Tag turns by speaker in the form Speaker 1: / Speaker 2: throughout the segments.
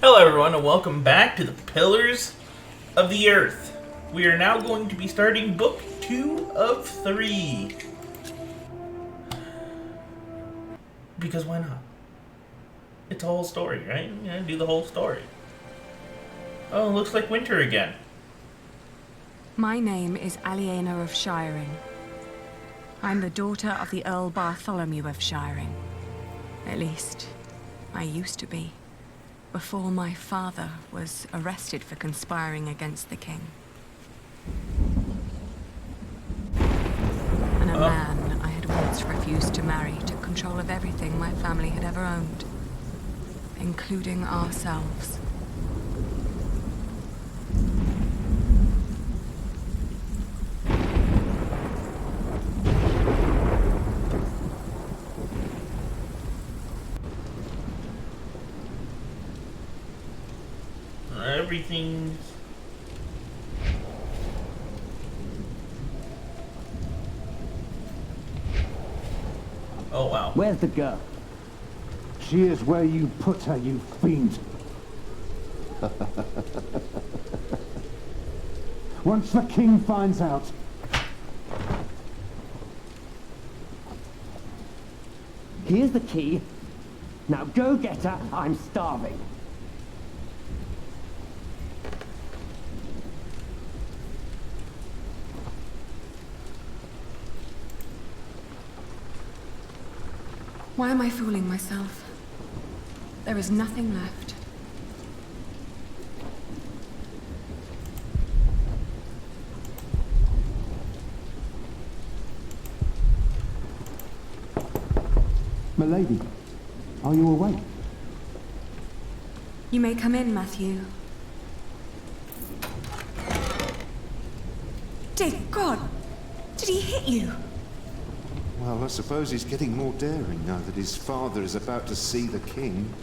Speaker 1: Hello, everyone, and welcome back to the Pillars of the Earth. We are now going to be starting Book 2 of 3. Because why not? It's a whole story, right? You gotta do the whole story. Oh, looks like winter again.
Speaker 2: My name is Aliena of Shiring. I'm the daughter of the Earl Bartholomew of Shiring. At least, I used to be, before my father was arrested for conspiring against the king. And a man I had once refused to marry took control of everything my family had ever owned, including ourselves.
Speaker 1: Everything's... Oh, wow.
Speaker 3: Where's the girl?
Speaker 4: She is where you put her, you fiend. Once the king finds out...
Speaker 3: Here's the key. Now go get her, I'm starving.
Speaker 2: Why am I fooling myself? There is nothing left.
Speaker 4: Milady, are you awake?
Speaker 2: You may come in, Matthew. Dear God! Did he hit you?
Speaker 5: Well, I suppose he's getting more daring now that his father is about to see the king.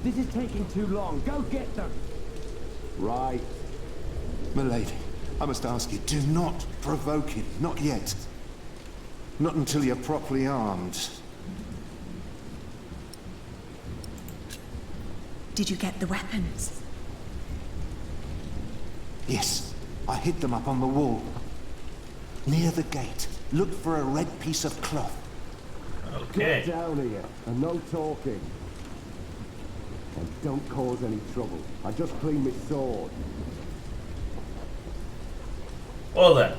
Speaker 3: This is taking too long. Go get them.
Speaker 4: Right.
Speaker 5: Milady, I must ask you, do not provoke him. Not yet. Not until you're properly armed.
Speaker 2: Did you get the weapons?
Speaker 5: Yes, I hid them up on the wall. Near the gate. Look for a red piece of cloth.
Speaker 1: Okay.
Speaker 4: Get down here, and no talking. And don't cause any trouble. I just cleaned my sword.
Speaker 1: Well then.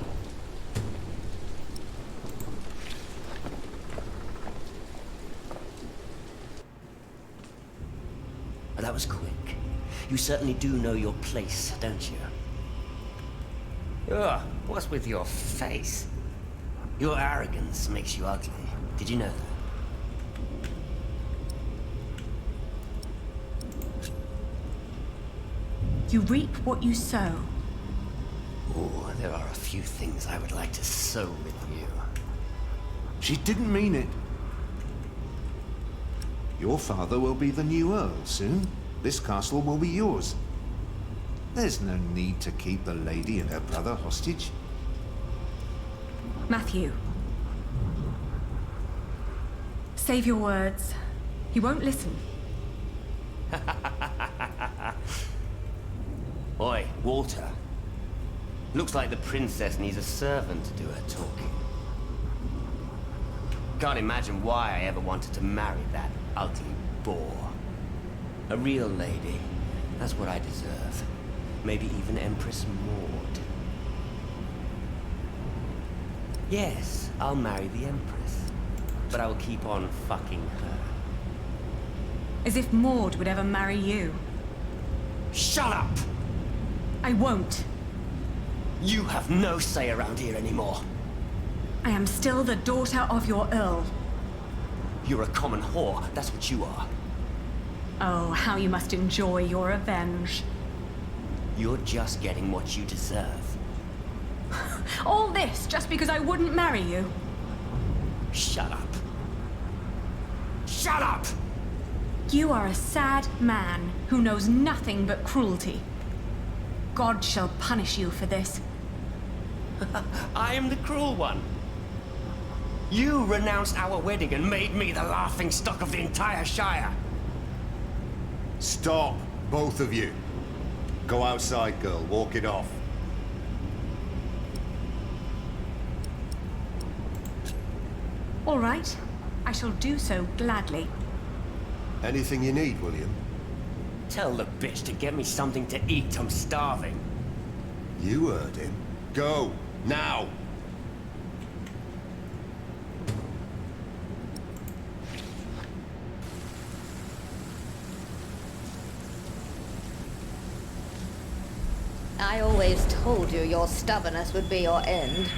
Speaker 6: That was quick. You certainly do know your place, don't you? Ugh, what's with your face? Your arrogance makes you ugly. Did you know that?
Speaker 2: You reap what you sow.
Speaker 6: Oh, there are a few things I would like to sow with you.
Speaker 5: She didn't mean it. Your father will be the new Earl soon. This castle will be yours. There's no need to keep the lady and her brother hostage.
Speaker 2: Matthew. Save your words. He won't listen.
Speaker 6: Oi, Walter. Looks like the princess needs a servant to do her talking. Can't imagine why I ever wanted to marry that ugly bore. A real lady. That's what I deserve. Maybe even Empress Maud. Yes, I'll marry the Empress. But I will keep on fucking her.
Speaker 2: As if Maud would ever marry you.
Speaker 6: Shut up!
Speaker 2: I won't.
Speaker 6: You have no say around here anymore.
Speaker 2: I am still the daughter of your Earl.
Speaker 6: You're a common whore, that's what you are.
Speaker 2: Oh, how you must enjoy your revenge.
Speaker 6: You're just getting what you deserve.
Speaker 2: All this just because I wouldn't marry you?
Speaker 6: Shut up. Shut up!
Speaker 2: You are a sad man who knows nothing but cruelty. God shall punish you for this.
Speaker 6: I am the cruel one. You renounced our wedding and made me the laughingstock of the entire Shire.
Speaker 5: Stop, both of you. Go outside, girl. Walk it off.
Speaker 2: All right. I shall do so gladly.
Speaker 5: Anything you need, William?
Speaker 6: Tell the bitch to get me something to eat. I'm starving.
Speaker 5: You heard him. Go, now!
Speaker 7: I always told you your stubbornness would be your end.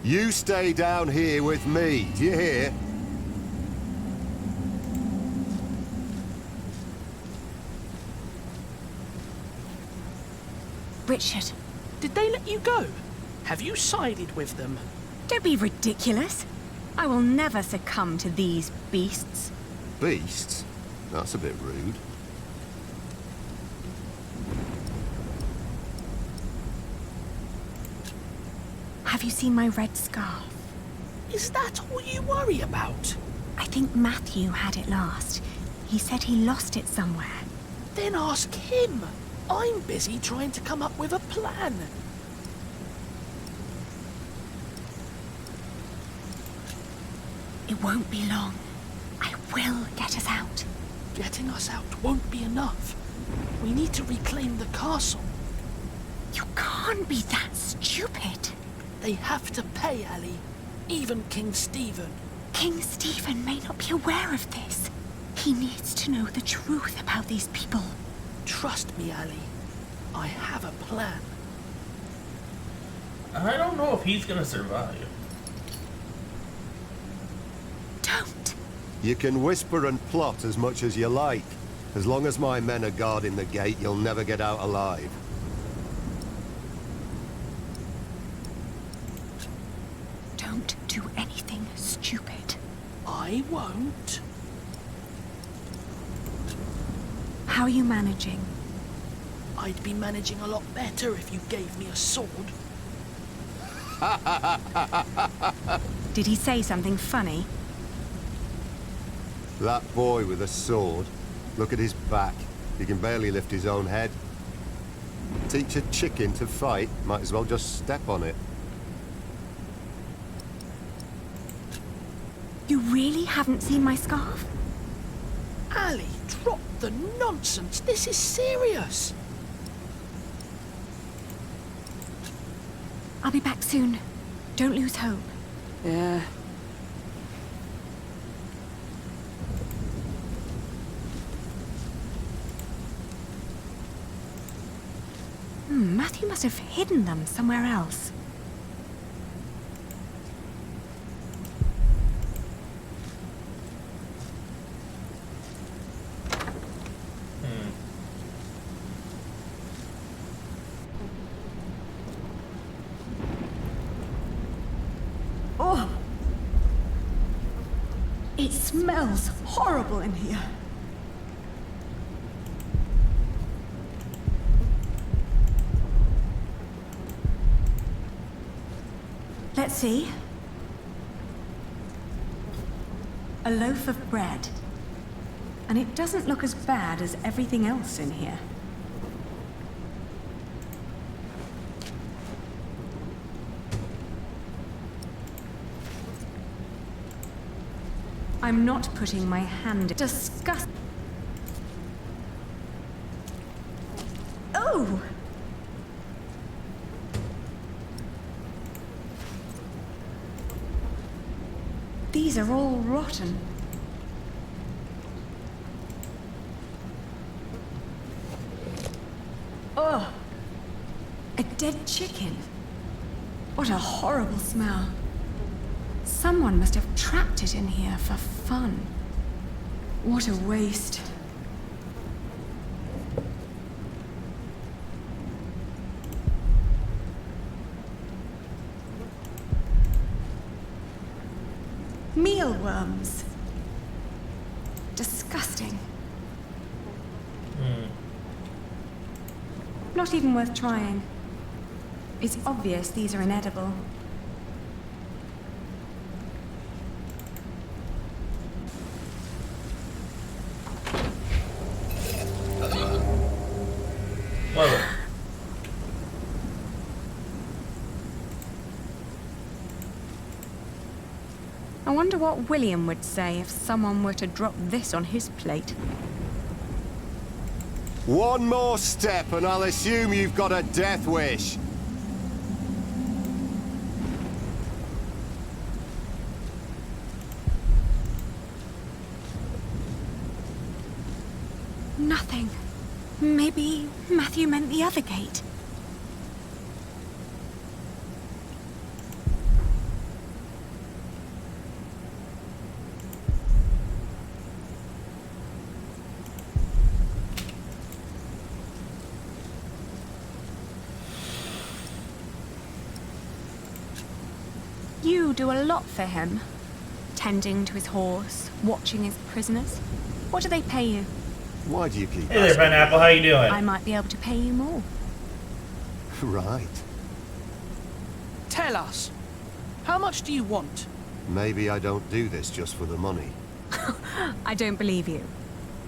Speaker 4: You stay down here with me, do you hear?
Speaker 2: Richard,
Speaker 8: Did they let you go? Have you sided with them?
Speaker 2: don't be ridiculous. I will never succumb to these beasts.
Speaker 4: Beasts? That's a bit rude.
Speaker 2: Have you seen my red scarf?
Speaker 8: Is that all you worry about?
Speaker 2: I think Matthew had it last. He said he lost it somewhere.
Speaker 8: Then ask him. I'm busy trying to come up with a plan.
Speaker 2: It won't be long. I will get us out.
Speaker 8: Getting us out won't be enough. We need to reclaim the castle.
Speaker 2: You can't be that stupid.
Speaker 8: They have to pay, Ali. Even King Stephen.
Speaker 2: King Stephen may not be aware of this. He needs to know the truth about these people.
Speaker 8: Trust me, Ali. I have a plan.
Speaker 1: I don't know if he's gonna survive.
Speaker 2: Don't.
Speaker 4: You can whisper and plot as much as you like. As long as my men are guarding the gate, you'll never get out alive.
Speaker 2: Don't do anything stupid.
Speaker 8: I won't.
Speaker 2: How are you managing?
Speaker 8: I'd be managing a lot better if you gave me a sword.
Speaker 2: Did he say something funny?
Speaker 4: That boy with a sword. Look at his back. He can barely lift his own head. Teach a chicken to fight, might as well just step on it.
Speaker 2: You really haven't seen my scarf?
Speaker 8: Ali, drop the nonsense. This is serious.
Speaker 2: I'll be back soon. Don't lose hope.
Speaker 8: Yeah.
Speaker 2: Matthew must have hidden them somewhere else. Oh! It smells horrible in here. Let's see. A loaf of bread. And it doesn't look as bad as everything else in here. I'm not putting my hand... Disgust... Oh! These are all rotten. Ugh! A dead chicken. What a horrible smell. Someone must have trapped it in here for fun. What a waste. Mealworms. Disgusting. Not even worth trying. It's obvious these are inedible. wonder what William would say if someone were to drop this on his plate.
Speaker 4: One more step and I'll assume you've got a death wish.
Speaker 2: Nothing. Maybe Matthew meant the other gate. You do a lot for him. Tending to his horse, watching his prisoners. What do they pay you?
Speaker 4: Why do you keep
Speaker 1: Hey there,
Speaker 4: asking?
Speaker 1: Pineapple. How you doing?
Speaker 2: I might be able to pay you more.
Speaker 4: Right.
Speaker 8: Tell us. How much do you want?
Speaker 4: Maybe I don't do this just for the money.
Speaker 2: I don't believe you.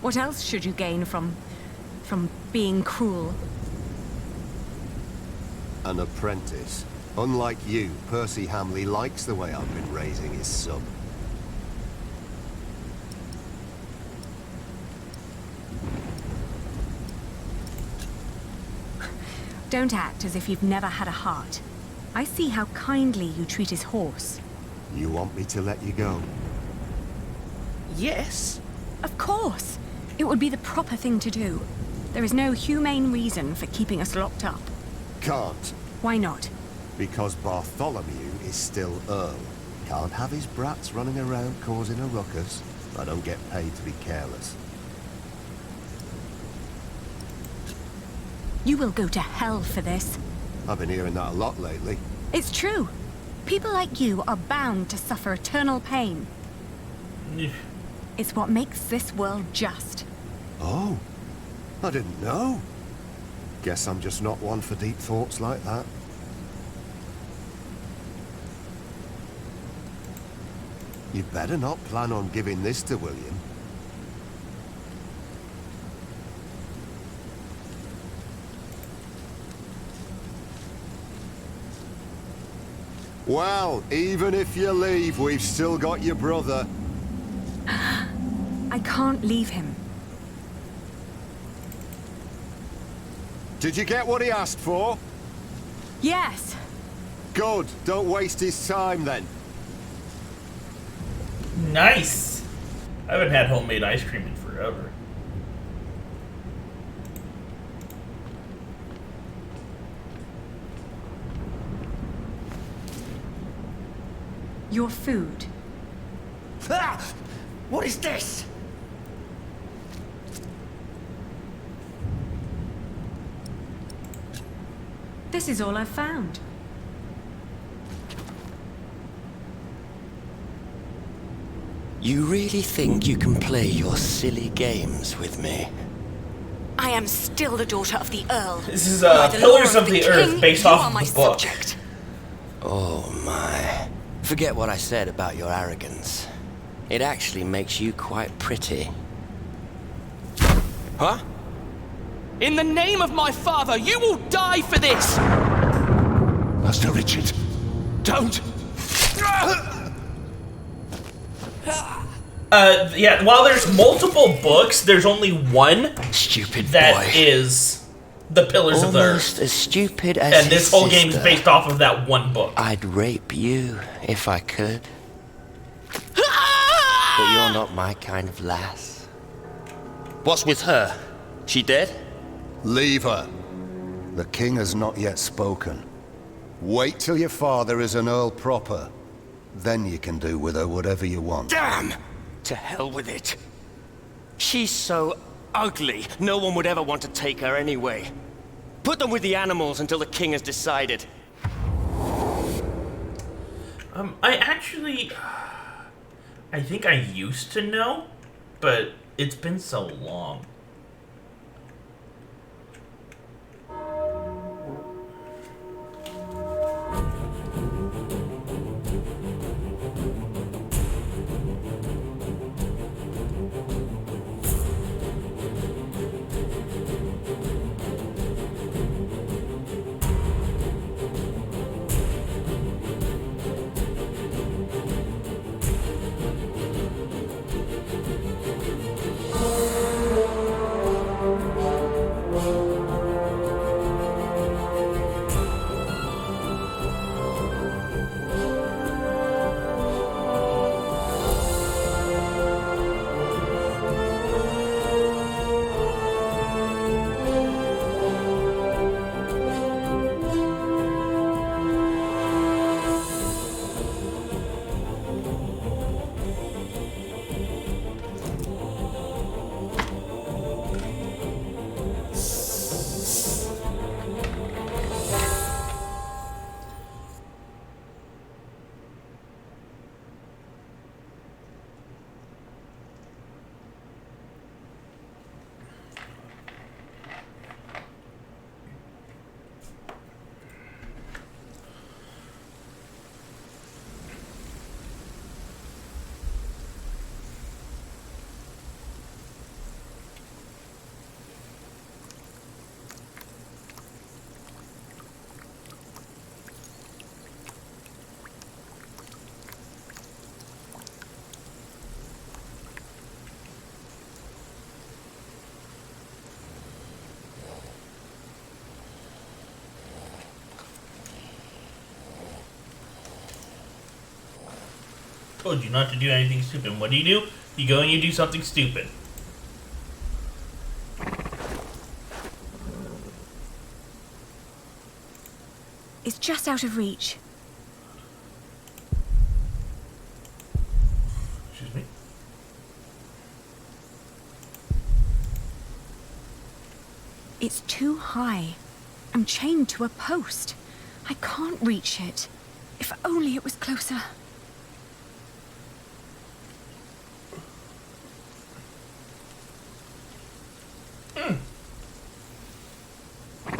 Speaker 2: What else should you gain from being cruel?
Speaker 4: An apprentice. Unlike you, Percy Hamley likes the way I've been raising his son.
Speaker 2: Don't act as if you've never had a heart. I see how kindly you treat his horse.
Speaker 4: You want me to let you go?
Speaker 8: Yes.
Speaker 2: Of course! It would be the proper thing to do. There is no humane reason for keeping us locked up.
Speaker 4: Can't.
Speaker 2: Why not?
Speaker 4: Because Bartholomew is still Earl. Can't have his brats running around causing a ruckus. I don't get paid to be careless.
Speaker 2: You will go to hell for this.
Speaker 4: I've been hearing that a lot lately.
Speaker 2: It's true. People like you are bound to suffer eternal pain. It's what makes this world just.
Speaker 4: Oh, I didn't know. Guess I'm just not one for deep thoughts like that. You'd better not plan on giving this to William. Well, even if you leave, we've still got your brother.
Speaker 2: I can't leave him.
Speaker 4: Did you get what he asked for?
Speaker 2: Yes!
Speaker 4: Good. Don't waste his time then.
Speaker 1: Nice. I haven't had homemade ice cream in forever.
Speaker 2: Your food.
Speaker 6: Ah! What is this?
Speaker 2: This is all I've found.
Speaker 6: You really think you can play your silly games with me?
Speaker 2: I am still the daughter of the Earl.
Speaker 1: This is
Speaker 2: By the
Speaker 1: Pillars
Speaker 2: law
Speaker 1: of the
Speaker 2: King,
Speaker 1: Earth, based
Speaker 2: you
Speaker 1: off
Speaker 2: are
Speaker 1: of
Speaker 2: my
Speaker 1: the book.
Speaker 2: subject.
Speaker 6: Oh my. Forget what I said about your arrogance. It actually makes you quite pretty. Huh?
Speaker 8: In the name of my father, you will die for this!
Speaker 5: Master Richard, don't!
Speaker 1: Yeah, while there's multiple books, there's only one
Speaker 6: Stupid
Speaker 1: that
Speaker 6: boy.
Speaker 1: is the Pillars of the
Speaker 6: Almost
Speaker 1: Earth.
Speaker 6: as stupid as
Speaker 1: And
Speaker 6: his
Speaker 1: this whole game is
Speaker 6: sister.
Speaker 1: based off of that one book.
Speaker 6: I'd rape you if I could. But you're not my kind of lass. What's with her? She dead?
Speaker 4: Leave her. The king has not yet spoken. Wait till your father is an earl proper. Then you can do with her whatever you want.
Speaker 6: Damn! To hell with it. She's so ugly, no one would ever want to take her anyway. Put them with the animals until the king has decided.
Speaker 1: I think I used to know, but it's been so long. Told you not to do anything stupid. What do? You go and you do something stupid.
Speaker 2: It's just out of reach.
Speaker 1: Excuse me.
Speaker 2: It's too high. I'm chained to a post. I can't reach it. If only it was closer.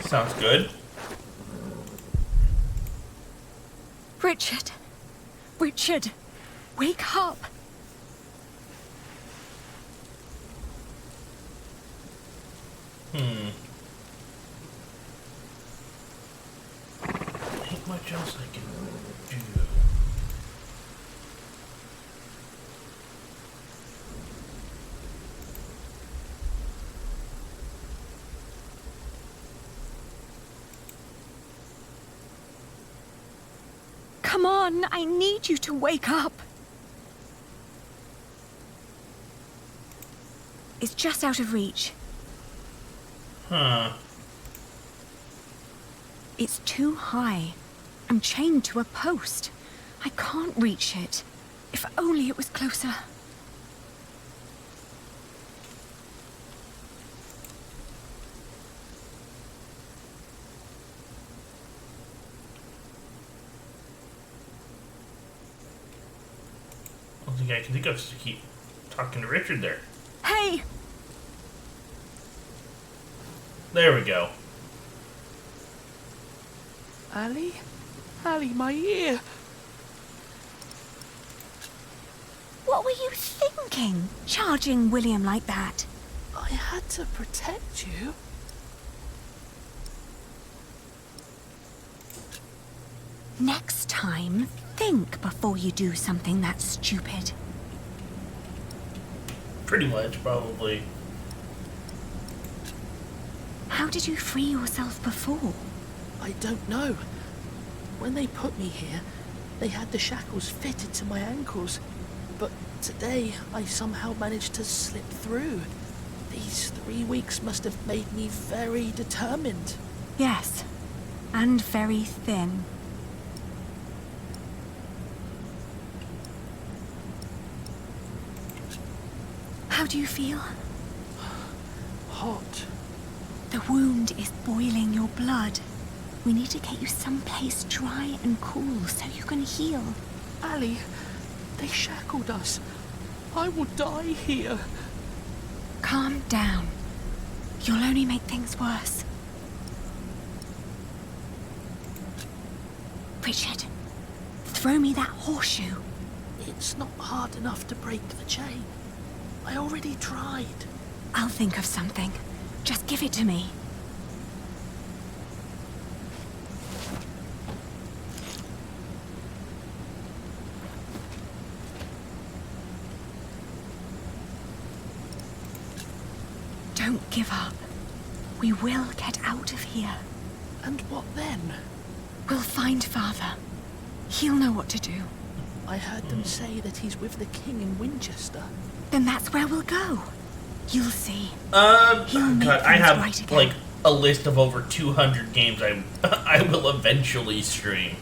Speaker 1: Sounds good.
Speaker 2: Richard. Richard. Wake up.
Speaker 1: Ain't much else I can do.
Speaker 2: Come on, I need you to wake up. It's just out of reach.
Speaker 1: Huh.
Speaker 2: It's too high. I'm chained to a post. I can't reach it. If only it was closer.
Speaker 1: I don't think I can think of is to keep talking to Richard there.
Speaker 2: Hey!
Speaker 1: There we go.
Speaker 8: Ali? Ali, my ear!
Speaker 2: What were you thinking, charging William like that?
Speaker 8: I had to protect you.
Speaker 2: Next time, think before you do something that stupid.
Speaker 1: Pretty much, probably.
Speaker 2: How did you free yourself before?
Speaker 8: I don't know. When they put me here, they had the shackles fitted to my ankles. But today, I somehow managed to slip through. These 3 weeks must have made me very determined.
Speaker 2: Yes, and very thin. How do you feel?
Speaker 8: Hot.
Speaker 2: The wound is boiling your blood. We need to get you someplace dry and cool so you can heal.
Speaker 8: Ali, they shackled us. I will die here.
Speaker 2: Calm down. You'll only make things worse. Richard, throw me that horseshoe.
Speaker 8: It's not hard enough to break the chain. I already tried.
Speaker 2: I'll think of something. Just give it to me. Don't give up. We will get out of here.
Speaker 8: And what then?
Speaker 2: We'll find Father. He'll know what to do.
Speaker 8: I heard them say that he's with the king in Winchester.
Speaker 2: Then that's where we'll go. You'll see.
Speaker 1: God, I have
Speaker 2: right again.
Speaker 1: like a list of over 200 games I will eventually stream.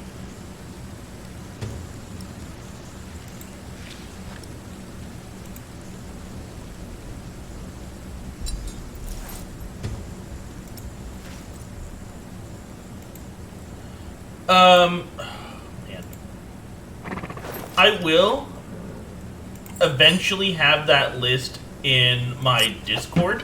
Speaker 1: Man. I will eventually have that list in my Discord.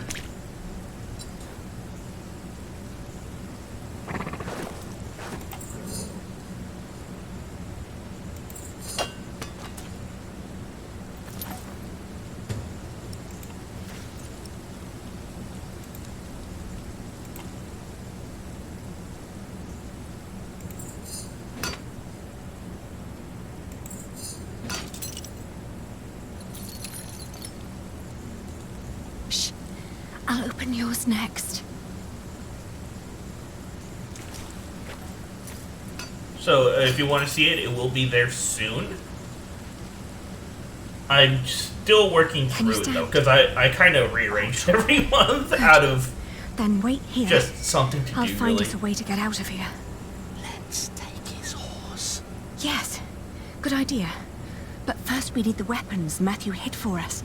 Speaker 2: I'll open yours next.
Speaker 1: So if you want to see it, it will be there soon. I'm still working
Speaker 2: Can you
Speaker 1: through it though,
Speaker 2: stand?
Speaker 1: because I kind of rearranged every month out of
Speaker 2: Then wait here.
Speaker 1: just something to
Speaker 2: I'll
Speaker 1: do.
Speaker 2: find
Speaker 1: Really.
Speaker 2: us a way to get out of here.
Speaker 8: Let's take his horse.
Speaker 2: Yes, good idea. But first we need the weapons Matthew hid for us.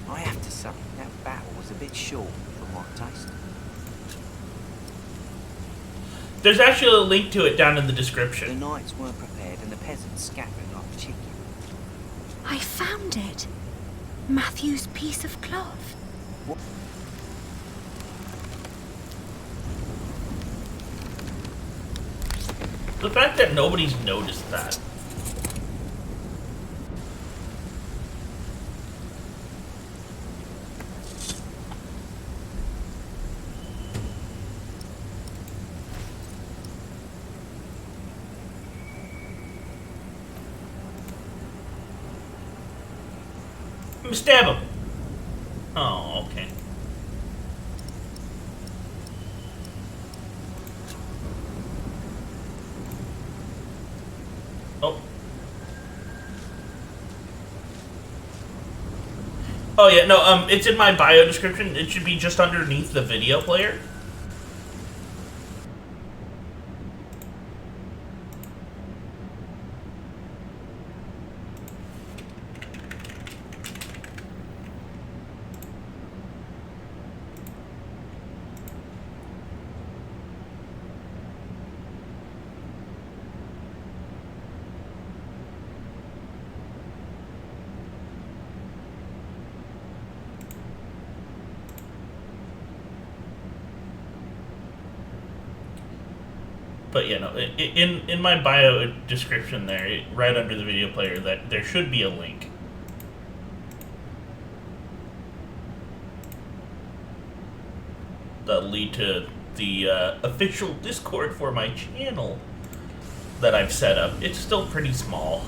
Speaker 6: I have to say, that battle was a bit short for my taste.
Speaker 1: There's actually a link to it down in the
Speaker 6: The
Speaker 1: description.
Speaker 6: knights weren't prepared and the peasants scattered like chicken.
Speaker 2: I found it. Matthew's piece of cloth.
Speaker 1: The fact that nobody's noticed that. Stab him. Oh, okay. Oh. Oh yeah, no, it's in my bio description. It should be just underneath the video player. But yeah, no, in my bio description there, right under the video player, that there should be a link. That'll lead to the official Discord for my channel that I've set up. It's still pretty small.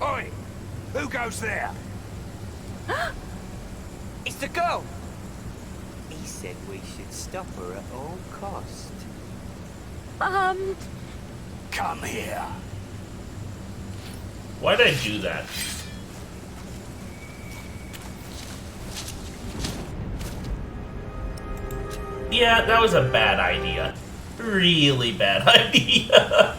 Speaker 9: Oi! Who goes there?
Speaker 6: It's the girl! He said we should stop her at all cost.
Speaker 9: Come here.
Speaker 1: Why'd I do that? Yeah, that was a bad idea. Really bad idea.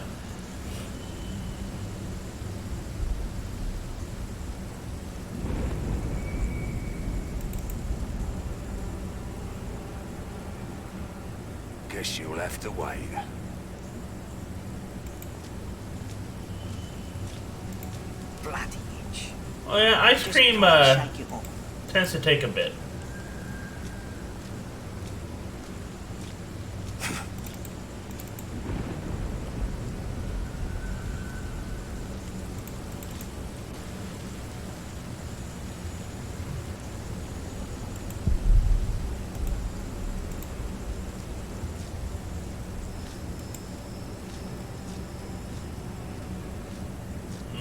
Speaker 9: Guess you'll have to wait.
Speaker 6: Bloody itch.
Speaker 1: Oh yeah, ice
Speaker 6: Just
Speaker 1: cream
Speaker 6: can't shake it off.
Speaker 1: tends to take a bit.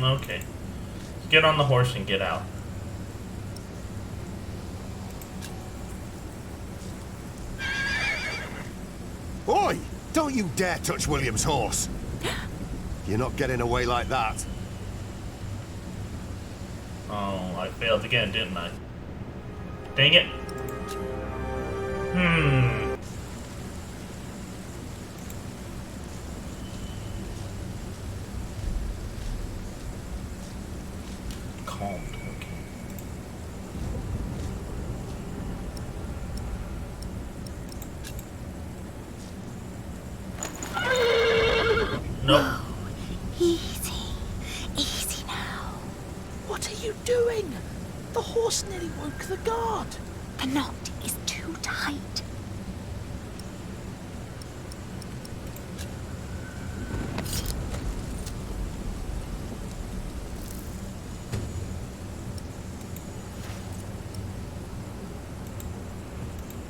Speaker 1: Okay. Get on the horse and get out.
Speaker 4: Oi! Don't you dare touch William's horse! You're not getting away like that.
Speaker 1: Oh, I failed again, didn't I? Dang it. Hmm. Calmed, okay. Nope.
Speaker 2: Easy. Easy now.
Speaker 8: What are you doing? The horse nearly woke the guard.
Speaker 2: The knot is too tight.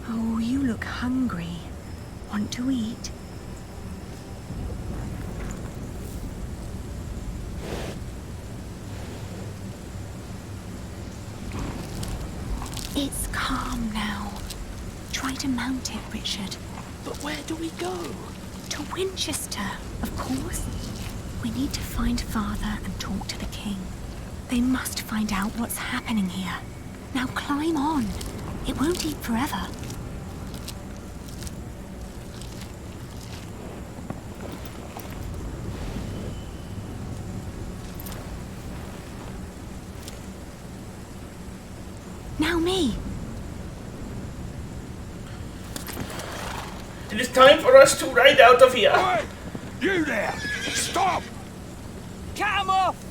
Speaker 2: Oh, you look look hungry. Want to eat? It's calm now. Try to mount it, Richard.
Speaker 8: But where do we go?
Speaker 2: To Winchester, of course. We need to find Father and talk to the king. They must find out what's happening here. Now climb on. It won't eat forever. Now me.
Speaker 1: It is time for us to ride out of here.
Speaker 9: Oi! You there! Stop!
Speaker 6: Cut him off!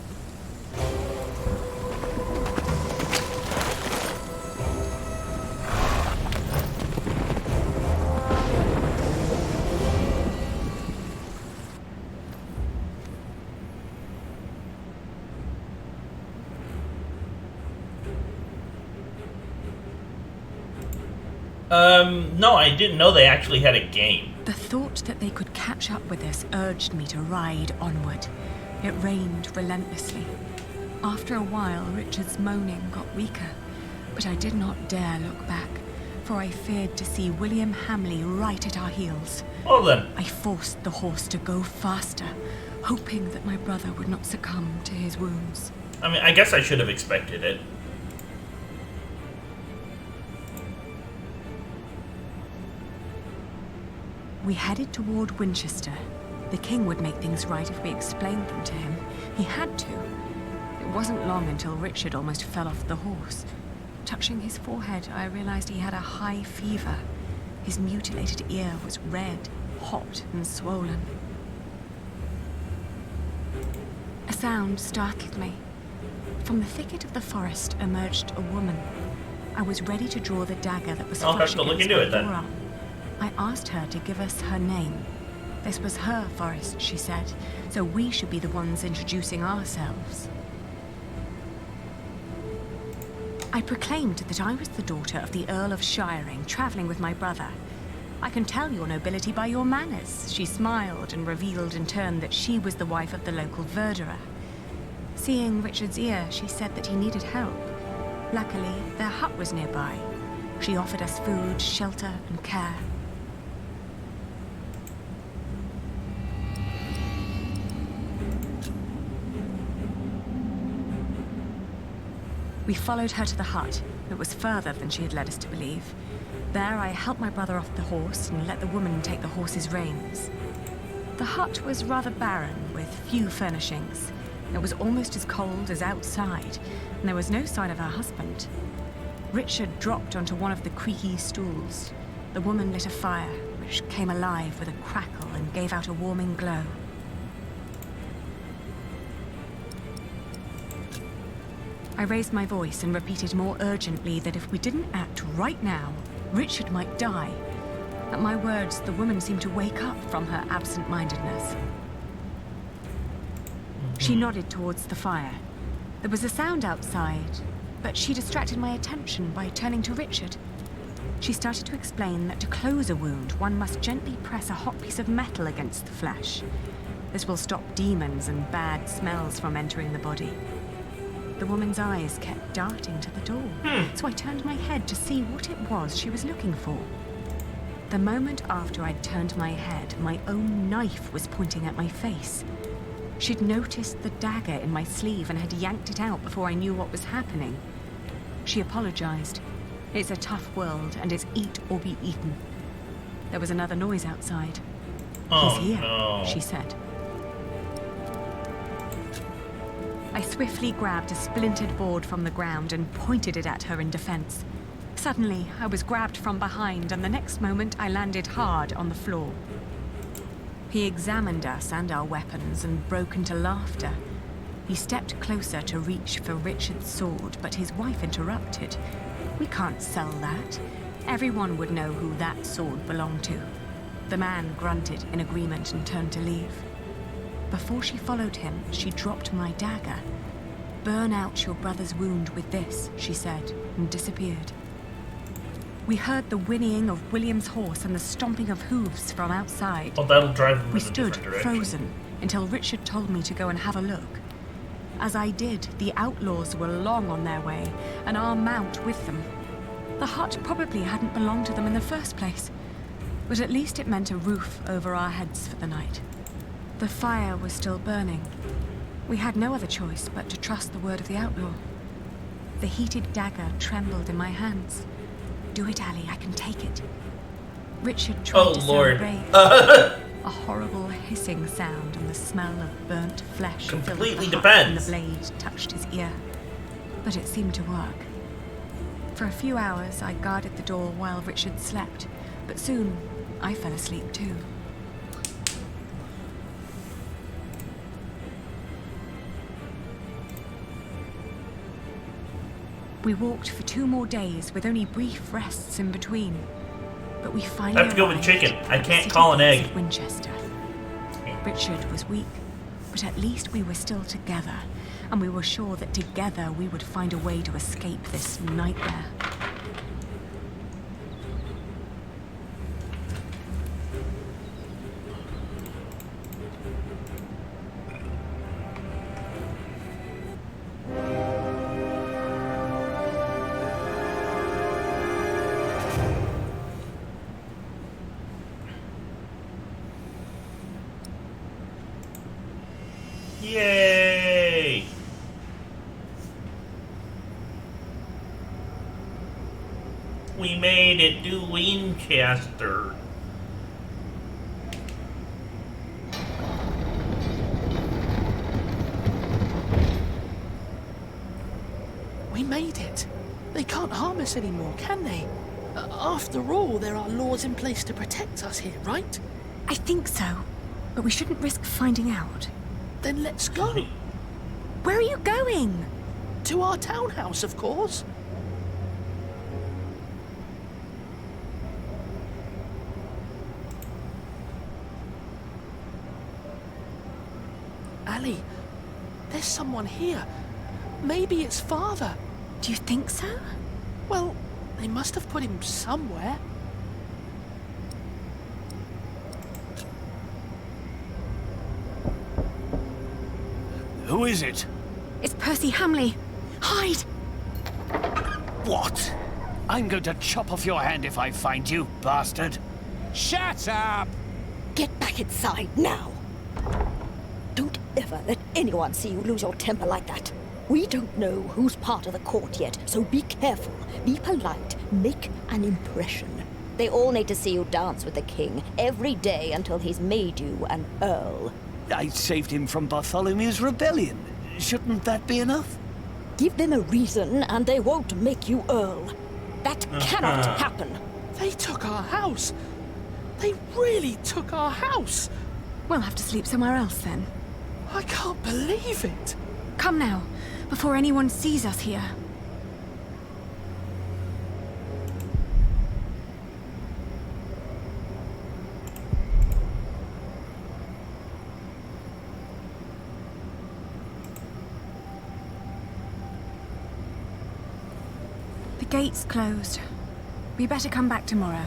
Speaker 1: No, I didn't know they actually had a game.
Speaker 2: The thought that they could catch up with us urged me to ride onward. It rained relentlessly. After a while, Richard's moaning got weaker, but I did not dare look back, for I feared to see William Hamley right at our heels.
Speaker 1: Well then.
Speaker 2: I forced the horse to go faster, hoping that my brother would not succumb to his wounds.
Speaker 1: I mean, I guess I should have expected it.
Speaker 2: We headed toward Winchester. The king would make things right if we explained them to him. He had to. It wasn't long until Richard almost fell off the horse. Touching his forehead, I realized he had a high fever. His mutilated ear was red, hot, and swollen. A sound startled me. From the thicket of the forest emerged a woman. I was ready to draw the dagger that was
Speaker 1: I'll have
Speaker 2: flush
Speaker 1: to look
Speaker 2: against
Speaker 1: into
Speaker 2: my
Speaker 1: it then.
Speaker 2: forearm. I asked her to give us her name. This was her forest, she said, so we should be the ones introducing ourselves. I proclaimed that I was the daughter of the Earl of Shiring, traveling with my brother. I can tell your nobility by your manners. She smiled and revealed in turn that she was the wife of the local verderer. Seeing Richard's ear, she said that he needed help. Luckily, their hut was nearby. She offered us food, shelter, and care. We followed her to the hut. It was further than she had led us to believe. There, I helped my brother off the horse and let the woman take the horse's reins. The hut was rather barren, with few furnishings. It was almost as cold as outside, and there was no sign of her husband. Richard dropped onto one of the creaky stools. The woman lit a fire, which came alive with a crackle and gave out a warming glow. I raised my voice and repeated more urgently that if we didn't act right now, Richard might die. At my words, the woman seemed to wake up from her absent-mindedness. She nodded towards the fire. There was a sound outside, but she distracted my attention by turning to Richard. She started to explain that to close a wound, one must gently press a hot piece of metal against the flesh. This will stop demons and bad smells from entering the body. The woman's eyes kept darting to the door, so I turned my head to see what it was she was looking for. The moment after I'd turned my head, my own knife was pointing at my face. She'd noticed the dagger in my sleeve and had yanked it out before I knew what was happening. She apologized. It's a tough world, and it's eat or be eaten. There was another noise outside.
Speaker 1: Oh,
Speaker 2: He's here,
Speaker 1: no.
Speaker 2: she said. I swiftly grabbed a splintered board from the ground and pointed it at her in defense. Suddenly, I was grabbed from behind, and the next moment I landed hard on the floor. He examined us and our weapons and broke into laughter. He stepped closer to reach for Richard's sword, but his wife interrupted. We can't sell that. Everyone would know who that sword belonged to. The man grunted in agreement and turned to leave. Before she followed him, she dropped my dagger. "Burn out your brother's wound with this," she said, and disappeared. We heard the whinnying of William's horse and the stomping of hooves from outside.
Speaker 1: Well, that'll drive them
Speaker 2: We
Speaker 1: in a
Speaker 2: stood
Speaker 1: different direction.
Speaker 2: frozen until Richard told me to go and have a look. As I did, the outlaws were long on their way, and our mount with them. The hut probably hadn't belonged to them in the first place, but at least it meant a roof over our heads for the night. The fire was still burning. We had no other choice but to trust the word of the outlaw. The heated dagger trembled in my hands. Do it, Ali, I can take it. Richard tried to
Speaker 1: Lord.
Speaker 2: sound brave. A horrible hissing sound and the smell of burnt flesh filled
Speaker 1: Completely
Speaker 2: the hut when the
Speaker 1: depends.
Speaker 2: blade touched his ear. But it seemed to work. For a few hours, I guarded the door while Richard slept, but soon I fell asleep too. We walked for 2 more days with only brief rests in between. But we finally
Speaker 1: I have to go with
Speaker 2: arrived
Speaker 1: chicken. I
Speaker 2: at the
Speaker 1: can't
Speaker 2: city
Speaker 1: call an
Speaker 2: gates
Speaker 1: egg.
Speaker 2: of Winchester. Richard was weak, but at least we were still together, and we were sure that together we would find a way to escape this nightmare.
Speaker 1: Yay! We made it to Winchester.
Speaker 8: We made it. They can't harm us anymore, can they? After all, there are laws in place to protect us here, right?
Speaker 2: I think so, but we shouldn't risk finding out.
Speaker 8: Then let's go.
Speaker 2: Where are you going?
Speaker 8: To our townhouse, of course. Ali, there's someone here. Maybe it's Father.
Speaker 2: Do you think so?
Speaker 8: Well, they must have put him somewhere.
Speaker 9: Who is it?
Speaker 2: It's Percy Hamley. Hide!
Speaker 9: What? I'm going to chop off your hand if I find you, bastard. Shut up!
Speaker 7: Get back inside now. Don't ever let anyone see you lose your temper like that. We don't know who's part of the court yet, so be careful, be polite, make an impression. They all need to see you dance with the king every day until he's made you an earl.
Speaker 9: I saved him from Bartholomew's rebellion. Shouldn't that be enough?
Speaker 7: Give them a reason and they won't make you earl. That cannot happen.
Speaker 8: They took our house. They really took our house.
Speaker 2: We'll have to sleep somewhere else then.
Speaker 8: I can't believe it.
Speaker 2: Come now, before anyone sees us here. The gate's closed. We better come back tomorrow.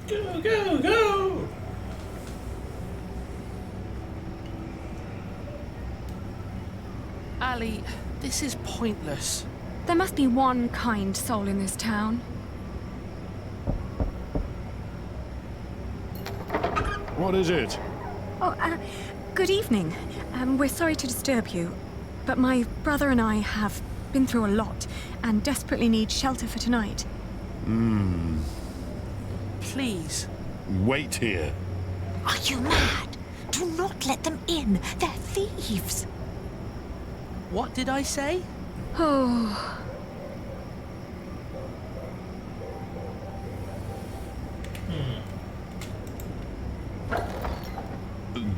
Speaker 1: Go, go, go!
Speaker 8: Ali, this is pointless.
Speaker 2: There must be one kind soul in this town.
Speaker 10: What is it?
Speaker 2: Oh, good evening. We're sorry to disturb you, but my brother and I have been through a lot and desperately need shelter for tonight.
Speaker 8: Please.
Speaker 10: Wait here.
Speaker 7: Are you mad? Do not let them in. They're thieves.
Speaker 8: What did I say?
Speaker 2: Oh,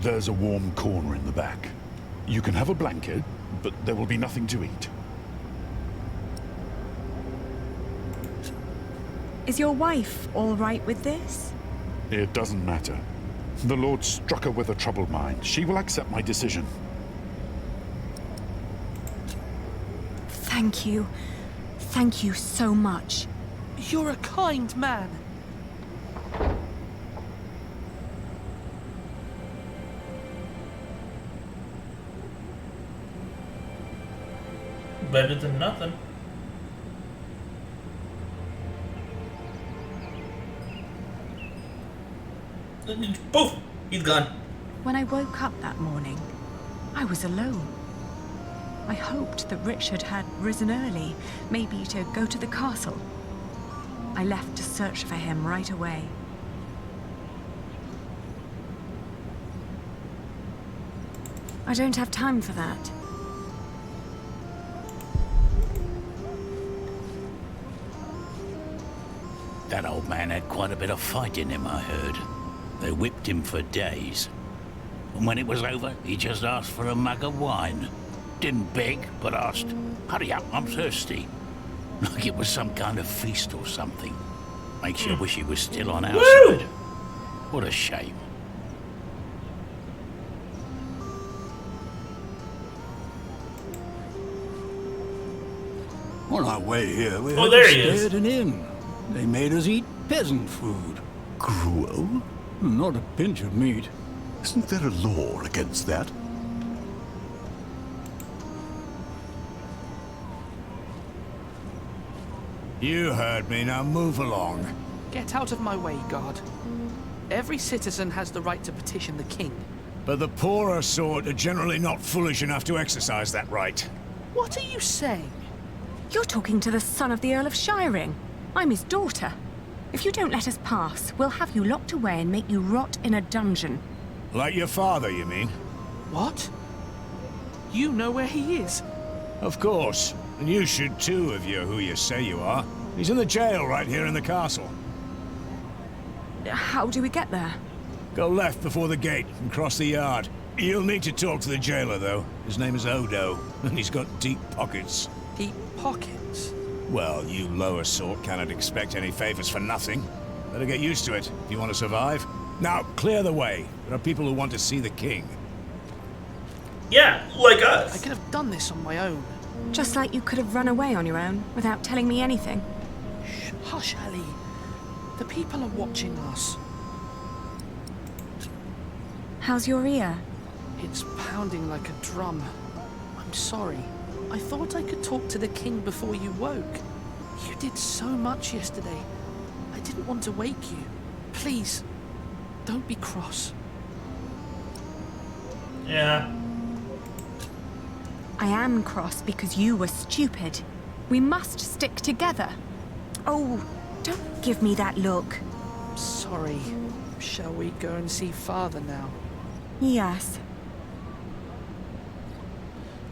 Speaker 10: There's a warm corner in the back. You can have a blanket, but there will be nothing to eat.
Speaker 2: Is your wife all right with this?
Speaker 10: It doesn't matter. The Lord struck her with a troubled mind. She will accept my decision.
Speaker 2: Thank you. Thank you so much.
Speaker 8: You're a kind man.
Speaker 1: Better than nothing. Poof! He's gone.
Speaker 2: When I woke up that morning, I was alone. I hoped that Richard had risen early, maybe to go to the castle. I left to search for him right away. I don't have time for that.
Speaker 9: That old man had quite a bit of fight in him, I heard. They whipped him for days. And when it was over, he just asked for a mug of wine. Didn't beg, but asked, "Hurry up, I'm thirsty." Like it was some kind of feast or something. Makes you wish he was still on our side. What a shame.
Speaker 11: On our way here, we
Speaker 1: there he
Speaker 11: stayed
Speaker 1: is.
Speaker 11: at an inn. They made us eat peasant food.
Speaker 10: Gruel?
Speaker 11: Not a pinch of meat.
Speaker 10: Isn't there a law against that?
Speaker 11: You heard me, now move along.
Speaker 8: Get out of my way, guard. Every citizen has the right to petition the king.
Speaker 11: But the poorer sort are generally not foolish enough to exercise that right.
Speaker 8: What are you saying?
Speaker 2: You're talking to the son of the Earl of Shiring. I'm his daughter. If you don't let us pass, we'll have you locked away and make you rot in a dungeon.
Speaker 11: Like your father, you mean?
Speaker 8: What? You know where he is?
Speaker 11: Of course. And you should too, if you're who you say you are. He's in the jail right here in the castle.
Speaker 2: How do we get there?
Speaker 11: Go left before the gate and cross the yard. You'll need to talk to the jailer, though. His name is Odo, and he's got deep pockets.
Speaker 8: Deep pockets?
Speaker 11: Well, you lower sort cannot expect any favors for nothing. Better get used to it if you want to survive. Now, clear the way. There are people who want to see the king.
Speaker 1: Yeah, like us.
Speaker 8: I could have done this on my own.
Speaker 2: Just like you could have run away on your own without telling me anything.
Speaker 8: Shh, hush, Ali. The people are watching us.
Speaker 2: How's your ear?
Speaker 8: It's pounding like a drum. I'm sorry. I thought I could talk to the king before you woke. You did so much yesterday. I didn't want to wake you. Please, don't be cross.
Speaker 1: Yeah.
Speaker 2: I am cross because you were stupid. We must stick together. Oh, don't give me that look.
Speaker 8: Sorry. Shall we go and see father now?
Speaker 2: Yes.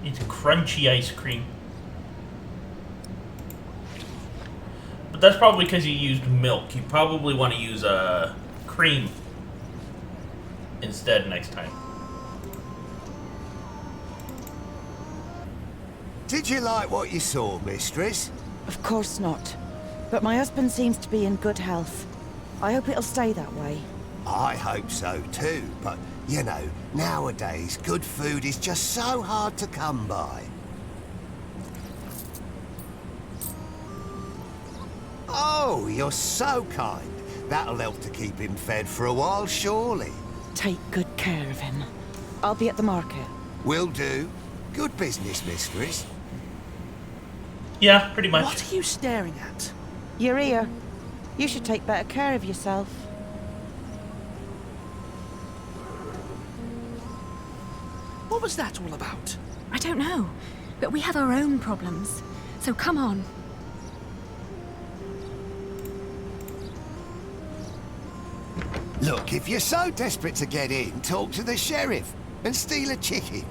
Speaker 1: It's crunchy ice cream. But that's probably because you used milk. You probably want to use cream instead next time.
Speaker 4: Did you like what you saw, mistress?
Speaker 12: Of course not. But my husband seems to be in good health. I hope it'll stay that way.
Speaker 4: I hope so too, but you know, nowadays good food is just so hard to come by. Oh, you're so kind. That'll help to keep him fed for a while, surely.
Speaker 12: Take good care of him. I'll be at the market.
Speaker 4: Will do. Good business, mistress.
Speaker 1: Yeah, pretty much.
Speaker 8: What are you staring at?
Speaker 12: Your ear. You should take better care of yourself.
Speaker 8: What was that all about?
Speaker 2: I don't know, but we have our own problems. So come on.
Speaker 4: Look, if you're so desperate to get in, talk to the sheriff and steal a chicken.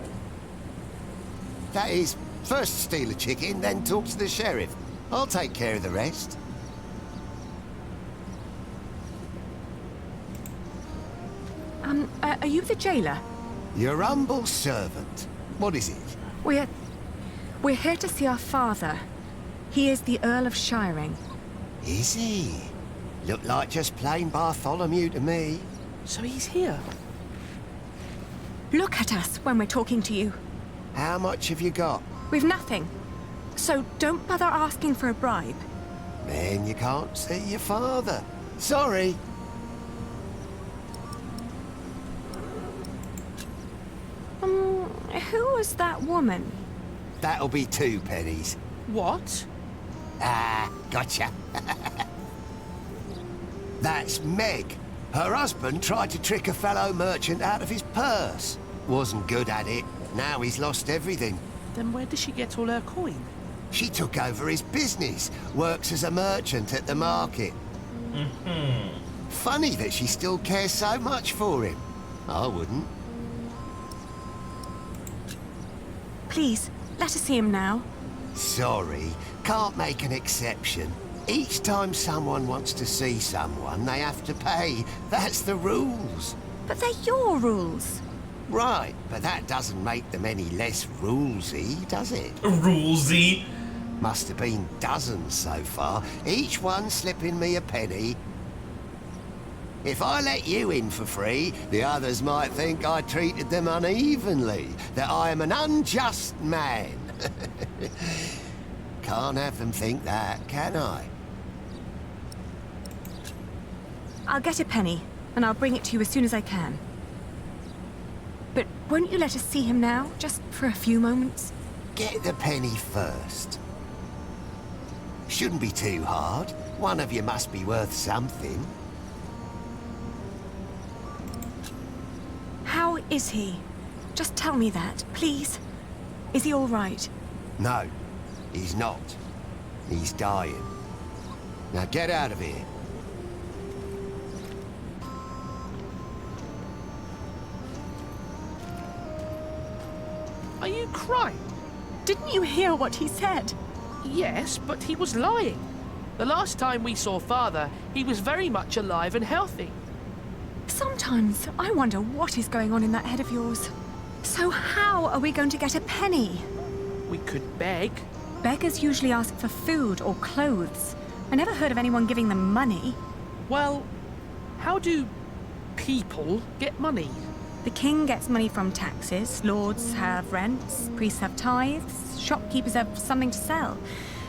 Speaker 4: That is, first steal a chicken, then talk to the sheriff. I'll take care of the rest.
Speaker 2: Are you the jailer?
Speaker 4: Your humble servant. What is it?
Speaker 2: We're here to see our father. He is the Earl of Shiring.
Speaker 4: Is he? Look like just plain Bartholomew to me.
Speaker 8: So he's here.
Speaker 2: Look at us when we're talking to you.
Speaker 4: How much have you got?
Speaker 2: We've nothing. So don't bother asking for a bribe.
Speaker 4: Then you can't see your father. Sorry.
Speaker 2: Who was that woman?
Speaker 4: That'll be 2 pennies.
Speaker 8: What?
Speaker 4: Ah, gotcha. That's Meg. Her husband tried to trick a fellow merchant out of his purse. Wasn't good at it. Now he's lost everything.
Speaker 8: Then where did she get all her coin?
Speaker 4: She took over his business. Works as a merchant at the market. Funny that she still cares so much for him. I wouldn't.
Speaker 2: Please, let us see him now.
Speaker 4: Sorry, can't make an exception. Each time someone wants to see someone, they have to pay. That's the rules.
Speaker 2: But they're your rules.
Speaker 4: Right, but that doesn't make them any less rulesy, does it?
Speaker 1: Rulesy?
Speaker 4: Must have been dozens so far, each one slipping me a penny. If I let you in for free, the others might think I treated them unevenly, that I am an unjust man. Can't have them think that, can I?
Speaker 2: I'll get a penny, and I'll bring it to you as soon as I can. But won't you let us see him now, just for a few moments?
Speaker 4: Get the penny first. Shouldn't be too hard. One of you must be worth something.
Speaker 2: How is he? Just tell me that, please. Is he all right?
Speaker 4: No, he's not. He's dying. Now get out of here.
Speaker 8: Are you crying?
Speaker 2: Didn't you hear what he said?
Speaker 8: Yes, but he was lying. The last time we saw Father, he was very much alive and healthy.
Speaker 2: Sometimes I wonder what is going on in that head of yours. So how are we going to get a penny?
Speaker 8: We could beg.
Speaker 2: Beggars usually ask for food or clothes. I never heard of anyone giving them money.
Speaker 8: Well, how do people get money?
Speaker 2: The king gets money from taxes, lords have rents, priests have tithes, shopkeepers have something to sell,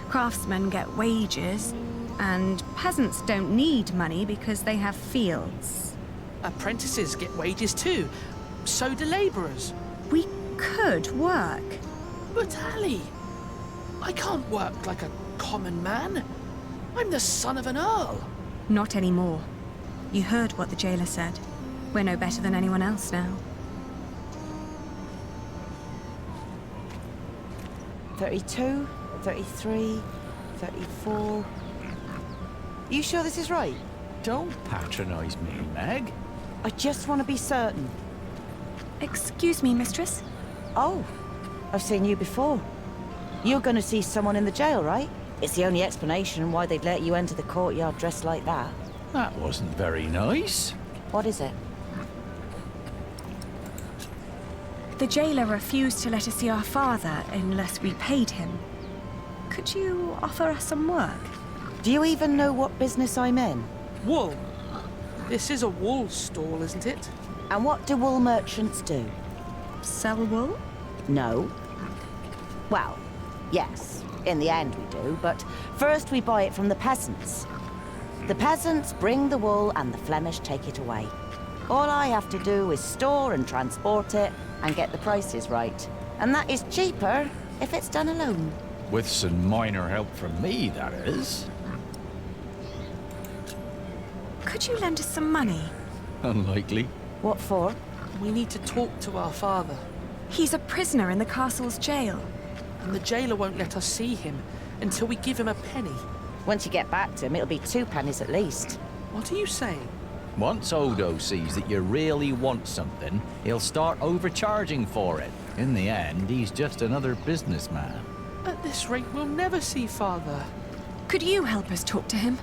Speaker 2: craftsmen get wages, and peasants don't need money because they have fields.
Speaker 8: Apprentices get wages too. So do labourers.
Speaker 2: We could work.
Speaker 8: But Ali, I can't work like a common man. I'm the son of an earl.
Speaker 2: Not anymore. You heard what the jailer said. We're no better than anyone else now.
Speaker 12: 32, 33, 34... You sure this is right?
Speaker 13: Don't patronize me, Meg.
Speaker 12: I just want to be certain.
Speaker 2: Excuse me, mistress?
Speaker 12: Oh, I've seen you before. You're going to see someone in the jail, right? It's the only explanation why they'd let you enter the courtyard dressed like that.
Speaker 13: That wasn't very nice.
Speaker 12: What is it?
Speaker 2: The jailer refused to let us see our father unless we paid him. Could you offer us some work?
Speaker 12: Do you even know what business I'm in?
Speaker 8: Wool. This is a wool stall, isn't it?
Speaker 12: And what do wool merchants do?
Speaker 2: Sell wool?
Speaker 12: No. Well, yes, in the end we do, but first we buy it from the peasants. The peasants bring the wool and the Flemish take it away. All I have to do is store and transport it and get the prices right. And that is cheaper if it's done alone.
Speaker 13: With some minor help from me, that is.
Speaker 2: Could you lend us some money?
Speaker 13: Unlikely.
Speaker 12: What for?
Speaker 8: We need to talk to our father.
Speaker 2: He's a prisoner in the castle's jail.
Speaker 8: And the jailer won't let us see him until we give him a penny.
Speaker 12: Once you get back to him, it'll be 2 pennies at least.
Speaker 8: What are you saying?
Speaker 13: Once Odo sees that you really want something, he'll start overcharging for it. In the end, he's just another businessman.
Speaker 8: At this rate, we'll never see Father.
Speaker 2: Could you help us talk to him?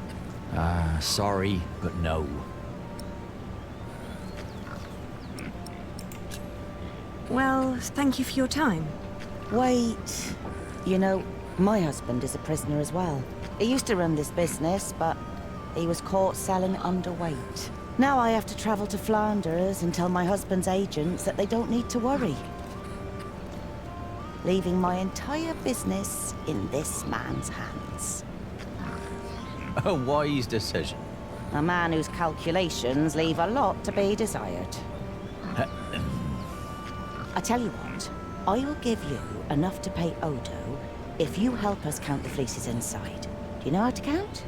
Speaker 13: Sorry, but no.
Speaker 2: Well, thank you for your time.
Speaker 12: Wait. You know, my husband is a prisoner as well. He used to run this business, but he was caught selling underweight. Now I have to travel to Flanders and tell my husband's agents that they don't need to worry. Leaving my entire business in this man's hands.
Speaker 13: A wise decision.
Speaker 12: A man whose calculations leave a lot to be desired. I tell you what, I will give you enough to pay Odo if you help us count the fleeces inside. Do you know how to count?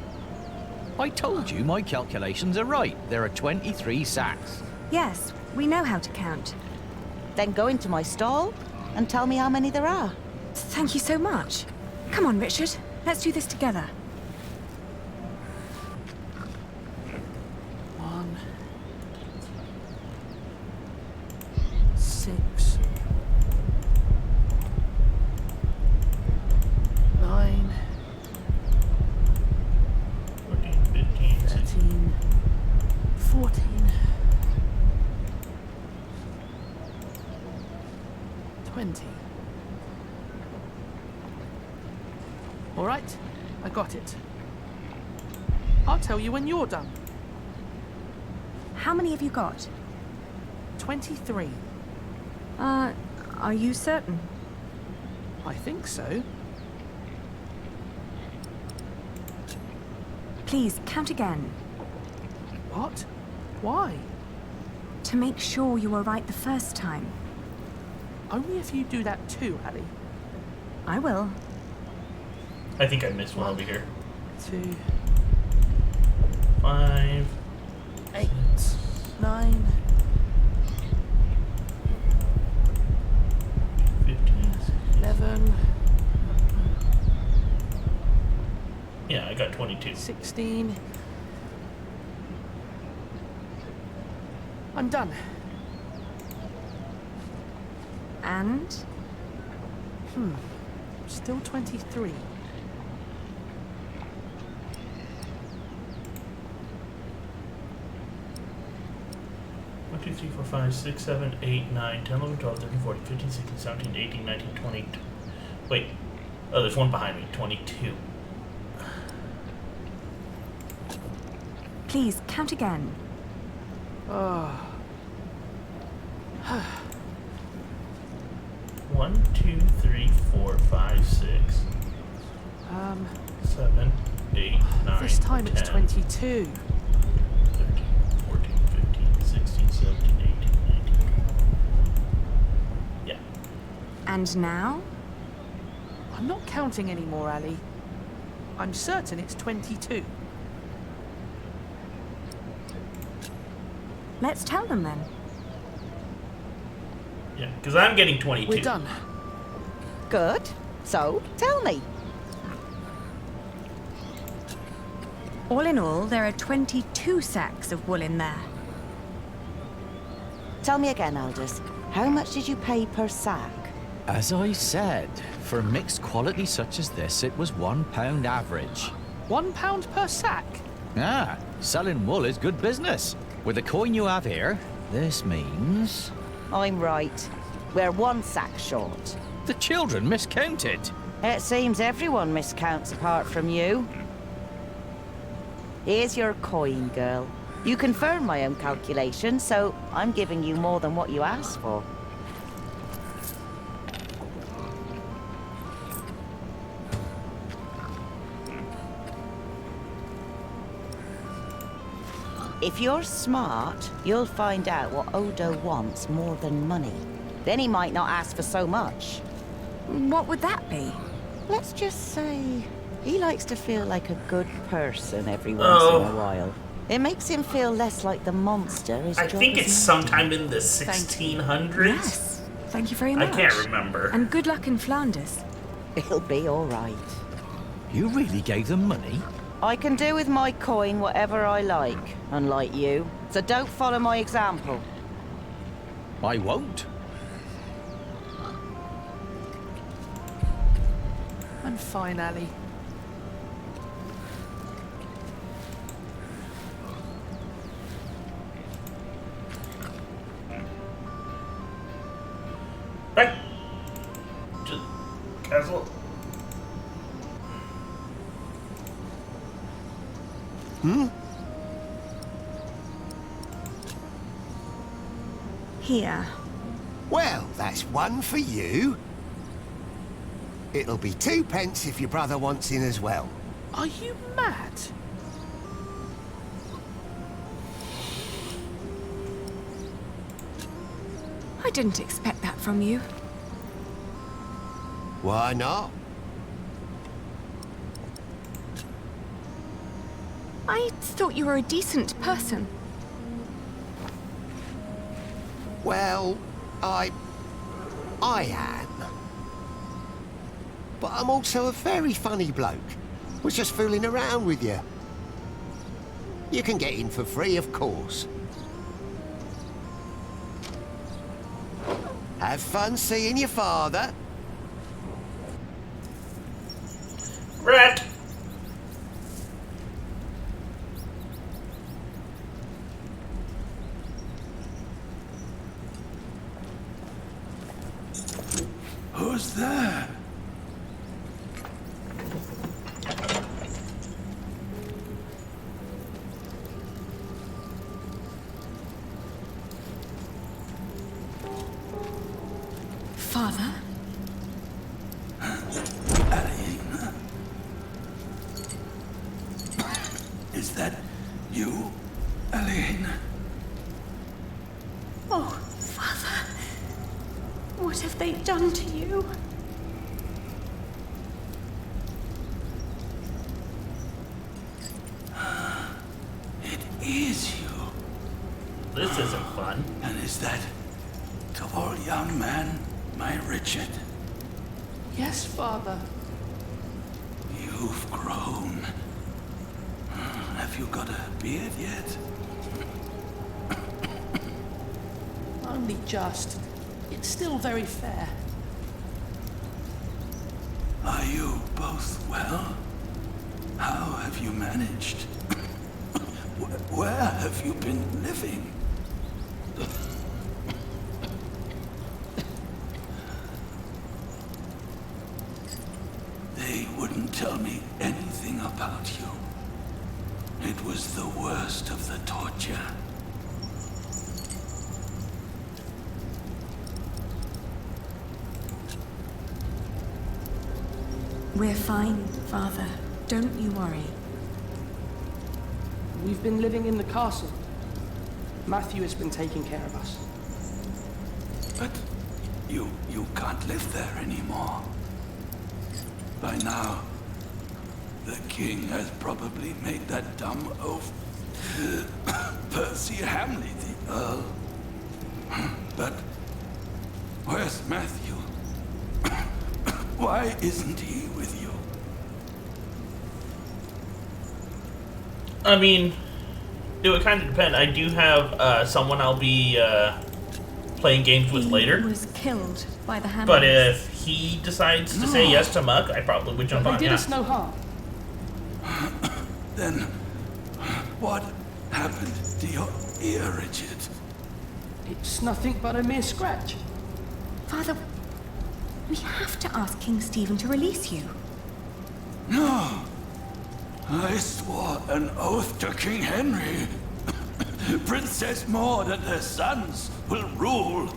Speaker 13: I told you my calculations are right. There are 23 sacks.
Speaker 2: Yes, we know how to count.
Speaker 12: Then go into my stall and tell me how many there are.
Speaker 2: Thank you so much. Come on, Richard. Let's do this together.
Speaker 8: 1, 6, 9,
Speaker 1: 14, 15,
Speaker 8: 13, 14, 20. All right, I got it. I'll tell you when you're done.
Speaker 2: How many have you got?
Speaker 8: 23.
Speaker 2: Are you certain?
Speaker 8: I think so.
Speaker 2: Please, count again.
Speaker 8: What? Why?
Speaker 2: To make sure you were right the first time.
Speaker 8: Only if you do that too, Ali.
Speaker 2: I will.
Speaker 1: I think I missed one over here.
Speaker 8: 2,
Speaker 1: 5,
Speaker 8: 8, 9,
Speaker 1: 15.
Speaker 8: 11,
Speaker 1: Yeah, I got 22.
Speaker 8: 16. I'm done.
Speaker 2: And?
Speaker 8: Still 23.
Speaker 1: 1, 2, 3, 4, 5, 6, 7, 8, 9, 10, 11, 12, 13, 14, 15, 16, 17, 18, 19, 20. Wait. Oh, there's one behind me. 22.
Speaker 2: Please, count again.
Speaker 8: Oh.
Speaker 1: 1, 2, 3, 4, 5, 6, 7, 8, 9,
Speaker 8: This time
Speaker 1: 10,
Speaker 8: it's 22.
Speaker 1: 13, 14, 15, 16, 17, 18, 19. Yeah.
Speaker 2: And now?
Speaker 8: I'm not counting anymore, Ali. I'm certain it's 22.
Speaker 2: Let's tell them then.
Speaker 1: Yeah, because I'm getting 22.
Speaker 8: We're done.
Speaker 12: Good. So, tell me.
Speaker 2: All in all, there are 22 sacks of wool in there.
Speaker 12: Tell me again, Aldous. How much did you pay per sack?
Speaker 13: As I said, for mixed quality such as this, it was £1 average.
Speaker 8: £1 per sack?
Speaker 13: Ah, selling wool is good business. With the coin you have here, this means...
Speaker 12: I'm right. We're 1 sack short.
Speaker 13: The children miscounted.
Speaker 12: It seems everyone miscounts apart from you. Here's your coin, girl. You confirm my own calculation, so I'm giving you more than what you asked for. If you're smart, you'll find out what Odo wants more than money. Then he might not ask for so much.
Speaker 2: What would that be?
Speaker 12: Let's just say he likes to feel like a good person every once in a while. It makes him feel less like the monster his
Speaker 1: I
Speaker 12: job
Speaker 1: think
Speaker 12: is
Speaker 1: it's
Speaker 12: making.
Speaker 1: sometime in the 1600s.
Speaker 2: Yes. Thank you very
Speaker 1: I
Speaker 2: much.
Speaker 1: can't remember.
Speaker 2: And good luck in Flanders.
Speaker 12: It'll be all right.
Speaker 13: You really gave them money?
Speaker 12: I can do with my coin whatever I like, unlike you. So don't follow my example.
Speaker 13: I won't.
Speaker 8: I'm fine, Ali.
Speaker 1: castle?
Speaker 2: Here.
Speaker 4: Well, that's one for you. It'll be 2 pence if your brother wants in as well.
Speaker 8: Are you mad?
Speaker 2: I didn't expect that from you.
Speaker 4: Why not?
Speaker 2: I thought you were a decent person.
Speaker 4: Well, I am. But I'm also a very funny bloke. Was just fooling around with you. You can get in for free, of course. Have fun seeing your father.
Speaker 1: Rat!
Speaker 14: Who's there?
Speaker 2: Father?
Speaker 14: Aline? Is that you, Aline?
Speaker 2: Oh, Father. What have they done to you?
Speaker 14: It is you.
Speaker 1: This isn't fun.
Speaker 14: And is that tall young man my Richard?
Speaker 8: Yes, Father.
Speaker 14: You've grown. Have you got a beard yet?
Speaker 8: Only just. It's still very fair.
Speaker 14: Are you both well? How have you managed? Where have you been living? They wouldn't tell me anything about you. It was the worst of the torture.
Speaker 2: We're fine, Father. Don't you worry.
Speaker 8: We've been living in the castle. Matthew has been taking care of us.
Speaker 14: But you can't live there anymore. By now, the king has probably made that dumb oaf Percy Hamley the Earl. But where's Matthew? Why isn't he with you?
Speaker 1: I mean, it would kind of depend. I do have someone I'll be playing games with later.
Speaker 2: He was killed by the Hamleys.
Speaker 1: But if he decides to say yes to Muck, I probably would jump on.
Speaker 8: They did us no harm.
Speaker 14: Then what happened to your ear, Richard?
Speaker 8: It's nothing but a mere scratch.
Speaker 2: Father, we have to ask King Stephen to release you.
Speaker 14: No. I swore an oath to King Henry. Princess Maud and her sons will rule.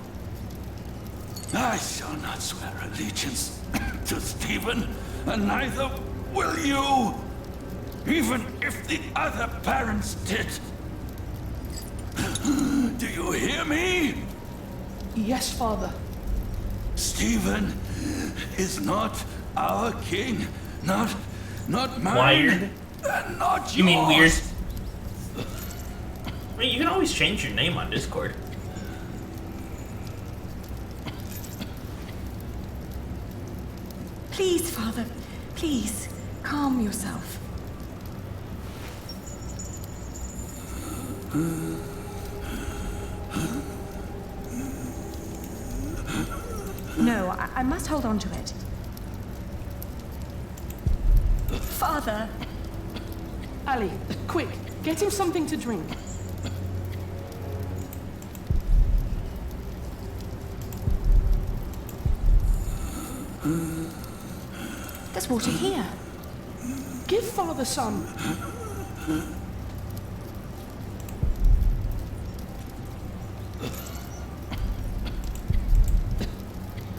Speaker 14: I shall not swear allegiance to Stephen, and neither will you, even if the other parents did. Do you hear me?
Speaker 8: Yes, Father.
Speaker 14: Stephen is not our king, not mine,
Speaker 1: Wired?
Speaker 14: and not yours.
Speaker 1: You mean weird? I mean, you can always change your name on Discord.
Speaker 2: Please, Father, please, calm yourself. No, I must hold on to it. Father!
Speaker 8: Ali, quick, get him something to drink.
Speaker 2: There's water here.
Speaker 8: Give Father some.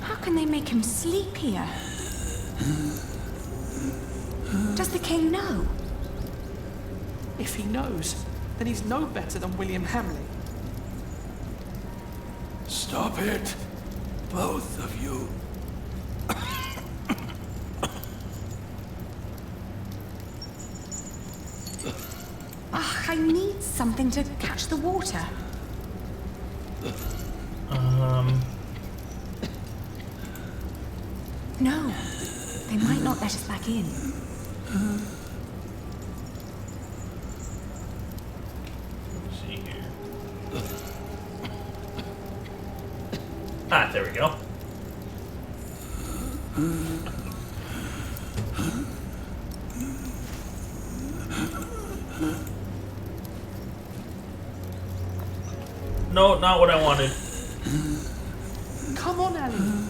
Speaker 2: How can they make him sleep here? Does the king know?
Speaker 8: If he knows, then he's no better than William Hamley.
Speaker 14: Stop it, both of you.
Speaker 2: I need something to catch the water. No, they might not let us back in.
Speaker 1: Let's see here. Ah, there we go. No, not what I wanted.
Speaker 8: Come on, Ellie.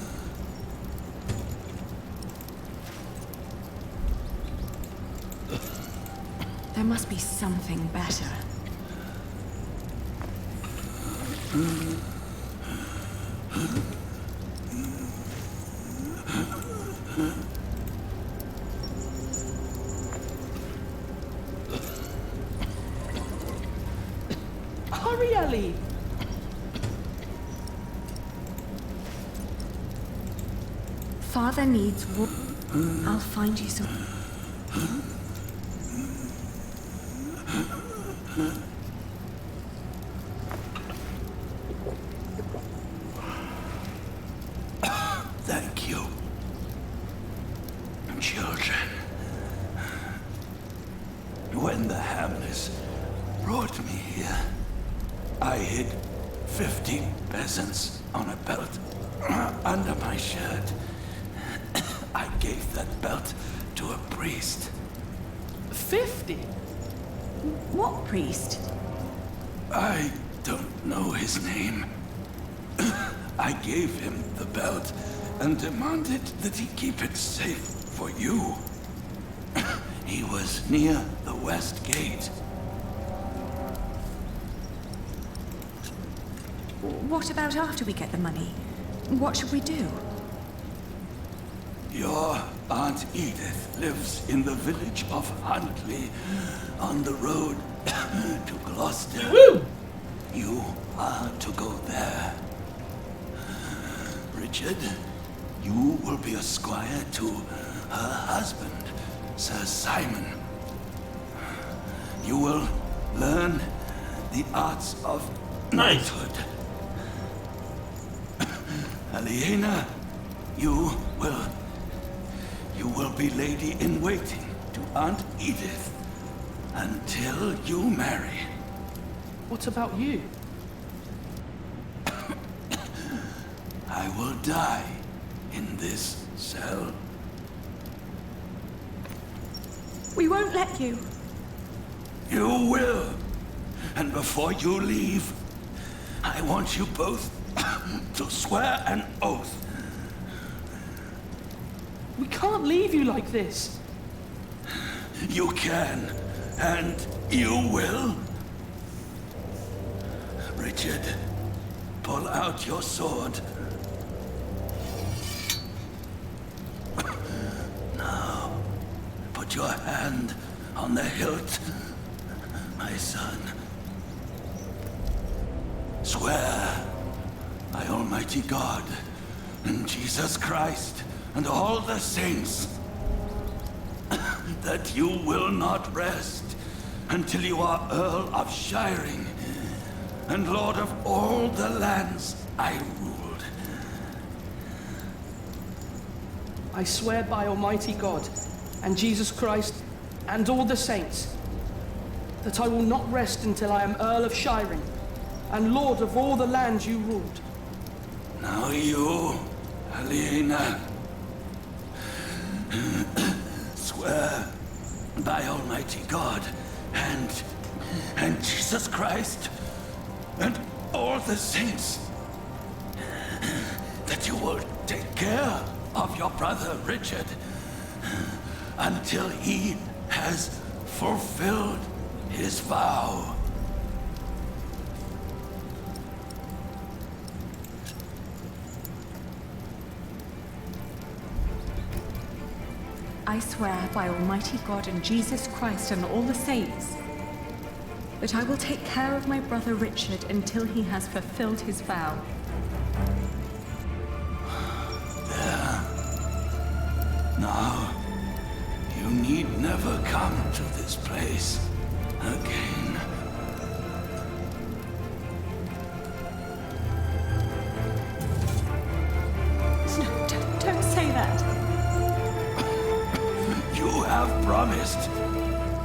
Speaker 2: There must be something better.
Speaker 8: Hurry, Ellie.
Speaker 2: Father needs water. I'll find you some.
Speaker 14: Thank you, children. When the Hamleys brought me here, I hid 50 peasants on a belt under my shirt. I gave that belt to a priest.
Speaker 8: 50?
Speaker 2: What priest?
Speaker 14: I don't know his name. I gave him the belt and demanded that he keep it safe for you. He was near the west gate.
Speaker 2: What about after we get the money? What should we do?
Speaker 14: Your Aunt Edith lives in the village of Huntley on the road to Gloucester.
Speaker 1: Woo!
Speaker 14: You are to go there. Richard, you will be a squire to her husband, Sir Simon. You will learn the arts of knighthood. Aliena, you will be lady in waiting to Aunt Edith until you marry.
Speaker 8: What about you?
Speaker 14: I will die in this cell.
Speaker 2: We won't let you.
Speaker 14: You will. And before you leave, I want you both to swear an oath.
Speaker 8: We can't leave you like this.
Speaker 14: You can, and you will. Richard, pull out your sword. Now, put your hand on the hilt, my son. Swear by Almighty God and Jesus Christ and all the saints that you will not rest until you are Earl of Shiring and Lord of all the lands I ruled.
Speaker 8: I swear by Almighty God and Jesus Christ and all the saints that I will not rest until I am Earl of Shiring and Lord of all the lands you ruled.
Speaker 14: Now you, Aliena, swear by Almighty God and Jesus Christ and all the saints that you will take care of your brother Richard until he has fulfilled his vow.
Speaker 2: I swear by Almighty God and Jesus Christ and all the saints that I will take care of my brother Richard until he has fulfilled his vow.
Speaker 14: There. Now, you need never come to this place again.
Speaker 2: No, don't say that.
Speaker 14: You have promised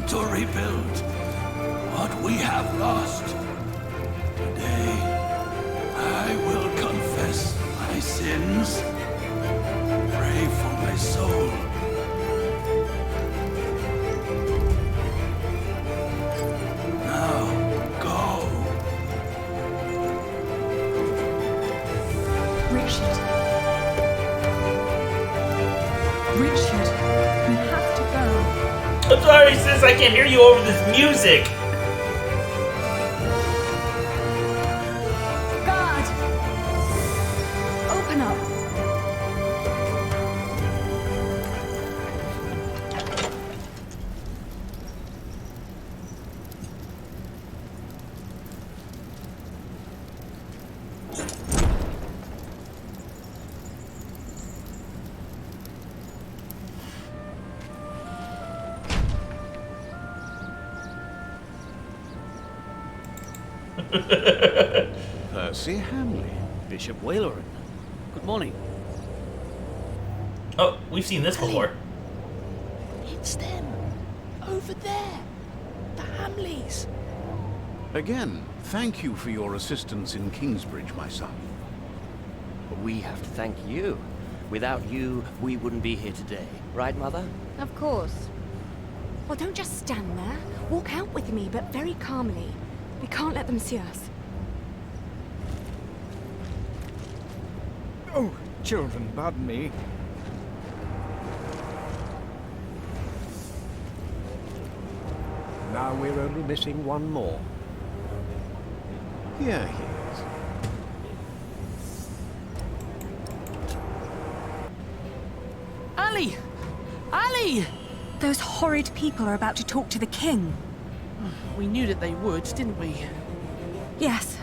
Speaker 14: to rebuild what we have lost. Today, I will confess my sins. Pray for my soul. Now, go.
Speaker 2: Richard. Richard, we have to go.
Speaker 1: I'm sorry, sis, I can't hear you over this music.
Speaker 2: God! Open up.
Speaker 15: Percy Hamley.
Speaker 16: Bishop Wailoran. Good morning.
Speaker 1: Oh, we've seen this before.
Speaker 8: It's them. Over there. The Hamleys.
Speaker 15: Again, thank you for your assistance in Kingsbridge, my son.
Speaker 6: We have to thank you. Without you, we wouldn't be here today. Right, Mother?
Speaker 2: Of course. Well, don't just stand there. Walk out with me, but very calmly. We can't let them see us.
Speaker 17: Oh, children, pardon me. Now we're only missing one more.
Speaker 15: Here he is.
Speaker 8: Ali! Ali!
Speaker 2: Those horrid people are about to talk to the king.
Speaker 8: We knew that they would, didn't we?
Speaker 2: Yes,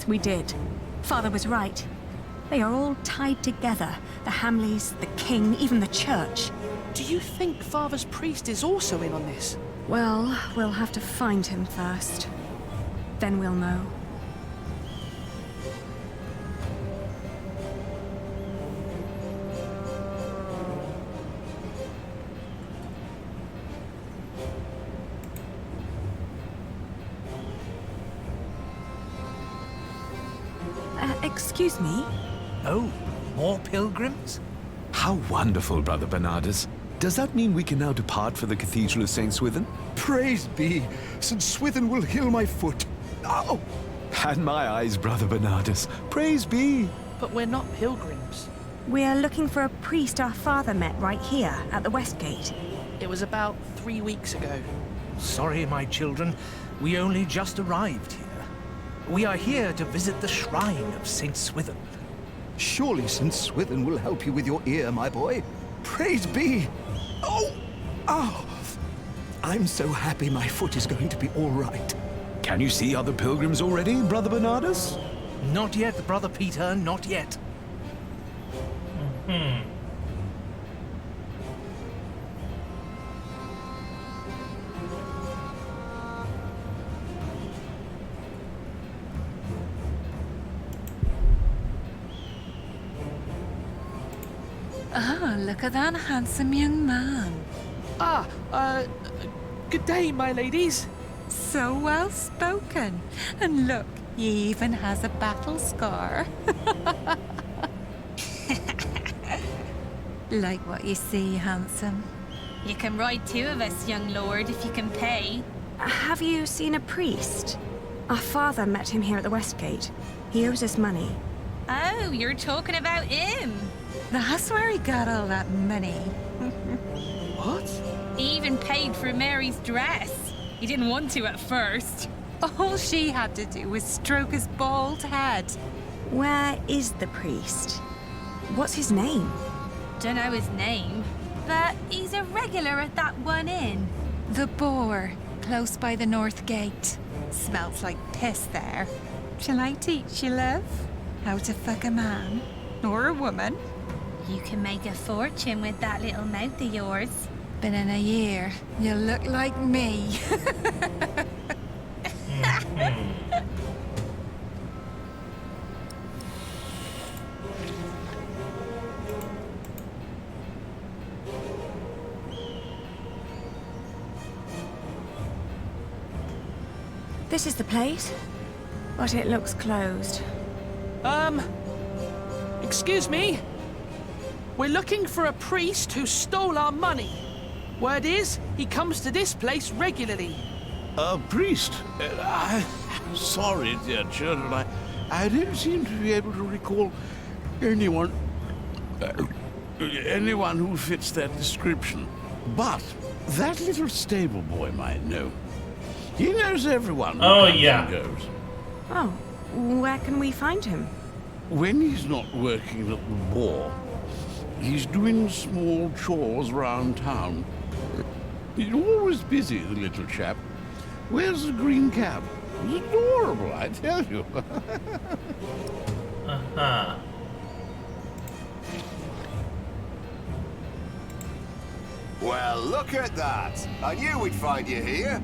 Speaker 2: we did. Father was right. They are all tied together. The Hamleys, the king, even the church.
Speaker 8: Do you think Father's priest is also in on this?
Speaker 2: Well, we'll have to find him first. Then we'll know. Excuse me?
Speaker 18: Oh, more pilgrims? How wonderful, Brother Bernardus. Does that mean we can now depart for the Cathedral of St. Swithin?
Speaker 19: Praise be! St. Swithin will heal my foot. Oh!
Speaker 18: And my eyes, Brother Bernardus. Praise be!
Speaker 8: But we're not pilgrims.
Speaker 2: We're looking for a priest our father met right here, at the West Gate.
Speaker 8: It was about 3 weeks ago.
Speaker 18: Sorry, my children. We only just arrived here. We are here to visit the shrine of St. Swithin.
Speaker 19: Surely St. Swithin will help you with your ear, my boy. Praise be! Oh! Oh! I'm so happy my foot is going to be all right.
Speaker 18: Can you see other pilgrims already, Brother Bernardus? Not yet, Brother Peter, not yet.
Speaker 20: Ah, look at that handsome young man.
Speaker 8: Good day, my ladies.
Speaker 20: So well spoken. And look, he even has a battle scar. Like what you see, handsome.
Speaker 21: You can ride 2 of us, young lord, if you can pay.
Speaker 2: Have you seen a priest? Our father met him here at the West Gate. He owes us money.
Speaker 21: Oh, you're talking about him.
Speaker 20: That's where he got all that money.
Speaker 8: What?
Speaker 21: He even paid for Mary's dress. He didn't want to at first.
Speaker 20: All she had to do was stroke his bald head.
Speaker 2: Where is the priest? What's his name?
Speaker 21: Don't know his name, but he's a regular at that one inn.
Speaker 20: The Boar, close by the North Gate. Smells like piss there. Shall I teach you, love? How to fuck a man? Or a woman?
Speaker 21: You can make a fortune with that little mouth of yours.
Speaker 20: But in a year, you'll look like me.
Speaker 2: This is the place, but it looks closed.
Speaker 8: Excuse me? We're looking for a priest who stole our money. Word is, he comes to this place regularly.
Speaker 14: A priest? Sorry, dear children. I don't seem to be able to recall anyone who fits that description. But that little stable boy might know. He knows everyone who comes and goes.
Speaker 2: Oh, where can we find him?
Speaker 14: When he's not working at the Boar, he's doing small chores round town. He's always busy, the little chap. Wears a green cap. He's adorable, I tell you.
Speaker 1: Uh-huh.
Speaker 4: Well, look at that. I knew we'd find you here.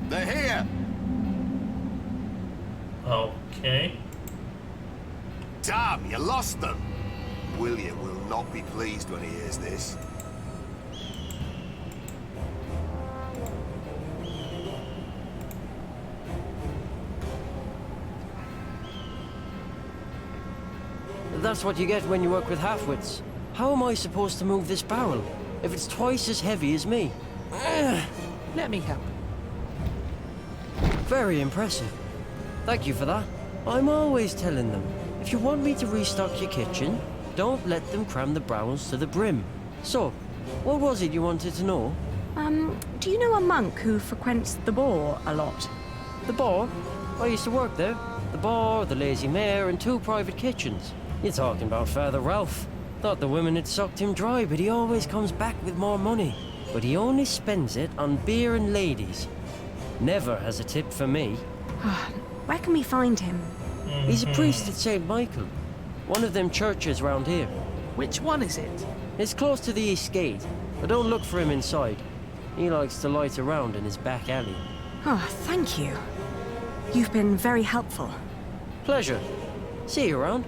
Speaker 4: They're here.
Speaker 1: Okay.
Speaker 4: Damn, you lost them. William will not be pleased when he hears this.
Speaker 3: That's what you get when you work with halfwits. How am I supposed to move this barrel if it's twice as heavy as me?
Speaker 8: Let me help.
Speaker 3: Very impressive. Thank you for that. I'm always telling them, if you want me to restock your kitchen, don't let them cram the browns to the brim. So, what was it you wanted to know?
Speaker 2: Do you know a monk who frequents the Boar a lot?
Speaker 3: The Boar? I used to work there. The Boar, the Lazy Mare, and 2 private kitchens. You're talking about Father Ralph. Thought the women had sucked him dry, but he always comes back with more money. But he only spends it on beer and ladies. Never has a tip for me.
Speaker 2: Where can we find him?
Speaker 3: He's a priest at St. Michael. One of them churches round here.
Speaker 8: Which one is it?
Speaker 3: It's close to the East Gate, but don't look for him inside. He likes to light around in his back alley.
Speaker 2: Oh, thank you. You've been very helpful.
Speaker 3: Pleasure. See you around.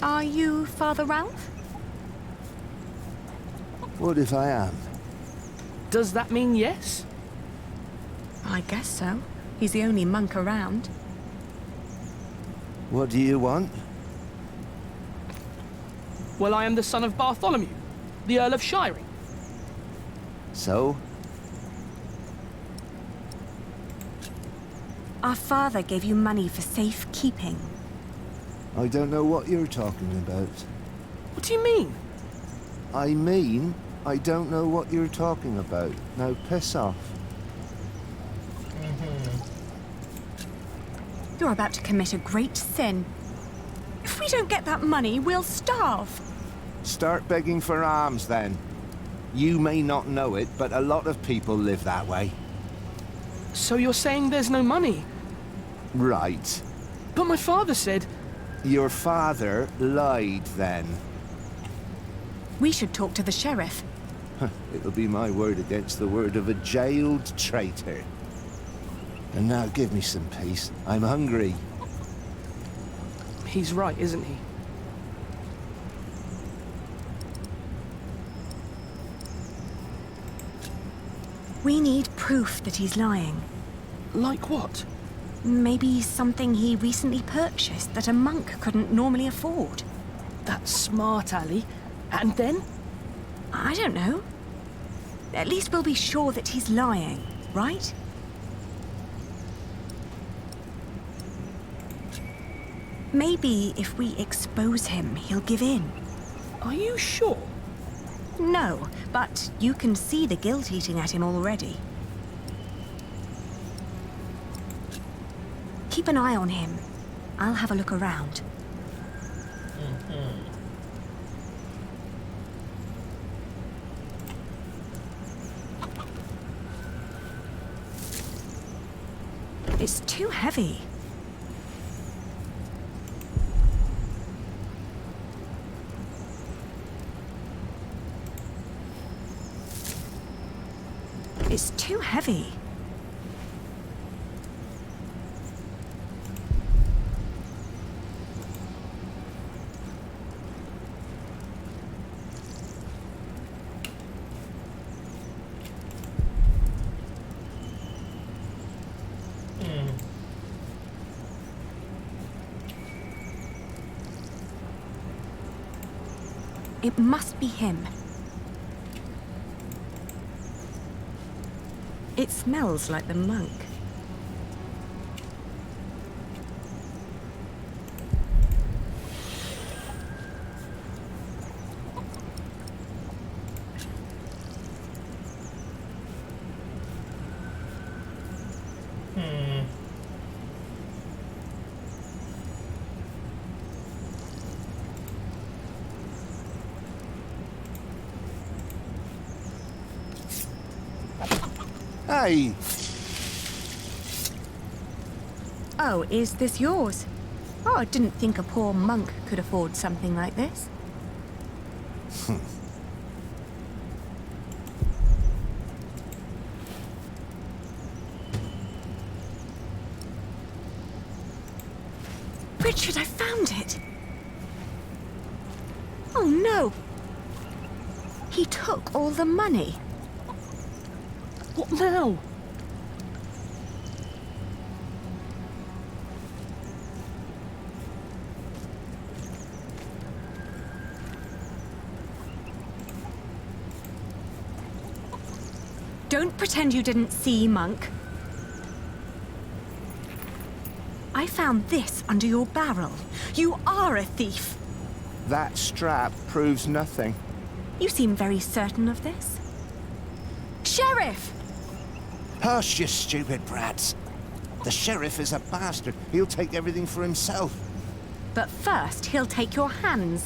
Speaker 2: Are you Father Ralph?
Speaker 19: What if I am?
Speaker 8: Does that mean yes?
Speaker 2: I guess so. He's the only monk around.
Speaker 19: What do you want?
Speaker 8: Well, I am the son of Bartholomew, the Earl of Shiring.
Speaker 19: So?
Speaker 2: Our father gave you money for safekeeping.
Speaker 19: I don't know what you're talking about.
Speaker 8: What do you mean?
Speaker 19: I mean, I don't know what you're talking about. Now piss off.
Speaker 2: You're about to commit a great sin. If we don't get that money, we'll starve.
Speaker 19: Start begging for alms, then. You may not know it, but a lot of people live that way.
Speaker 8: So you're saying there's no money?
Speaker 19: Right.
Speaker 8: But my father said...
Speaker 19: Your father lied, then.
Speaker 2: We should talk to the sheriff.
Speaker 19: It'll be my word against the word of a jailed traitor. And now give me some peace. I'm hungry.
Speaker 8: He's right, isn't he?
Speaker 2: We need proof that he's lying.
Speaker 8: Like what?
Speaker 2: Maybe something he recently purchased that a monk couldn't normally afford.
Speaker 8: That's smart, Ali. And then?
Speaker 2: I don't know. At least we'll be sure that he's lying, right? Maybe if we expose him, he'll give in.
Speaker 8: Are you sure?
Speaker 2: No, but you can see the guilt eating at him already. Keep an eye on him. I'll have a look around. It's too heavy. It's too heavy. It must be him. It smells like the monk.
Speaker 4: Hey!
Speaker 2: Oh, is this yours? Oh, I didn't think a poor monk could afford something like this. Richard, I found it! Oh no! He took all the money.
Speaker 8: What now?
Speaker 2: Don't pretend you didn't see, monk. I found this under your barrel. You are a thief.
Speaker 19: That strap proves nothing.
Speaker 2: You seem very certain of this. Sheriff!
Speaker 4: Hush, you stupid brats. The sheriff is a bastard. He'll take everything for himself.
Speaker 2: But first, he'll take your hands.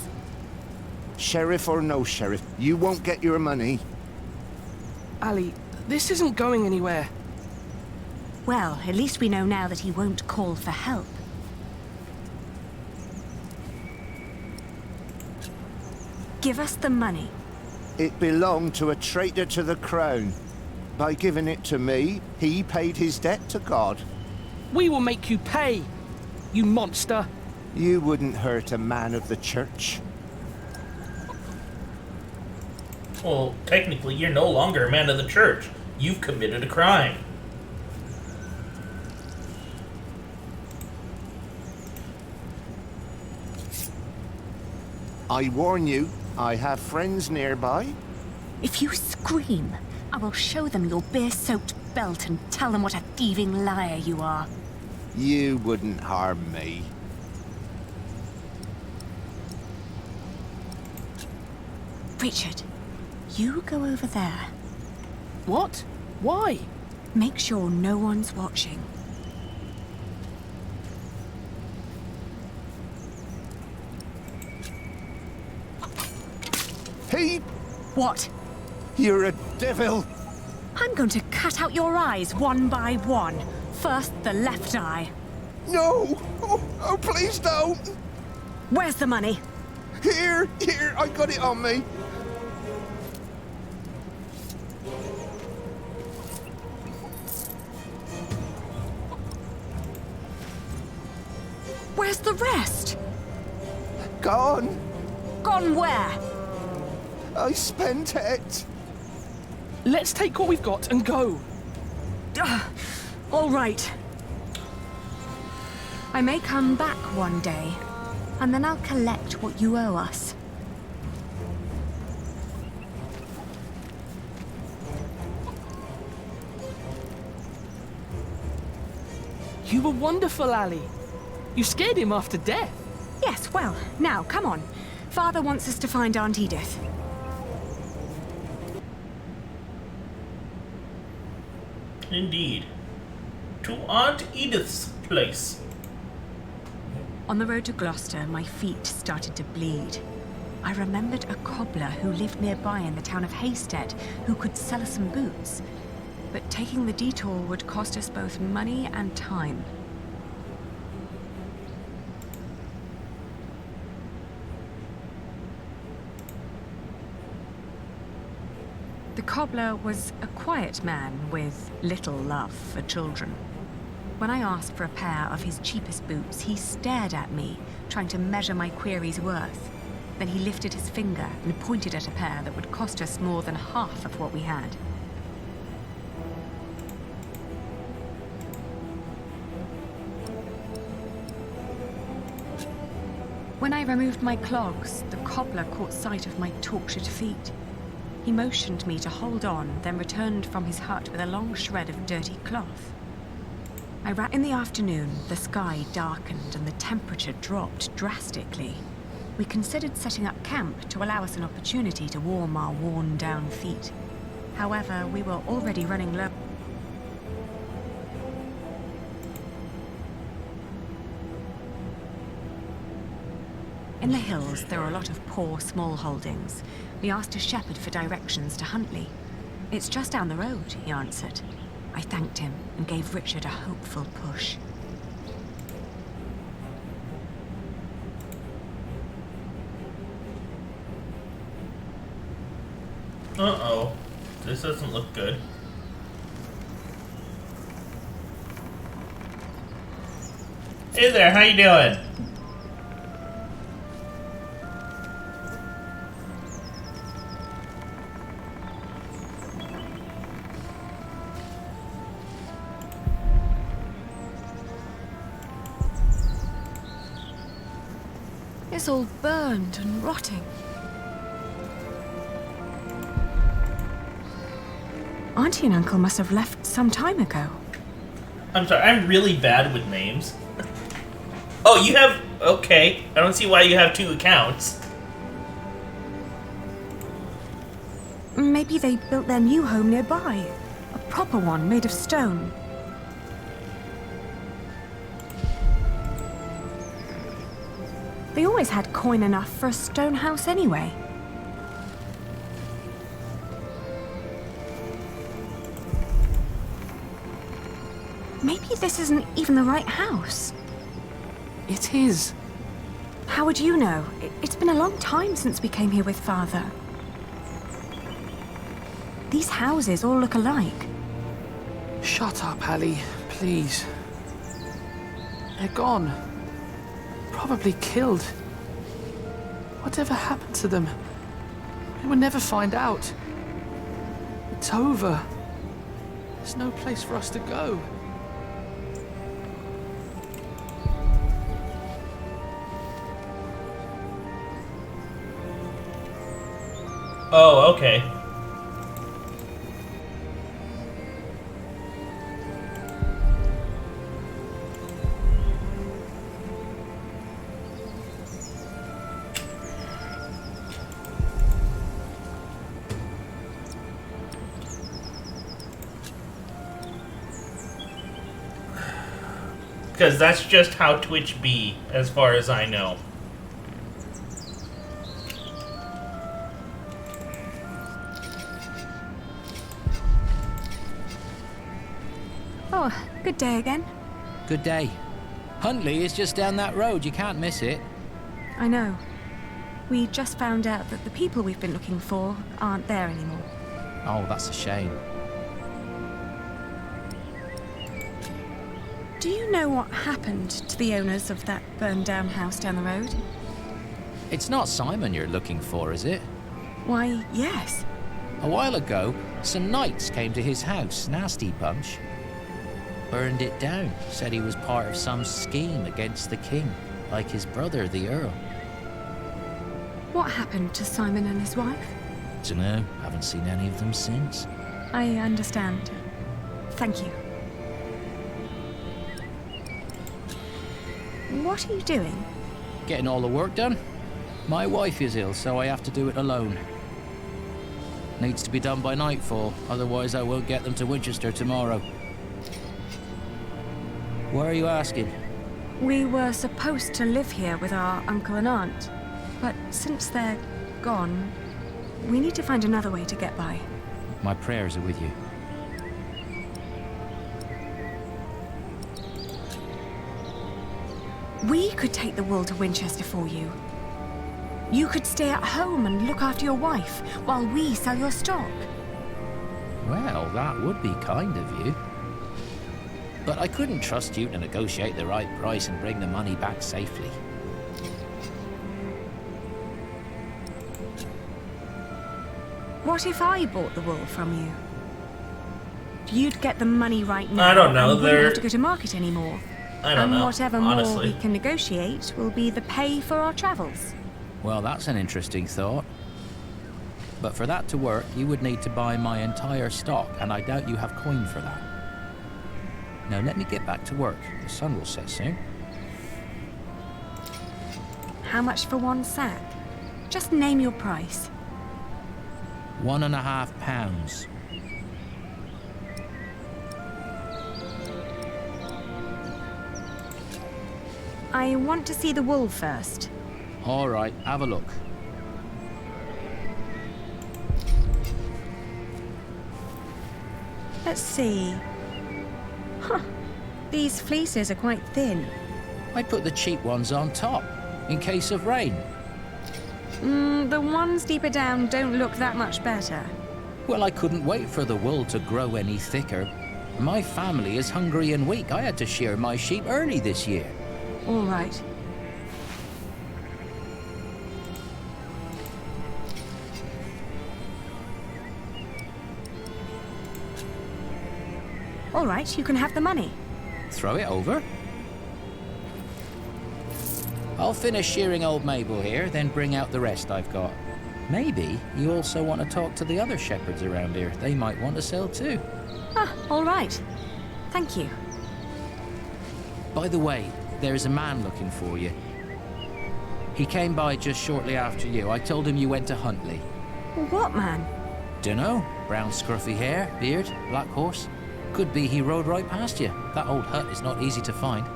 Speaker 19: Sheriff or no sheriff, you won't get your money.
Speaker 8: Ali, this isn't going anywhere.
Speaker 2: Well, at least we know now that he won't call for help. Give us the money.
Speaker 19: It belonged to a traitor to the crown. By giving it to me, he paid his debt to God.
Speaker 8: We will make you pay, you monster.
Speaker 19: You wouldn't hurt a man of the church.
Speaker 1: Well, technically, you're no longer a man of the church. You've committed a crime.
Speaker 19: I warn you, I have friends nearby.
Speaker 2: If you scream, I will show them your beer-soaked belt and tell them what a thieving liar you are.
Speaker 19: You wouldn't harm me.
Speaker 2: Richard, you go over there.
Speaker 8: What? Why?
Speaker 2: Make sure no one's watching.
Speaker 19: He...
Speaker 2: What?
Speaker 19: You're a devil.
Speaker 2: I'm going to cut out your eyes one by one. First, the left eye.
Speaker 19: No! Oh, please don't!
Speaker 2: Where's the money?
Speaker 19: Here, I got it on me.
Speaker 2: Where's the rest?
Speaker 19: Gone.
Speaker 2: Gone where?
Speaker 19: I spent it.
Speaker 8: Let's take what we've got and go.
Speaker 2: All right. I may come back one day, and then I'll collect what you owe us.
Speaker 8: You were wonderful, Ali. You scared him half to death.
Speaker 2: Yes, well, now, come on. Father wants us to find Aunt Edith.
Speaker 1: Indeed. To Aunt Edith's place.
Speaker 2: On the road to Gloucester, my feet started to bleed. I remembered a cobbler who lived nearby in the town of Hastead who could sell us some boots. But taking the detour would cost us both money and time. The cobbler was a quiet man with little love for children. When I asked for a pair of his cheapest boots, he stared at me, trying to measure my query's worth. Then he lifted his finger and pointed at a pair that would cost us more than half of what we had. When I removed my clogs, the cobbler caught sight of my tortured feet. He motioned me to hold on, then returned from his hut with a long shred of dirty cloth. In the afternoon, the sky darkened and the temperature dropped drastically. We considered setting up camp to allow us an opportunity to warm our worn-down feet. However, we were already running low. In the hills, there are a lot of poor small holdings. We asked a shepherd for directions to Huntley. "It's just down the road," he answered. I thanked him and gave Richard a hopeful push.
Speaker 1: Uh-oh. This doesn't look good. Hey there, how you doing?
Speaker 2: It's all burned and rotting. Auntie and Uncle must have left some time ago.
Speaker 1: I'm sorry, I'm really bad with names. Oh, you have... Okay. I don't see why you have two accounts.
Speaker 2: Maybe they built their new home nearby. A proper one made of stone. They always had coin enough for a stone house anyway. Maybe this isn't even the right house.
Speaker 8: It is.
Speaker 2: How would you know? It's been a long time since we came here with Father. These houses all look alike.
Speaker 8: Shut up, Ali, please. They're gone. Probably killed. Whatever happened to them? We will never find out. It's over. There's no place for us to go.
Speaker 1: Oh, okay. Because that's just how Twitch be, as far as I know.
Speaker 2: Oh, good day again.
Speaker 13: Good day. Huntley is just down that road. You can't miss it.
Speaker 2: I know. We just found out that the people we've been looking for aren't there anymore.
Speaker 13: Oh, that's a shame.
Speaker 2: Do you know what happened to the owners of that burned-down house down the road?
Speaker 13: It's not Simon you're looking for, is it?
Speaker 2: Why, yes.
Speaker 13: A while ago, some knights came to his house. Nasty bunch. burned it down. Said he was part of some scheme against the king, like his brother, the Earl.
Speaker 2: What happened to Simon and his wife?
Speaker 13: Dunno, haven't seen any of them since.
Speaker 2: I understand. Thank you. What are you doing?
Speaker 13: Getting all the work done. My wife is ill, so I have to do it alone. Needs to be done by nightfall, otherwise I won't get them to Winchester tomorrow. Why are you asking?
Speaker 2: We were supposed to live here with our uncle and aunt, but since they're gone, we need to find another way to get by.
Speaker 13: My prayers are with you.
Speaker 2: We could take the wool to Winchester for you. You could stay at home and look after your wife while we sell your stock.
Speaker 13: Well, that would be kind of you. But I couldn't trust you to negotiate the right price and bring the money back safely.
Speaker 2: What if I bought the wool from you? You'd get the money right now.
Speaker 1: I don't know.
Speaker 2: And wouldn't have to go to market anymore.
Speaker 1: I don't know.
Speaker 2: And whatever
Speaker 1: honestly.
Speaker 2: more we can negotiate will be the pay for our travels.
Speaker 13: Well, that's an interesting thought. But for that to work, you would need to buy my entire stock, and I doubt you have coin for that. Now let me get back to work. The sun will set soon.
Speaker 2: How much for one sack? Just name your price.
Speaker 13: £1.50.
Speaker 2: I want to see the wool first.
Speaker 13: All right, have a look.
Speaker 2: Let's see. Huh. These fleeces are quite thin.
Speaker 13: I'd put the cheap ones on top, in case of rain.
Speaker 2: The ones deeper down don't look that much better.
Speaker 13: Well, I couldn't wait for the wool to grow any thicker. My family is hungry and weak. I had to shear my sheep early this year.
Speaker 2: All right. All right, you can have the money.
Speaker 13: Throw it over. I'll finish shearing old Mabel here, then bring out the rest I've got. Maybe you also want to talk to the other shepherds around here. They might want to sell too.
Speaker 2: Ah, all right. Thank you.
Speaker 13: By the way, there is a man looking for you. He came by just shortly after you. I told him you went to Huntley.
Speaker 2: What man?
Speaker 13: Dunno. Brown scruffy hair, beard, black horse. Could be he rode right past you. That old hut is not easy to find.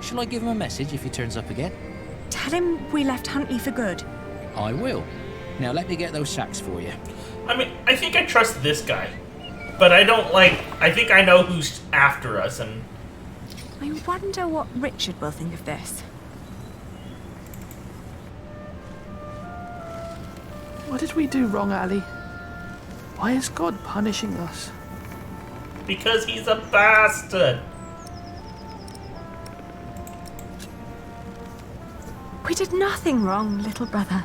Speaker 13: Shall I give him a message if he turns up again?
Speaker 2: Tell him we left Huntley for good.
Speaker 13: I will. Now let me get those sacks for you.
Speaker 1: I mean, I think I trust this guy. But I don't I think I know who's after us, and...
Speaker 2: I wonder what Richard will think of this.
Speaker 8: What did we do wrong, Ali? Why is God punishing us?
Speaker 1: Because he's a bastard.
Speaker 2: We did nothing wrong, little brother.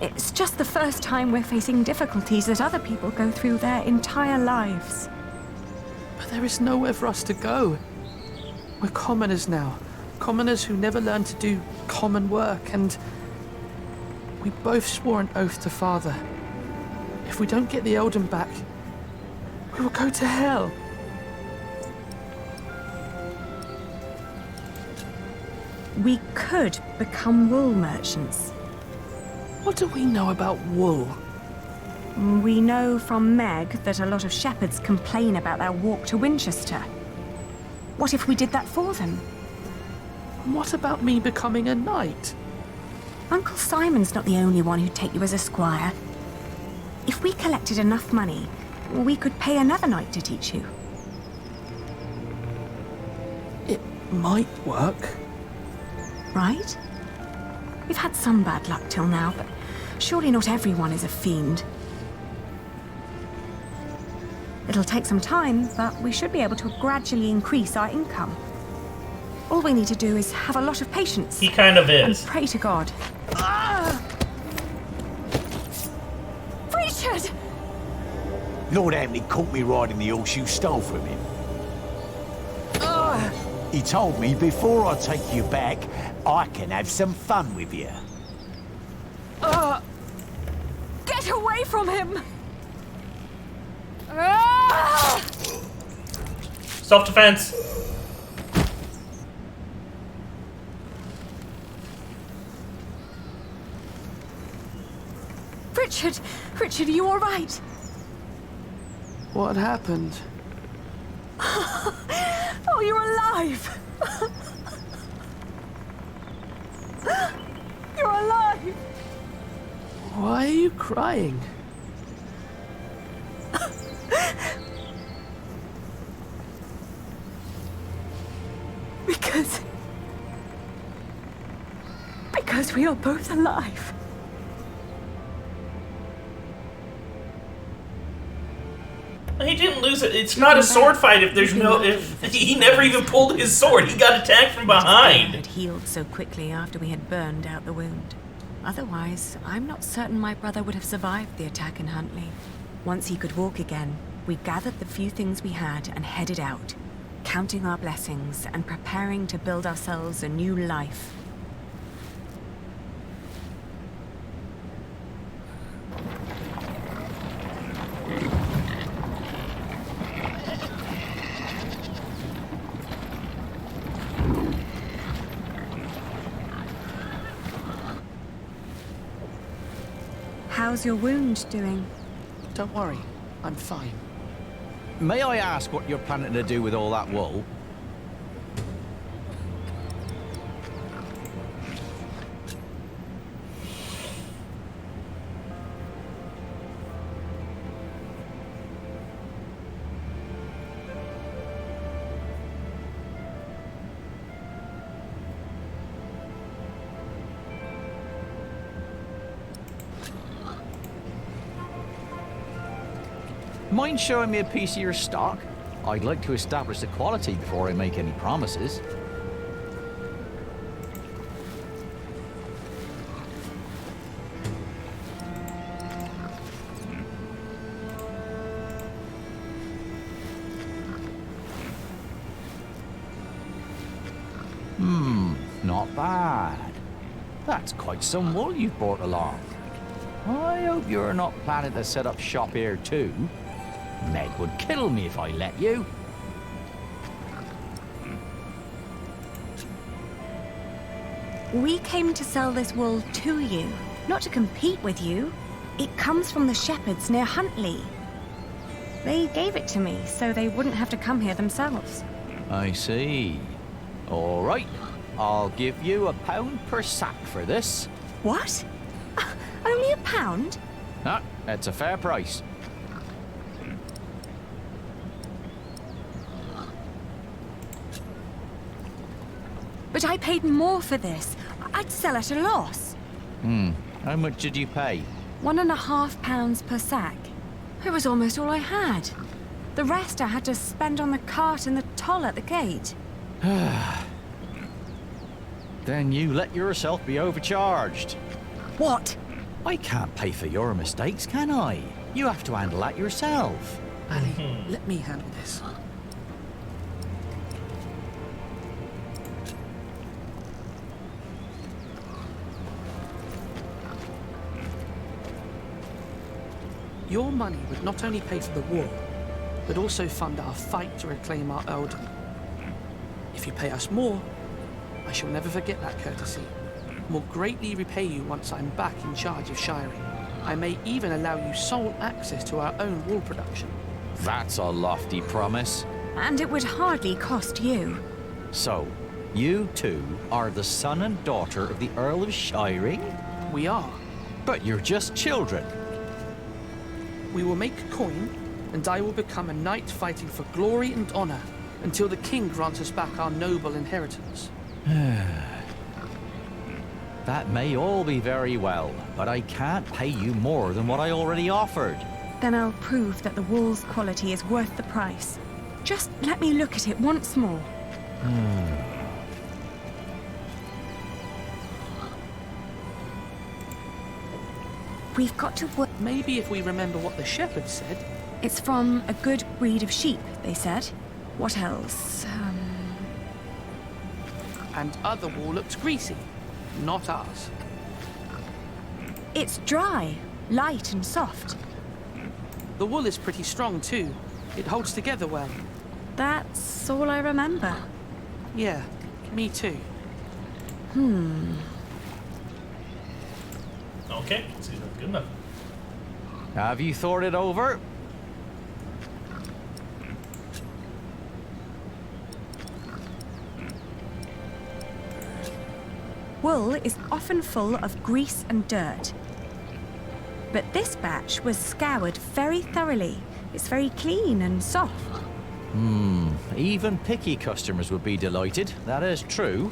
Speaker 2: It's just the first time we're facing difficulties that other people go through their entire lives.
Speaker 8: But there is nowhere for us to go. We're commoners now. Commoners who never learned to do common work, and we both swore an oath to Father. If we don't get the Eldon back, we will go to hell.
Speaker 2: We could become wool merchants.
Speaker 8: What do we know about wool?
Speaker 2: We know from Meg that a lot of shepherds complain about their walk to Winchester. What if we did that for them?
Speaker 8: And what about me becoming a knight?
Speaker 2: Uncle Simon's not the only one who'd take you as a squire. If we collected enough money, we could pay another knight to teach you.
Speaker 8: It might work.
Speaker 2: Right? We've had some bad luck till now, but surely not everyone is a fiend. It'll take some time, but we should be able to gradually increase our income. All we need to do is have a lot of patience.
Speaker 1: He kind of is.
Speaker 2: And pray to God. Richard!
Speaker 18: Lord Anthony caught me riding the horse you stole from him.
Speaker 5: He told me before I take you back, I can have some fun with you.
Speaker 2: Get away from him!
Speaker 1: Self-defense.
Speaker 2: Richard, are you all right?
Speaker 8: What happened?
Speaker 2: Oh, you're alive! You're alive!
Speaker 8: Why are you crying?
Speaker 2: Because we are both alive.
Speaker 1: He didn't lose it. It's not a sword fight if there's no... If he never even pulled his sword. He got attacked from behind.
Speaker 2: Had healed so quickly after we had burned out the wound. Otherwise, I'm not certain my brother would have survived the attack in Huntley. Once he could walk again, we gathered the few things we had and headed out, counting our blessings and preparing to build ourselves a new life. How's your wound doing?
Speaker 8: Don't worry, I'm fine.
Speaker 13: May I ask what you're planning to do with all that wool? Mind showing me a piece of your stock? I'd like to establish the quality before I make any promises. Not bad. That's quite some wool you've brought along. I hope you're not planning to set up shop here too. Meg would kill me if I let you.
Speaker 2: We came to sell this wool to you, not to compete with you. It comes from the shepherds near Huntley. They gave it to me so they wouldn't have to come here themselves.
Speaker 13: I see. All right. I'll give you £1 per sack for this.
Speaker 2: What? Only £1?
Speaker 13: Ah, that's a fair price.
Speaker 2: But I paid more for this. I'd sell at a loss.
Speaker 13: How much did you pay?
Speaker 2: £1.50 per sack. It was almost all I had. The rest I had to spend on the cart and the toll at the gate.
Speaker 13: Then you let yourself be overcharged.
Speaker 2: What?
Speaker 13: I can't pay for your mistakes, can I? You have to handle that yourself.
Speaker 8: Ali, let me handle this. Your money would not only pay for the war, but also fund our fight to reclaim our earldom. If you pay us more, I shall never forget that courtesy, and will greatly repay you once I'm back in charge of shiring. I may even allow you sole access to our own wool production.
Speaker 13: That's a lofty promise.
Speaker 2: And it would hardly cost you.
Speaker 13: So, you two are the son and daughter of the Earl of Shiring?
Speaker 8: We are.
Speaker 13: But you're just children.
Speaker 8: We will make coin, and I will become a knight fighting for glory and honor until the king grants us back our noble inheritance.
Speaker 13: That may all be very well, but I can't pay you more than what I already offered.
Speaker 2: Then I'll prove that the wool's quality is worth the price. Just let me look at it once more. We've got to work.
Speaker 8: Maybe if we remember what the shepherd said.
Speaker 2: It's from a good breed of sheep, they said. What else?
Speaker 8: and other wool looks greasy. Not ours.
Speaker 2: It's dry, light and soft.
Speaker 8: The wool is pretty strong too. It holds together well.
Speaker 2: That's all I remember.
Speaker 8: Yeah, me too.
Speaker 1: Okay, see, that's good enough.
Speaker 7: Have you thought it over?
Speaker 2: Wool is often full of grease and dirt. But this batch was scoured very thoroughly. It's very clean and soft.
Speaker 7: Even picky customers would be delighted. That is true.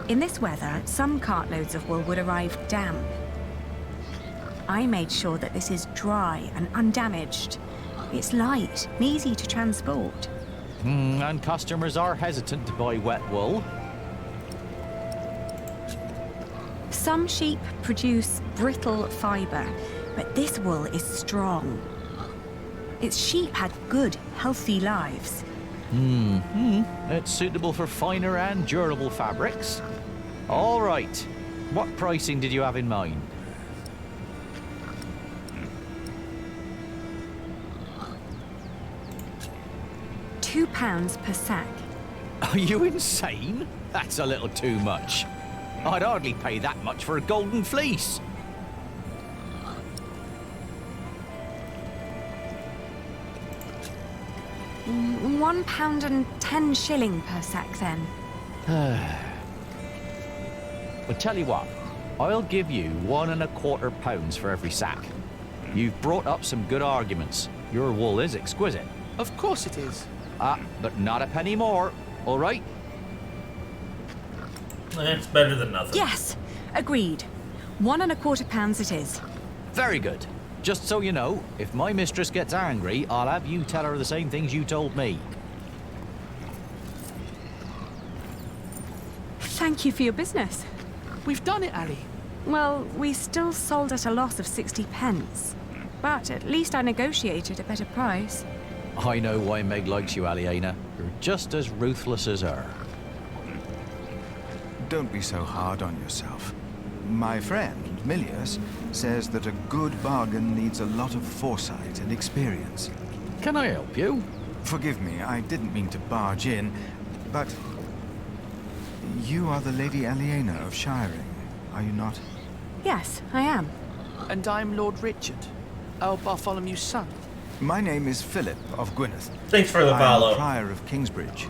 Speaker 2: In this weather, some cartloads of wool would arrive damp. I made sure that this is dry and undamaged. It's light and easy to transport.
Speaker 7: And customers are hesitant to buy wet wool.
Speaker 2: Some sheep produce brittle fibre, but this wool is strong. Its sheep had good, healthy lives.
Speaker 7: It's suitable for finer and durable fabrics. All right. What pricing did you have in mind?
Speaker 2: £2 per sack.
Speaker 7: Are you insane? That's a little too much. I'd hardly pay that much for a golden fleece.
Speaker 2: £1.10 per sack, then.
Speaker 7: Well, tell you what, I'll give you £1.25 for every sack. You've brought up some good arguments. Your wool is exquisite.
Speaker 8: Of course it is.
Speaker 7: But not a penny more, all right?
Speaker 1: It's better than nothing.
Speaker 2: Yes, agreed. £1.25 it is.
Speaker 7: Very good. Just so you know, if my mistress gets angry, I'll have you tell her the same things you told me.
Speaker 2: Thank you for your business.
Speaker 8: We've done it, Ali.
Speaker 2: Well, we still sold at a loss of 60p. But at least I negotiated a better price.
Speaker 7: I know why Meg likes you, Aliena. You're just as ruthless as her.
Speaker 19: Don't be so hard on yourself. My friend, Milius, says that a good bargain needs a lot of foresight and experience.
Speaker 7: Can I help you?
Speaker 19: Forgive me, I didn't mean to barge in, but... You are the Lady Aliena of Shiring, are you not?
Speaker 2: Yes, I am.
Speaker 8: And I'm Lord Richard, Earl Bartholomew's son.
Speaker 19: My name is Philip of Gwynedd.
Speaker 1: Thanks for the follow.
Speaker 19: I am Prior of Kingsbridge.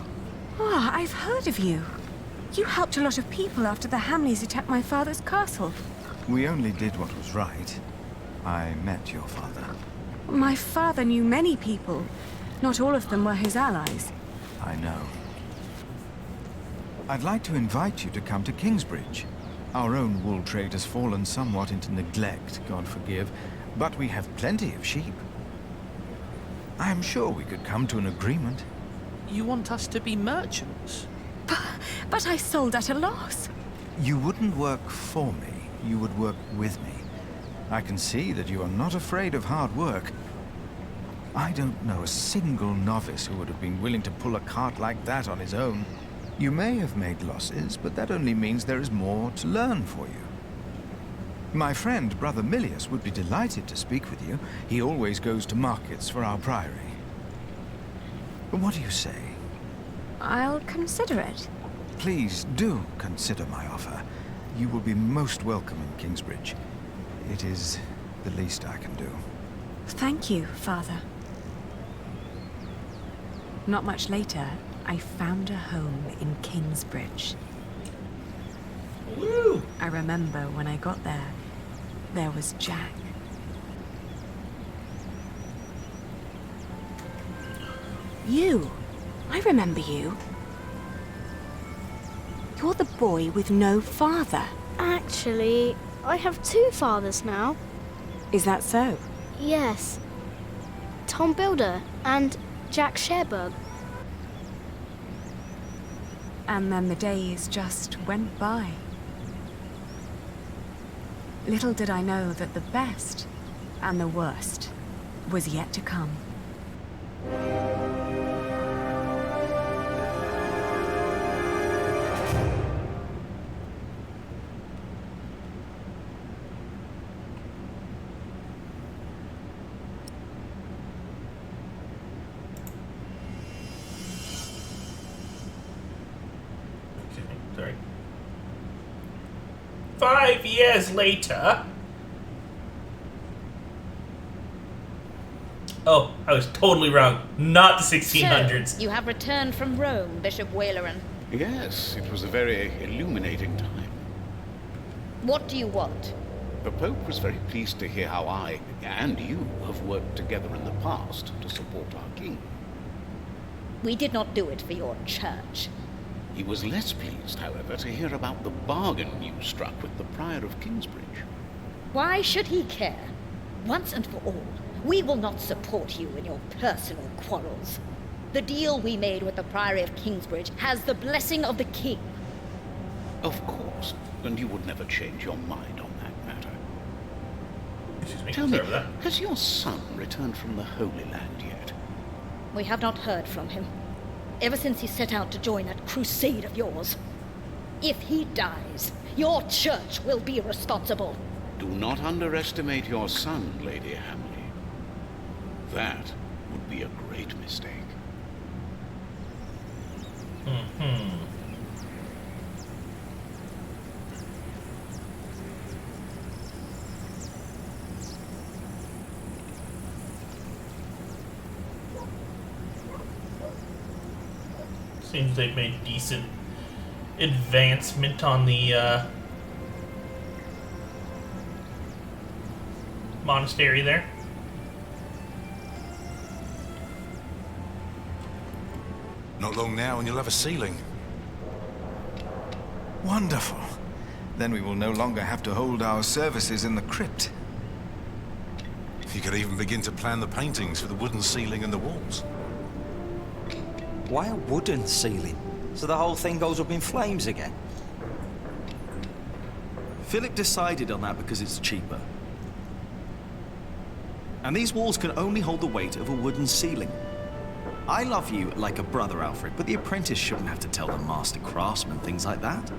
Speaker 2: I've heard of you. You helped a lot of people after the Hamleys attacked my father's castle.
Speaker 19: We only did what was right. I met your father.
Speaker 2: My father knew many people. Not all of them were his allies.
Speaker 19: I know. I'd like to invite you to come to Kingsbridge. Our own wool trade has fallen somewhat into neglect, God forgive, but we have plenty of sheep. I am sure we could come to an agreement.
Speaker 8: You want us to be merchants?
Speaker 2: But I sold at a loss.
Speaker 19: You wouldn't work for me, you would work with me. I can see that you are not afraid of hard work. I don't know a single novice who would have been willing to pull a cart like that on his own. You may have made losses, but that only means there is more to learn for you. My friend, Brother Milius, would be delighted to speak with you. He always goes to markets for our priory. What do you say?
Speaker 2: I'll consider it.
Speaker 19: Please do consider my offer. You will be most welcome in Kingsbridge. It is the least I can do.
Speaker 2: Thank you, Father. Not much later, I found a home in Kingsbridge.
Speaker 1: Woo!
Speaker 2: I remember when I got there, there was Jack. You! I remember you. You're the boy with no father.
Speaker 22: Actually, I have two fathers now.
Speaker 2: Is that so?
Speaker 22: Yes. Tom Builder and Jack Sherburg.
Speaker 2: And then the days just went by. Little did I know that the best and the worst was yet to come.
Speaker 1: 5 years later... Oh, I was totally wrong. Not the 1600s.
Speaker 9: So, you have returned from Rome, Bishop Waleran.
Speaker 15: Yes, it was a very illuminating time.
Speaker 9: What do you want?
Speaker 15: The Pope was very pleased to hear how I and you have worked together in the past to support our king.
Speaker 9: We did not do it for your church.
Speaker 15: He was less pleased, however, to hear about the bargain you struck with the Prior of Kingsbridge.
Speaker 9: Why should he care? Once and for all, we will not support you in your personal quarrels. The deal we made with the Priory of Kingsbridge has the blessing of the king.
Speaker 15: Of course, and you would never change your mind on that matter.
Speaker 1: Excuse me,
Speaker 15: Tell me,
Speaker 1: sorry about that.
Speaker 15: has your son returned from the Holy Land yet?
Speaker 9: We have not heard from him, ever since he set out to join that crusade of yours. If he dies, your church will be responsible.
Speaker 15: Do not underestimate your son, Lady Hamley. That would be a great mistake.
Speaker 1: Seems they've made decent advancement on the monastery there.
Speaker 10: Not long now and you'll have a ceiling.
Speaker 19: Wonderful. Then we will no longer have to hold our services in the crypt.
Speaker 10: You could even begin to plan the paintings for the wooden ceiling and the walls.
Speaker 23: Why a wooden ceiling? So the whole thing goes up in flames again?
Speaker 24: Philip decided on that because it's cheaper. And these walls can only hold the weight of a wooden ceiling. I love you like a brother, Alfred, but the apprentice shouldn't have to tell the master craftsman things like that.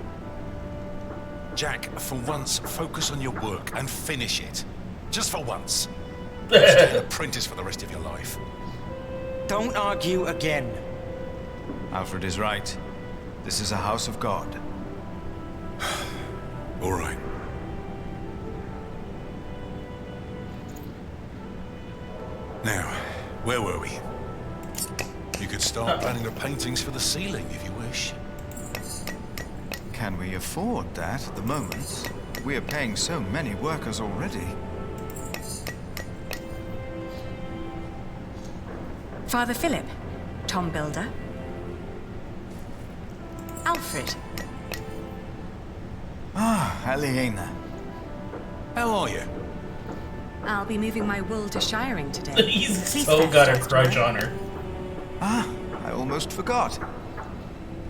Speaker 10: Jack, for once, focus on your work and finish it. Just for once. Stay an apprentice for the rest of your life.
Speaker 23: Don't argue again.
Speaker 19: Alfred is right. This is a house of God.
Speaker 10: All right. Now, where were we? You could start planning the paintings for the ceiling if you wish.
Speaker 19: Can we afford that at the moment? We are paying so many workers already.
Speaker 2: Father Philip, Tom Builder. Alfred.
Speaker 19: Ah, Aliena.
Speaker 10: How are you?
Speaker 2: I'll be moving my wool to Shiring today.
Speaker 1: He's so got a grudge on her.
Speaker 19: Ah, I almost forgot.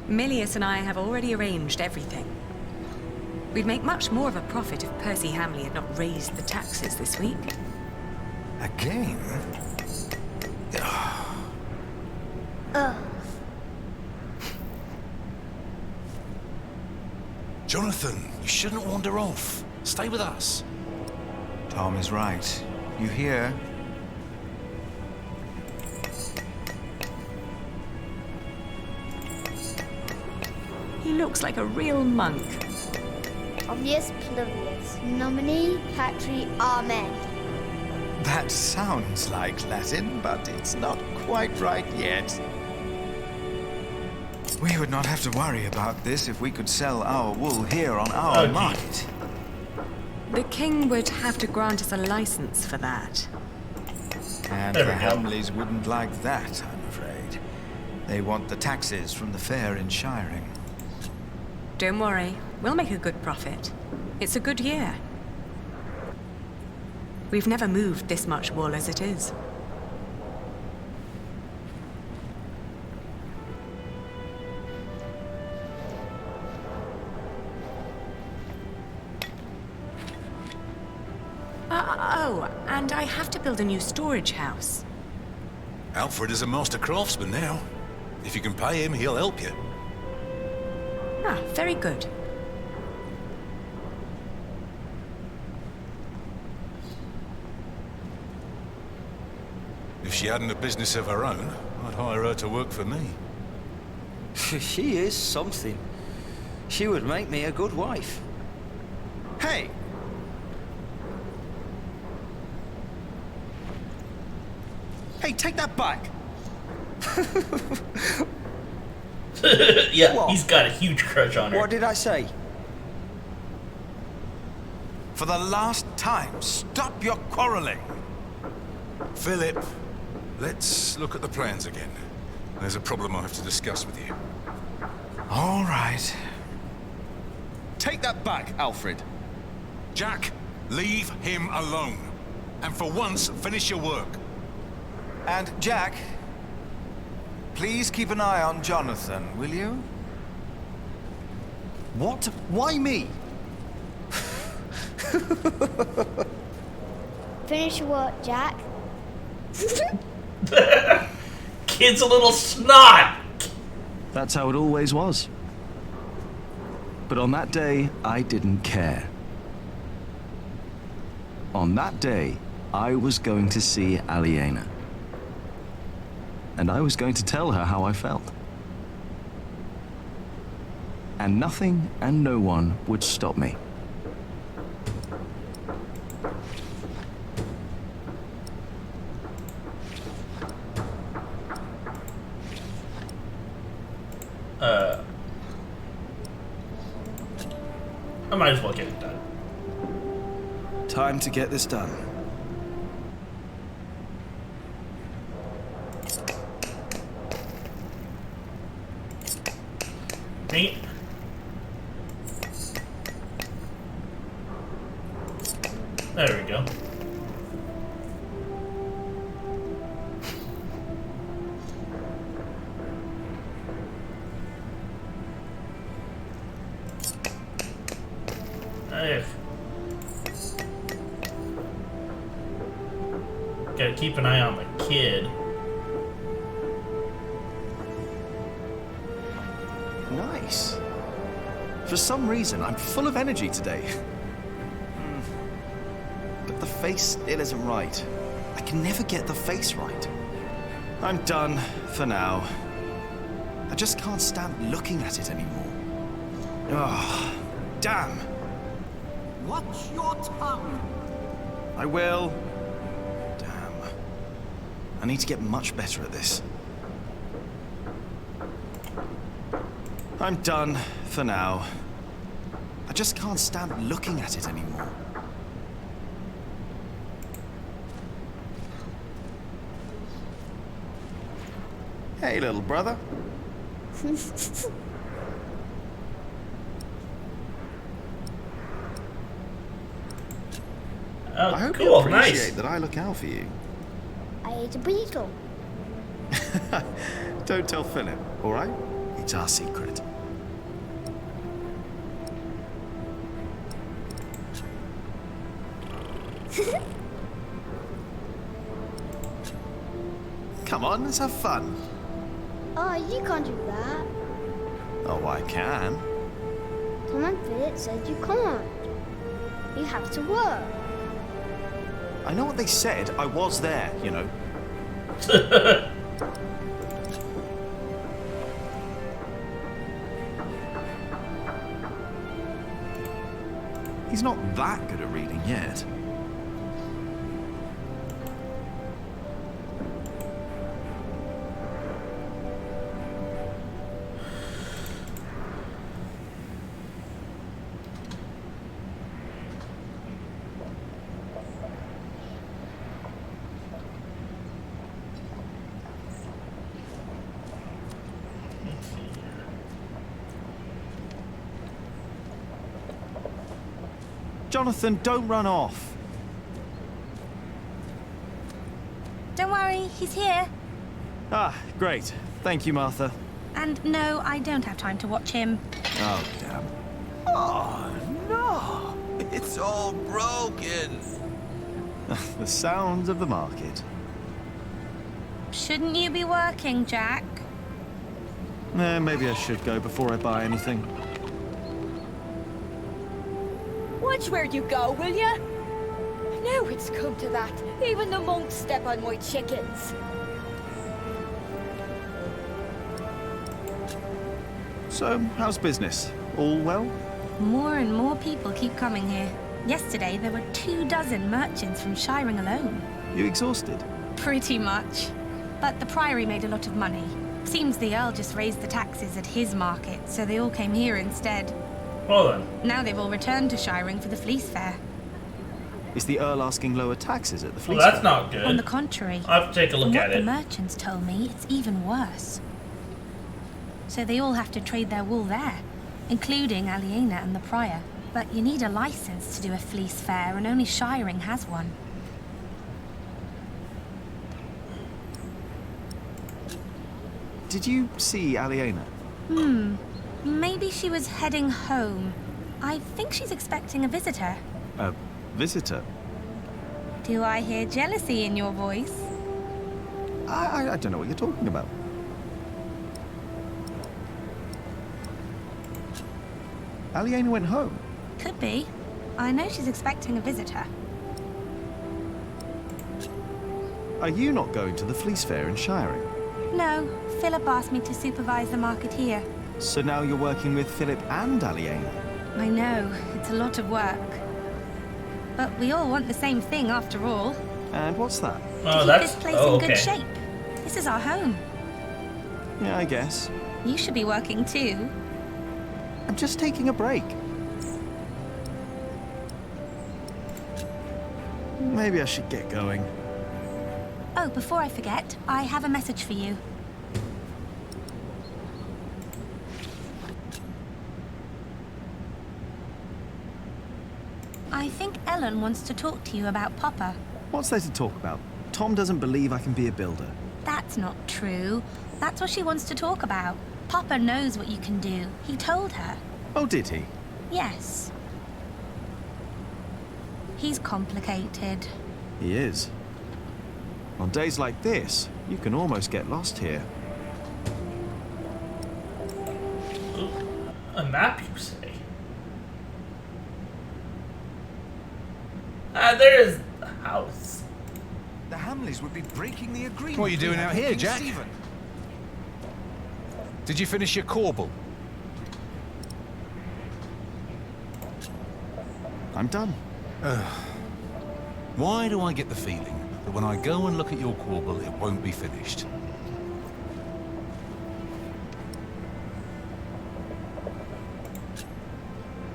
Speaker 2: Milius and I have already arranged everything. We'd make much more of a profit if Percy Hamley had not raised the taxes this week.
Speaker 19: Again?
Speaker 10: Jonathan, you shouldn't wander off. Stay with us.
Speaker 19: Tom is right. You hear?
Speaker 2: He looks like a real monk.
Speaker 22: Omnius Pluvius, nomine patri amen.
Speaker 19: That sounds like Latin, but it's not quite right yet. We would not have to worry about this if we could sell our wool here on our market.
Speaker 2: The king would have to grant us a license for that.
Speaker 19: And the Hamleys wouldn't like that, I'm afraid. They want the taxes from the fair in Shiring.
Speaker 2: Don't worry, we'll make a good profit. It's a good year. We've never moved this much wool as it is. Oh, and I have to build a new storage house.
Speaker 10: Alfred is a master craftsman now. If you can pay him, he'll help you.
Speaker 2: Ah, very good.
Speaker 10: If she hadn't a business of her own, I'd hire her to work for me.
Speaker 23: She is something. She would make me a good wife.
Speaker 24: Hey! Hey, take that back!
Speaker 1: Yeah,
Speaker 24: What?
Speaker 1: he's got a huge crush on her.
Speaker 24: What did I say?
Speaker 5: For the last time, stop your quarreling.
Speaker 10: Philip, let's look at the plans again. There's a problem I have to discuss with you.
Speaker 5: All right.
Speaker 24: Take that back, Alfred.
Speaker 10: Jack, leave him alone. And for once, finish your work.
Speaker 19: And Jack, please keep an eye on Jonathan, will you?
Speaker 24: What? Why me?
Speaker 22: Finish your work, Jack.
Speaker 1: Kid's a little snot!
Speaker 24: That's how it always was. But on that day, I didn't care. On that day, I was going to see Aliena. And I was going to tell her how I felt. And nothing and no one would stop me.
Speaker 1: I might as well get it done.
Speaker 24: Time to get this done.
Speaker 1: Paint. There we go. Gotta keep an eye on the kid.
Speaker 24: Nice. For some reason, I'm full of energy today. But the face still isn't right. I can never get the face right. I'm done for now. I just can't stand looking at it anymore. Oh, damn.
Speaker 5: Watch your tongue.
Speaker 24: I will. Damn. I need to get much better at this. I'm done for now. I just can't stand looking at it anymore. Hey, little brother. I hope you appreciate that I look out for you.
Speaker 22: I ate a beetle.
Speaker 24: Don't tell Philip, all right? It's our secret. Come on, let's have fun.
Speaker 22: Oh, you can't do that.
Speaker 24: Oh, I can.
Speaker 22: Command Philip said you can't. You have to work.
Speaker 24: I know what they said. I was there, you know. He's not that good at reading yet. Jonathan, don't run off.
Speaker 21: Don't worry, he's here.
Speaker 24: Ah, great. Thank you, Martha.
Speaker 21: And no, I don't have time to watch him.
Speaker 24: Oh, damn.
Speaker 5: Oh, no. It's all broken.
Speaker 24: The sounds of the market.
Speaker 21: Shouldn't you be working, Jack?
Speaker 24: Maybe I should go before I buy anything.
Speaker 9: Watch where you go, will ya? Now it's come to that. Even the monks step on my chickens.
Speaker 24: So, how's business? All well?
Speaker 21: More and more people keep coming here. Yesterday, there were 24 merchants from Shiring alone.
Speaker 24: You exhausted?
Speaker 21: Pretty much. But the Priory made a lot of money. Seems the Earl just raised the taxes at his market, so they all came here instead.
Speaker 1: Well then.
Speaker 21: Now they've all returned to Shiring for the Fleece Fair.
Speaker 24: Is the Earl asking lower taxes at the Fleece
Speaker 1: Well, that's
Speaker 24: Fair?
Speaker 1: not good.
Speaker 21: On the contrary.
Speaker 1: I'll have to take a look
Speaker 21: From
Speaker 1: at
Speaker 21: what
Speaker 1: it.
Speaker 21: the merchants told me, it's even worse. So they all have to trade their wool there, including Aliena and the Prior. But you need a license to do a Fleece Fair, and only Shiring has one.
Speaker 24: Did you see Aliena?
Speaker 21: Maybe she was heading home. I think she's expecting a visitor.
Speaker 24: A visitor?
Speaker 21: Do I hear jealousy in your voice?
Speaker 24: I don't know what you're talking about. Aliena went home.
Speaker 21: Could be. I know she's expecting a visitor.
Speaker 24: Are you not going to the Fleece Fair in Shiring?
Speaker 21: No, Philip asked me to supervise the market here.
Speaker 24: So now you're working with Philip and Aliena?
Speaker 21: I know, it's a lot of work. But we all want the same thing after all.
Speaker 24: And what's that?
Speaker 1: Oh,
Speaker 21: to keep
Speaker 1: that's
Speaker 21: this place
Speaker 1: oh,
Speaker 21: in good
Speaker 1: okay.
Speaker 21: shape. This is our home.
Speaker 24: Yeah, I guess.
Speaker 21: You should be working too.
Speaker 24: I'm just taking a break. Maybe I should get going.
Speaker 21: Oh, before I forget, I have a message for you. I think Ellen wants to talk to you about Papa.
Speaker 24: What's there to talk about? Tom doesn't believe I can be a builder.
Speaker 21: That's not true. That's what she wants to talk about. Papa knows what you can do. He told her.
Speaker 24: Oh, did he?
Speaker 21: Yes. He's complicated.
Speaker 24: He is. On days like this, you can almost get lost here.
Speaker 1: A map, you say? There is a house.
Speaker 19: The Hamleys would be breaking the agreement.
Speaker 10: What are you doing out here,
Speaker 19: King
Speaker 10: Jack?
Speaker 19: Stephen.
Speaker 10: Did you finish your corbel?
Speaker 24: I'm done.
Speaker 10: Why do I get the feeling that when I go and look at your corbel, it won't be finished?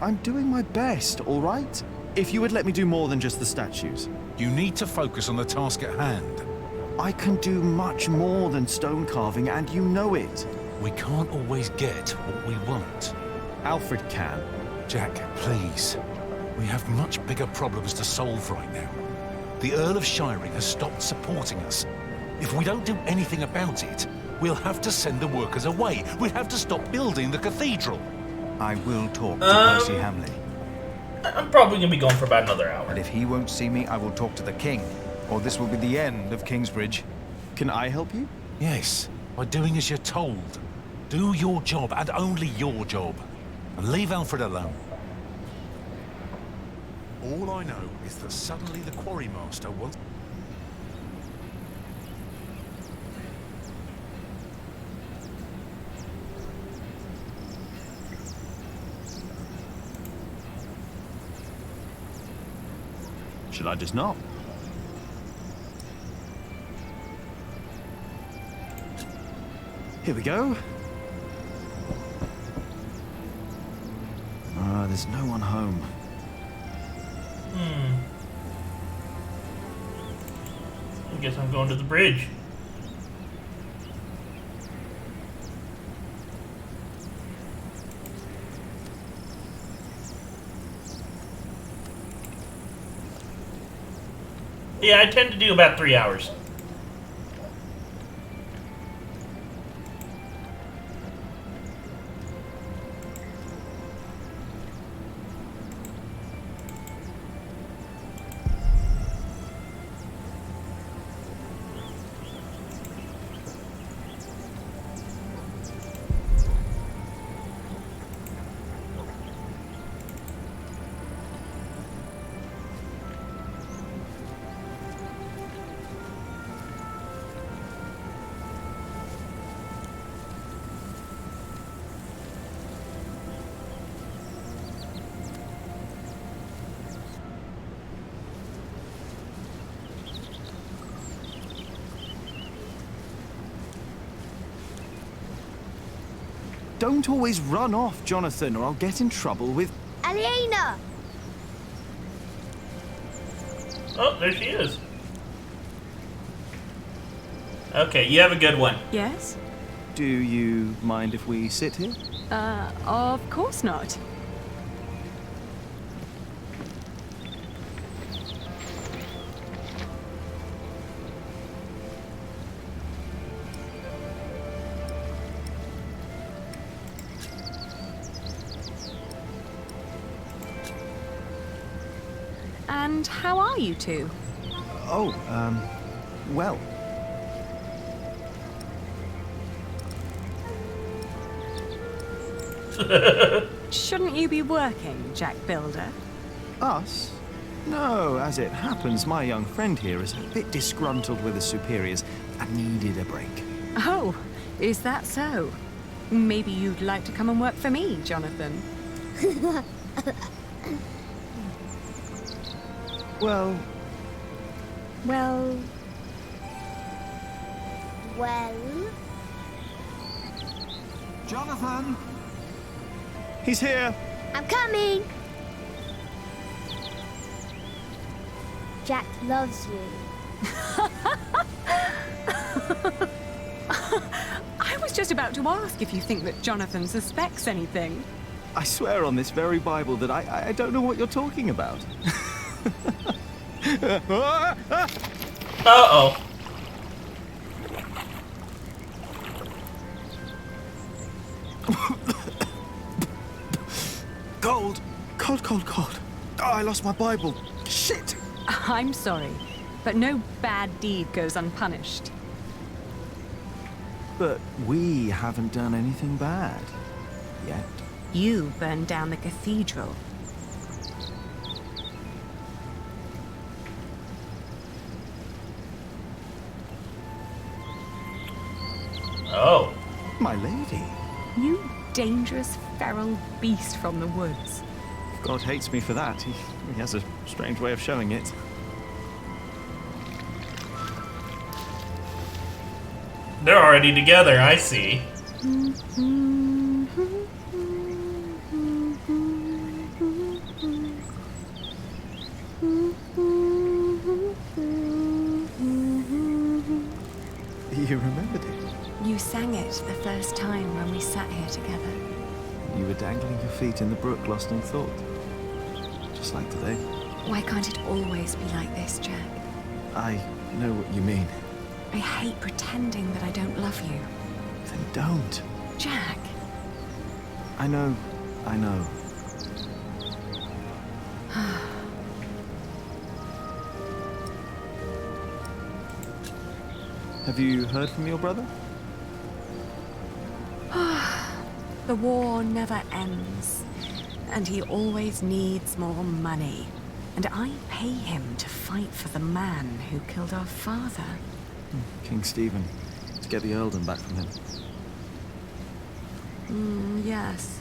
Speaker 24: I'm doing my best, all right? If you would let me do more than just the statues.
Speaker 10: You need to focus on the task at hand.
Speaker 24: I can do much more than stone carving, and you know it.
Speaker 10: We can't always get what we want.
Speaker 24: Alfred can.
Speaker 10: Jack, please. We have much bigger problems to solve right now. The Earl of Shiring has stopped supporting us. If we don't do anything about it, we'll have to send the workers away. We'll have to stop building the cathedral.
Speaker 19: I will talk to Percy Hamley.
Speaker 1: I'm probably going to be going for about another hour.
Speaker 19: And if he won't see me, I will talk to the king. Or this will be the end of Kingsbridge.
Speaker 24: Can I help you?
Speaker 10: Yes, by doing as you're told. Do your job, and only your job. And leave Alfred alone. All I know is that suddenly the quarry master wants...
Speaker 24: Should I just knock? Here we go. There's no one home.
Speaker 1: I guess I'm going to the bridge. Yeah, I tend to do about 3 hours.
Speaker 24: Don't always run off, Jonathan, or I'll get in trouble with...
Speaker 22: Aliena!
Speaker 1: Oh, there she is. Okay, you have a good one.
Speaker 2: Yes?
Speaker 24: Do you mind if we sit here?
Speaker 2: Of course not. And how are you two?
Speaker 24: Oh, well.
Speaker 2: Shouldn't you be working, Jack Builder?
Speaker 24: Us? No, as it happens, my young friend here is a bit disgruntled with his superiors and needed a break.
Speaker 2: Oh, is that so? Maybe you'd like to come and work for me, Jonathan.
Speaker 24: Well...
Speaker 2: Well...
Speaker 22: Well...
Speaker 24: Jonathan! He's here!
Speaker 22: I'm coming! Jack loves you.
Speaker 2: I was just about to ask if you think that Jonathan suspects anything.
Speaker 24: I swear on this very Bible that I don't know what you're talking about.
Speaker 1: Uh-oh.
Speaker 24: Cold. Cold, cold, cold. Oh, I lost my Bible. Shit!
Speaker 2: I'm sorry, but no bad deed goes unpunished.
Speaker 24: But we haven't done anything bad. Yet.
Speaker 2: You burned down the cathedral.
Speaker 1: Oh.
Speaker 24: My lady.
Speaker 2: You dangerous, feral beast from the woods.
Speaker 24: God hates me for that. He has a strange way of showing it.
Speaker 1: They're already together, I see.
Speaker 24: You remembered it?
Speaker 2: You sang it the first time when we sat here together.
Speaker 24: You were dangling your feet in the brook, lost in thought. Just like today.
Speaker 2: Why can't it always be like this, Jack?
Speaker 24: I know what you mean.
Speaker 2: I hate pretending that I don't love you.
Speaker 24: Then don't.
Speaker 2: Jack.
Speaker 24: I know. I know. Have you heard from your brother?
Speaker 2: The war never ends, and he always needs more money. And I pay him to fight for the man who killed our father.
Speaker 24: King Stephen, to get the earldom back from him.
Speaker 2: Yes.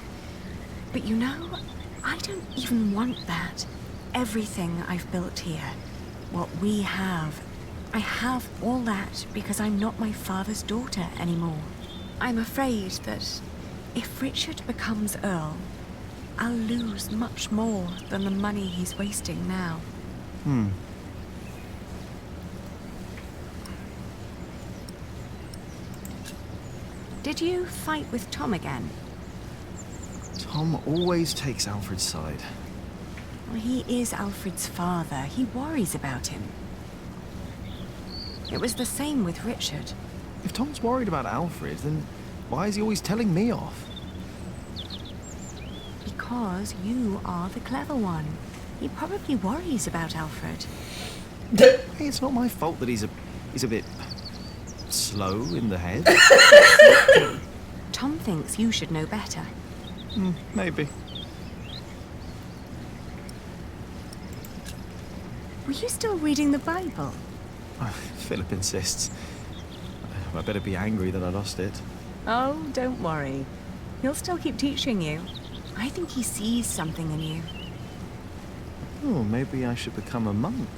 Speaker 2: But you know, I don't even want that. Everything I've built here, what we have, I have all that because I'm not my father's daughter anymore. I'm afraid that if Richard becomes Earl, I'll lose much more than the money he's wasting now. Did you fight with Tom again?
Speaker 24: Tom always takes Alfred's side.
Speaker 2: Well, he is Alfred's father. He worries about him. It was the same with Richard.
Speaker 24: If Tom's worried about Alfred, then why is he always telling me off?
Speaker 2: Because you are the clever one. He probably worries about Alfred.
Speaker 24: Hey, it's not my fault that he's a bit slow in the head.
Speaker 2: Tom thinks you should know better.
Speaker 24: Maybe.
Speaker 2: Were you still reading the Bible?
Speaker 24: Philip insists. I better be angry that I lost it.
Speaker 2: Oh, don't worry. He'll still keep teaching you. I think he sees something in you.
Speaker 24: Oh, maybe I should become a monk.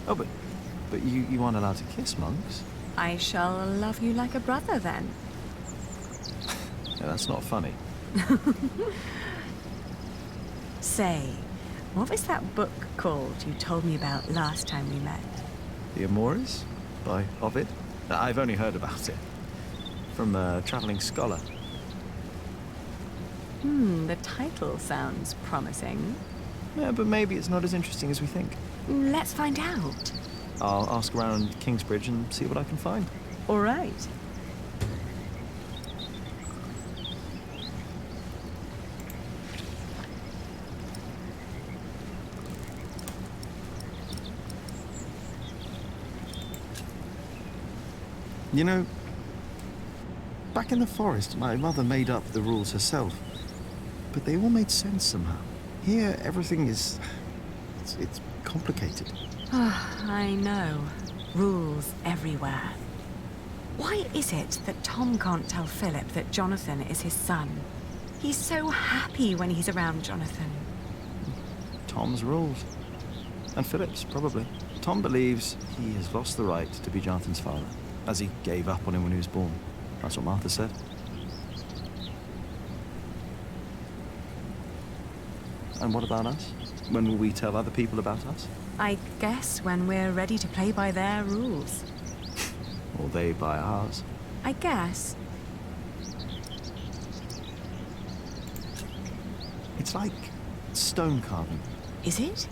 Speaker 24: Oh, but you aren't allowed to kiss monks.
Speaker 2: I shall love you like a brother then.
Speaker 24: Yeah, that's not funny.
Speaker 2: Say, what was that book called you told me about last time we met?
Speaker 24: The Amores by Ovid. I've only heard about it from a traveling scholar.
Speaker 2: The title sounds promising.
Speaker 24: Yeah, but maybe it's not as interesting as we think.
Speaker 2: Let's find out.
Speaker 24: I'll ask around Kingsbridge and see what I can find.
Speaker 2: All right.
Speaker 24: You know, back in the forest, my mother made up the rules herself. But they all made sense somehow. Here, everything is... It's complicated.
Speaker 2: I know. Rules everywhere. Why is it that Tom can't tell Philip that Jonathan is his son? He's so happy when he's around Jonathan.
Speaker 24: Tom's rules. And Philip's, probably. Tom believes he has lost the right to be Jonathan's father, as he gave up on him when he was born. That's what Martha said. And what about us? When will we tell other people about us?
Speaker 2: I guess when we're ready to play by their rules.
Speaker 24: Or they by ours.
Speaker 2: I guess.
Speaker 24: It's like stone carving.
Speaker 2: Is it?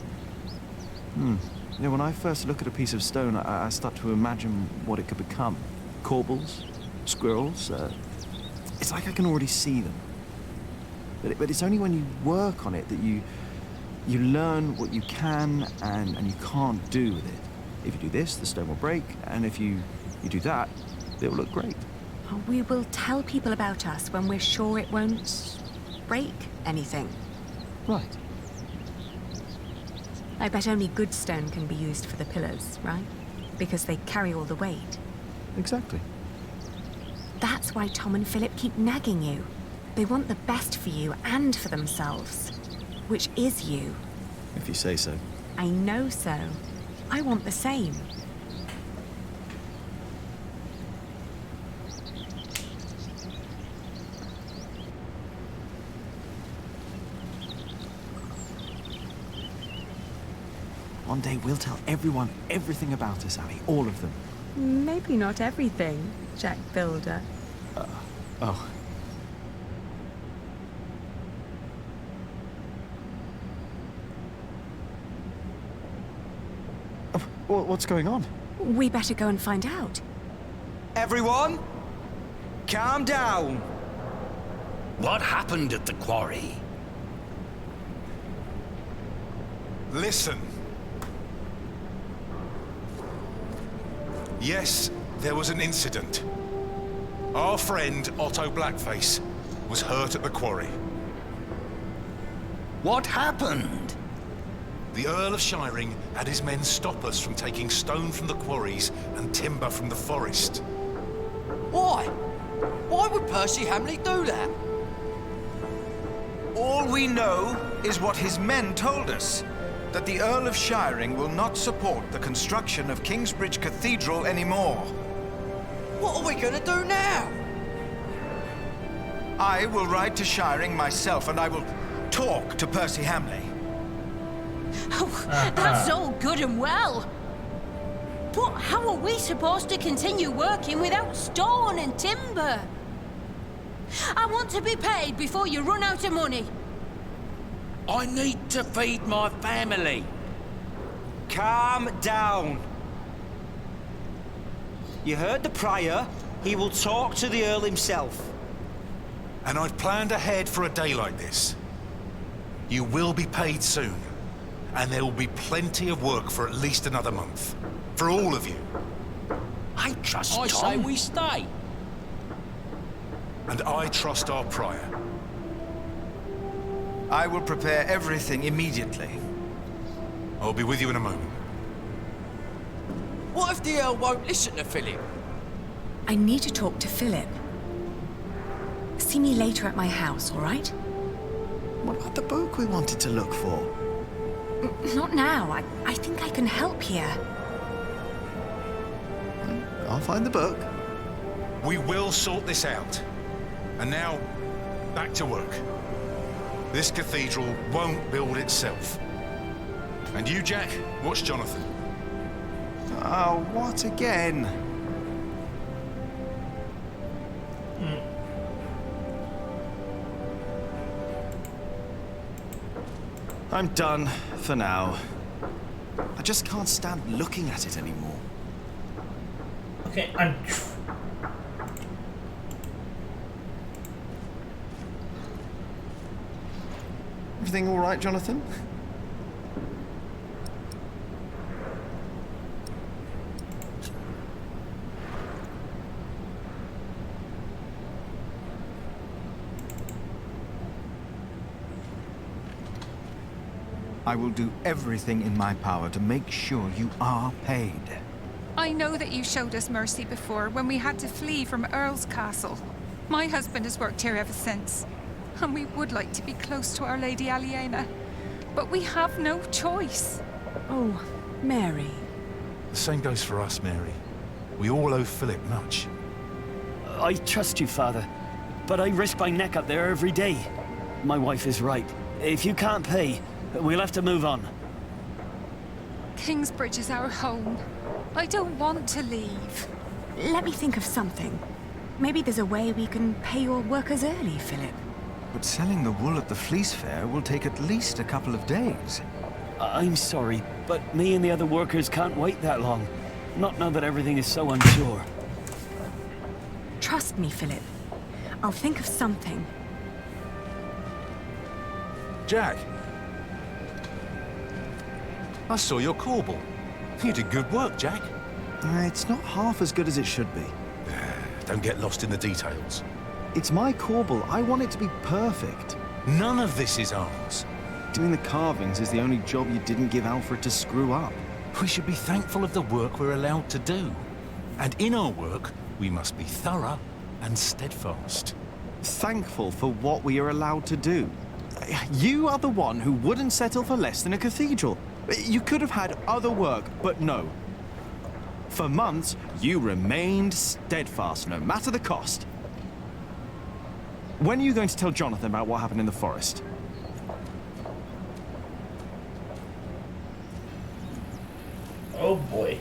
Speaker 24: You know, when I first look at a piece of stone, I start to imagine what it could become. Corbels, squirrels. It's like I can already see them. But it's only when you work on it that you learn what you can and you can't do with it. If you do this, the stone will break, and if you do that, it will look great.
Speaker 2: We will tell people about us when we're sure it won't break anything.
Speaker 24: Right.
Speaker 2: I bet only good stone can be used for the pillars, right? Because they carry all the weight.
Speaker 24: Exactly.
Speaker 2: That's why Tom and Philip keep nagging you. They want the best for you and for themselves. Which is you.
Speaker 24: If you say so.
Speaker 2: I know so. I want the same.
Speaker 24: One day we'll tell everyone everything about us, Ali. All of them.
Speaker 2: Maybe not everything, Jack Builder.
Speaker 24: Oh. What's going on?
Speaker 2: We better go and find out.
Speaker 23: Everyone, calm down.
Speaker 14: What happened at the quarry?
Speaker 10: Listen. Yes, there was an incident. Our friend, Otto Blackface, was hurt at the quarry.
Speaker 14: What happened?
Speaker 10: The Earl of Shiring had his men stop us from taking stone from the quarries and timber from the forest.
Speaker 6: Why? Why would Percy Hamley do that?
Speaker 19: All we know is what his men told us. That the Earl of Shiring will not support the construction of Kingsbridge Cathedral anymore.
Speaker 6: What are we gonna do now?
Speaker 19: I will ride to Shiring myself and I will talk to Percy Hamley.
Speaker 11: Oh, that's all good and well. But how are we supposed to continue working without stone and timber? I want to be paid before you run out of money.
Speaker 6: I need to feed my family. Calm down. You heard the Prior. He will talk to the Earl himself.
Speaker 10: And I've planned ahead for a day like this. You will be paid soon. And there will be plenty of work for at least another month. For all of you.
Speaker 6: I trust Tom. I say we stay.
Speaker 10: And I trust our Prior.
Speaker 19: I will prepare everything immediately.
Speaker 10: I'll be with you in a moment.
Speaker 6: What if the Earl won't listen to Philip?
Speaker 2: I need to talk to Philip. See me later at my house, all right?
Speaker 24: What about the book we wanted to look for?
Speaker 2: Not now. I think I can help here.
Speaker 24: I'll find the book.
Speaker 10: We will sort this out. And now, back to work. This cathedral won't build itself. And you, Jack, watch Jonathan.
Speaker 24: Oh, what again? I'm done for now. I just can't stand looking at it anymore.
Speaker 1: Okay,
Speaker 24: Everything all right, Jonathan?
Speaker 19: I will do everything in my power to make sure you are paid.
Speaker 2: I know that you showed us mercy before when we had to flee from Earl's Castle. My husband has worked here ever since, and we would like to be close to Our Lady Aliena, but we have no choice. Oh, Mary.
Speaker 10: The same goes for us, Mary. We all owe Philip much.
Speaker 12: I trust you, Father, but I risk my neck up there every day. My wife is right. If you can't pay, we'll have to move on.
Speaker 2: Kingsbridge is our home. I don't want to leave. Let me think of something. Maybe there's a way we can pay your workers early, Philip.
Speaker 19: But selling the wool at the fleece fair will take at least a couple of days.
Speaker 12: I'm sorry, but me and the other workers can't wait that long. Not now that everything is so unsure.
Speaker 2: Trust me, Philip. I'll think of something.
Speaker 10: Jack. I saw your corbel. You did good work, Jack.
Speaker 24: It's not half as good as it should be.
Speaker 10: Don't get lost in the details.
Speaker 24: It's my corbel. I want it to be perfect.
Speaker 10: None of this is ours.
Speaker 24: Doing the carvings is the only job you didn't give Alfred to screw up.
Speaker 10: We should be thankful of the work we're allowed to do. And in our work, we must be thorough and steadfast.
Speaker 24: Thankful for what we are allowed to do. You are the one who wouldn't settle for less than a cathedral. You could have had other work, but no. For months, you remained steadfast, no matter the cost. When are you going to tell Jonathan about what happened in the forest?
Speaker 1: Oh boy.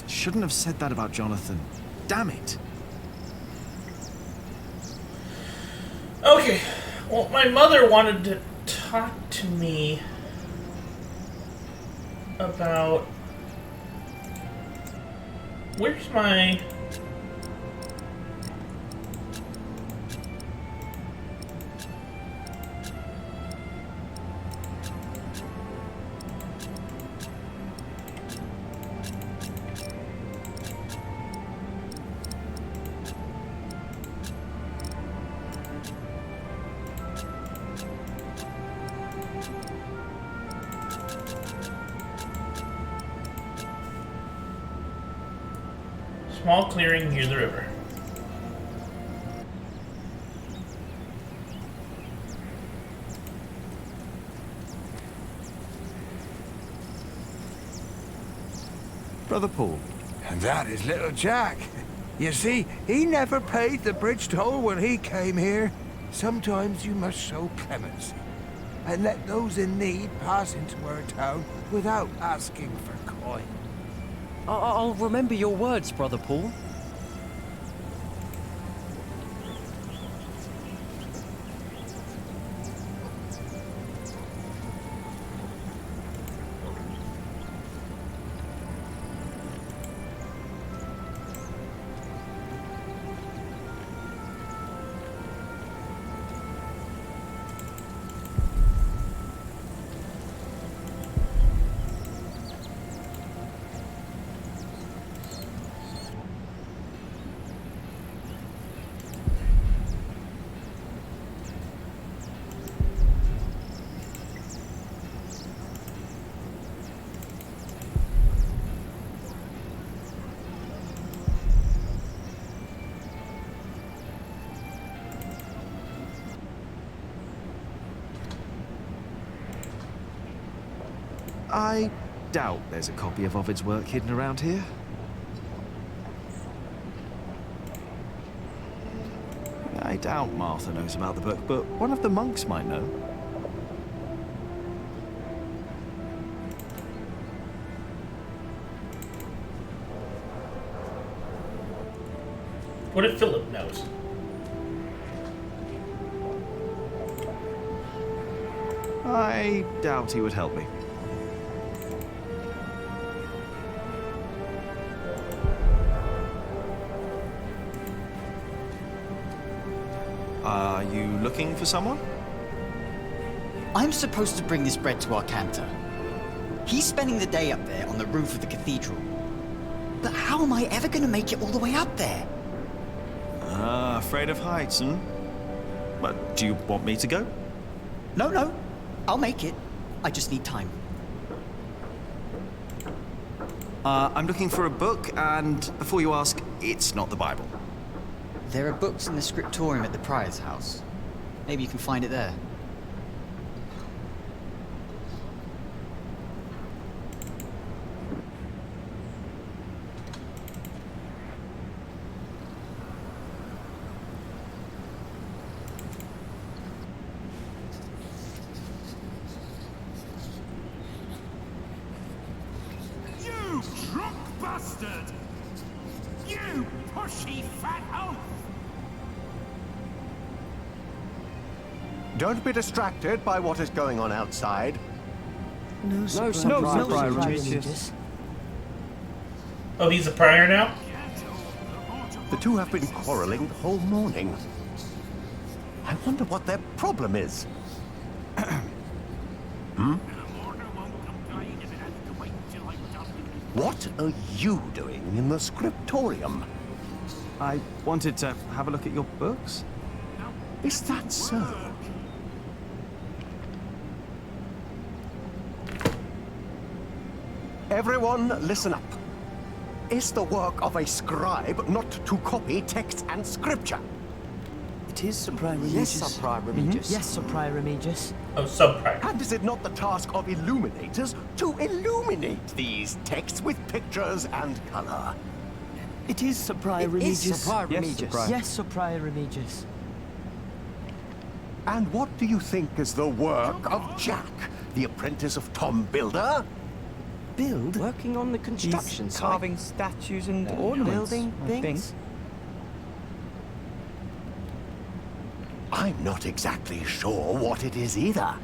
Speaker 24: Shouldn't have said that about Jonathan. Damn it.
Speaker 1: Okay. Well, my mother wanted to talk to me about... Where's my... Small clearing near the river.
Speaker 24: Brother Paul.
Speaker 16: And that is little Jack. You see, he never paid the bridge toll when he came here. Sometimes you must show clemency and let those in need pass into our town without asking for coin.
Speaker 3: I'll remember your words, Brother Paul.
Speaker 24: I doubt there's a copy of Ovid's work hidden around here. I doubt Martha knows about the book, but one of the monks might know.
Speaker 1: What if Philip knows?
Speaker 24: I doubt he would help me. Are you looking for someone?
Speaker 4: I'm supposed to bring this bread to our cantor. He's spending the day up there on the roof of the cathedral. But how am I ever going to make it all the way up there?
Speaker 24: Ah, afraid of heights, hmm? But do you want me to go?
Speaker 4: No. I'll make it. I just need time.
Speaker 24: I'm looking for a book, and before you ask, it's not the Bible.
Speaker 4: There are books in the scriptorium at the prior's house. Maybe you can find it there.
Speaker 14: You drunk bastard! You pushy fat oaf!
Speaker 17: Don't be distracted by what is going on outside.
Speaker 8: No surprise, Regis.
Speaker 1: Oh, he's a prior now?
Speaker 17: The two have been quarreling the whole morning. I wonder what their problem is. What are you doing in the scriptorium?
Speaker 24: I wanted to have a look at your books.
Speaker 17: Is that so? Everyone, listen up. It's the work of a scribe not to copy text and scripture.
Speaker 8: It is, Sir Prior Remigius.
Speaker 17: Yes, Sir Prior Remigius.
Speaker 8: Yes, Sir Prior Remigius.
Speaker 1: Oh, sub-prior.
Speaker 17: And is it not the task of illuminators to illuminate these texts with pictures and color?
Speaker 8: It is, Sir Prior Remigius.
Speaker 17: is, Sir Prior Remigius.
Speaker 8: Yes, Sir Prior Remigius.
Speaker 17: And what do you think is the work of Jack, the apprentice of Tom Builder?
Speaker 8: Build?
Speaker 18: Working on the construction
Speaker 8: He's
Speaker 18: site.
Speaker 8: carving statues and ornaments.
Speaker 18: Building
Speaker 8: I think.
Speaker 18: things.
Speaker 17: I'm not exactly sure what it is either.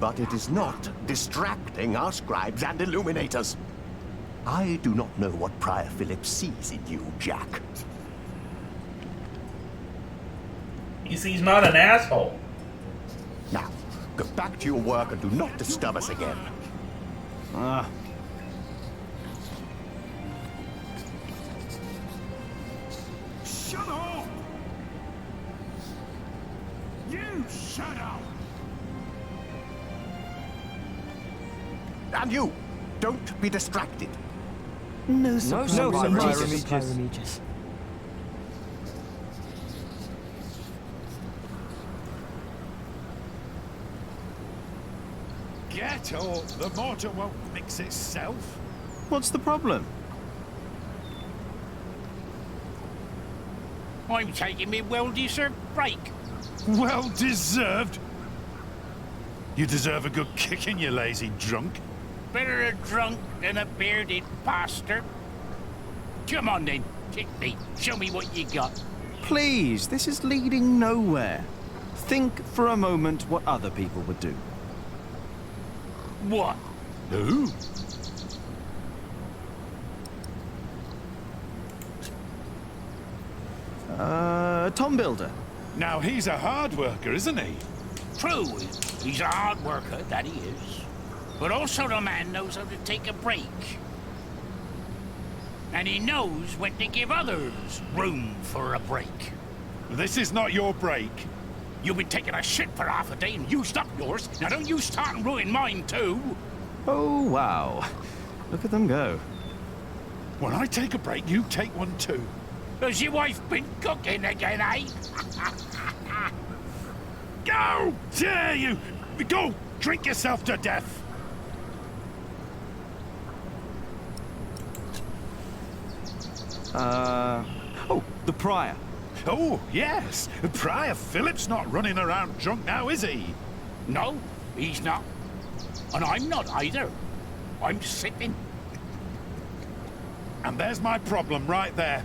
Speaker 17: But it is not distracting our scribes and illuminators. I do not know what Prior Philip sees in you, Jack.
Speaker 1: He's not an asshole.
Speaker 17: Now, go back to your work and do not disturb us again.
Speaker 14: Shut up! You shut up!
Speaker 17: And you, don't be distracted.
Speaker 8: No, Sir
Speaker 18: Sir
Speaker 8: Prior
Speaker 18: Prior
Speaker 8: Remigius.
Speaker 14: Get up! The mortar won't mix itself.
Speaker 24: What's the problem?
Speaker 20: I'm taking me well-deserved break.
Speaker 14: Well deserved. You deserve a good kicking, you lazy drunk.
Speaker 20: Better a drunk than a bearded bastard. Come on then, kick me. Show me what you got.
Speaker 24: Please, this is leading nowhere. Think for a moment what other people would do.
Speaker 20: What?
Speaker 14: Who?
Speaker 24: Tom Builder.
Speaker 14: Now he's a hard worker, isn't he?
Speaker 20: True, he's a hard worker, that he is. But also the man knows how to take a break. And he knows when to give others room for a break.
Speaker 14: This is not your break.
Speaker 20: You've been taking a shit for half a day and used up yours. Now don't you start and ruin mine too.
Speaker 24: Oh, wow. Look at them go.
Speaker 14: When I take a break, you take one too.
Speaker 20: Has your wife been cooking again, eh?
Speaker 14: Go! Dare you! Go! Drink yourself to death!
Speaker 24: Oh, the Prior.
Speaker 10: Oh, yes. Prior Philip's not running around drunk now, is he?
Speaker 20: No, he's not. And I'm not either. I'm sitting.
Speaker 10: And there's my problem right there.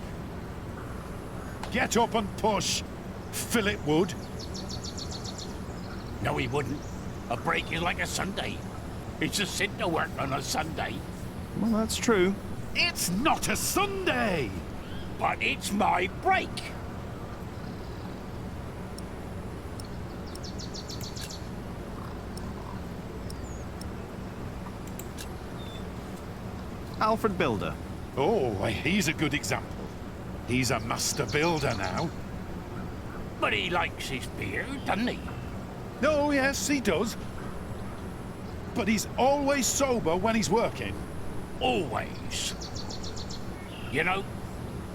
Speaker 10: Get up and push. Philip would.
Speaker 20: No, he wouldn't. A break is like a Sunday. It's a sin to work on a Sunday.
Speaker 12: Well, that's true.
Speaker 10: It's not a Sunday!
Speaker 20: But it's my break.
Speaker 12: Alfred Builder.
Speaker 10: Oh, he's a good example. He's a master builder now.
Speaker 20: But he likes his beer, doesn't he?
Speaker 10: Oh, yes, he does. But he's always sober when he's working.
Speaker 20: Always. You know,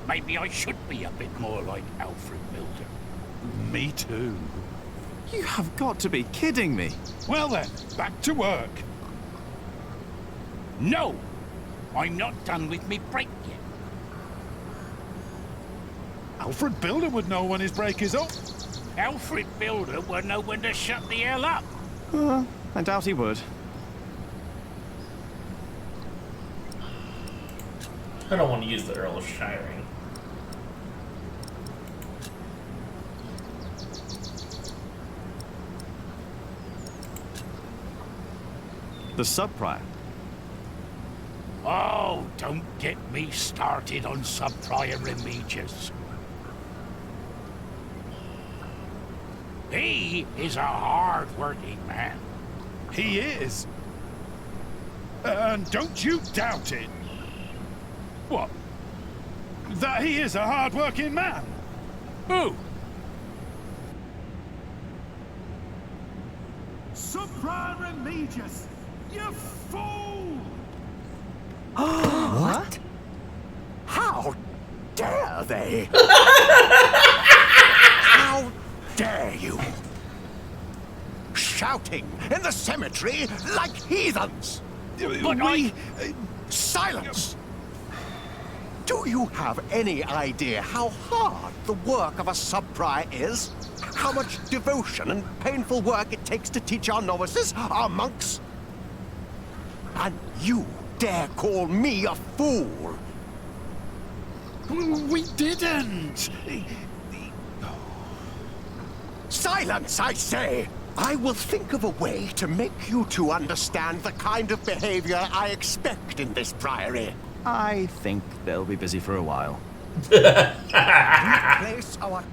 Speaker 20: maybe I should be a bit more like Alfred Builder.
Speaker 10: Me too.
Speaker 12: You have got to be kidding me.
Speaker 10: Well then, back to work.
Speaker 20: No! I'm not done with me break yet.
Speaker 10: Alfred Builder would know when his break is up.
Speaker 20: Alfred Builder would know when to shut the hell up.
Speaker 12: I doubt he would.
Speaker 1: I don't want to use the Earl of Shiring.
Speaker 12: The sub-prior.
Speaker 20: Oh, don't get me started on Sub-Prior Remigius. He is a hard-working man.
Speaker 10: He is. And don't you doubt it. What? That he is a hard-working man?
Speaker 20: Who?
Speaker 10: Sub-Prior Remigius! You fool!
Speaker 17: What? How dare they? How dare you? Shouting in the cemetery like heathens!
Speaker 10: But we...
Speaker 17: Silence! Do you have any idea how hard the work of a sub-prior is? How much devotion and painful work it takes to teach our novices, our monks? And you dare call me a fool?
Speaker 10: We didn't!
Speaker 17: Silence, I say! I will think of a way to make you two understand the kind of behavior I expect in this priory.
Speaker 12: I think they'll be busy for a while.
Speaker 17: Place our...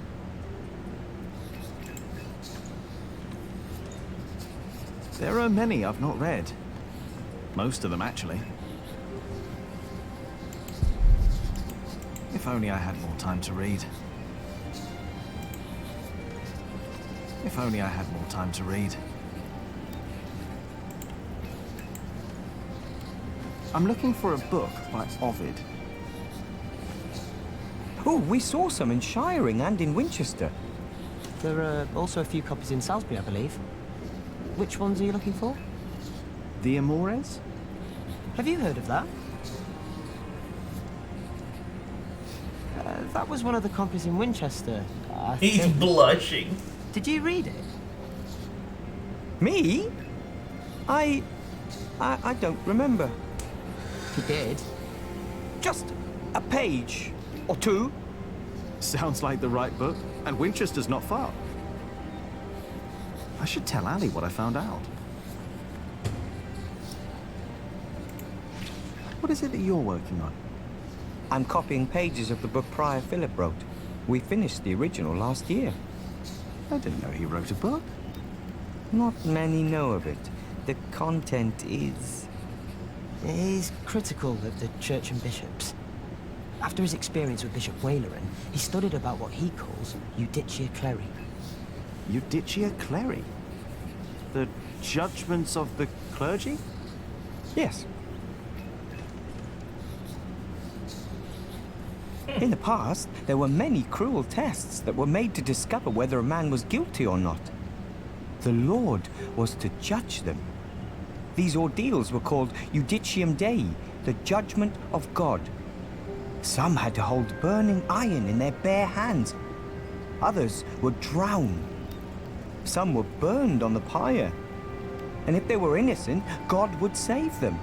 Speaker 12: There are many I've not read. Most of them, actually. If only I had more time to read. If only I had more time to read. I'm looking for a book by Ovid.
Speaker 7: Oh, we saw some in Shiring and in Winchester.
Speaker 13: There are also a few copies in Salisbury, I believe. Which ones are you looking for?
Speaker 12: The Amores?
Speaker 13: Have you heard of that? That was one of the copies in Winchester.
Speaker 1: He's blushing.
Speaker 13: Did you read it?
Speaker 7: Me? I don't remember.
Speaker 13: You did?
Speaker 7: Just a page or two.
Speaker 12: Sounds like the right book, and Winchester's not far. I should tell Ali what I found out. What is it that you're working on?
Speaker 7: I'm copying pages of the book Prior Philip wrote. We finished the original last year.
Speaker 12: I didn't know he wrote a book.
Speaker 7: Not many know of it. The content is...
Speaker 13: He's critical of the church and bishops. After his experience with Bishop Waleran, he studied about what he calls Judicia Cleri.
Speaker 12: Judicia Cleri? The judgments of the clergy?
Speaker 7: Yes. In the past, there were many cruel tests that were made to discover whether a man was guilty or not. The Lord was to judge them. These ordeals were called Judicium Dei, the judgment of God. Some had to hold burning iron in their bare hands. Others were drowned. Some were burned on the pyre. And if they were innocent, God would save them.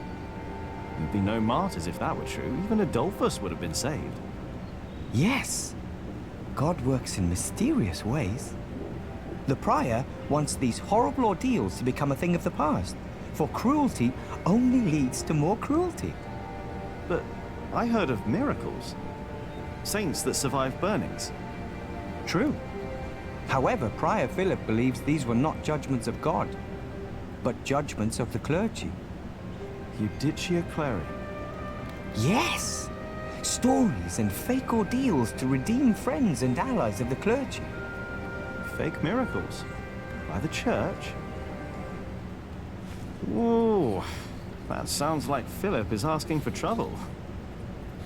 Speaker 24: There'd be no martyrs if that were true. Even Adolphus would have been saved.
Speaker 7: Yes. God works in mysterious ways. The Prior wants these horrible ordeals to become a thing of the past, for cruelty only leads to more cruelty.
Speaker 24: But I heard of miracles. Saints that survived burnings.
Speaker 7: True. However, Prior Philip believes these were not judgments of God, but judgments of the clergy.
Speaker 24: Judicia Cleri.
Speaker 7: Yes! Stories and fake ordeals to redeem friends and allies of the clergy.
Speaker 24: Fake miracles? By the church? Whoa, that sounds like Philip is asking for trouble.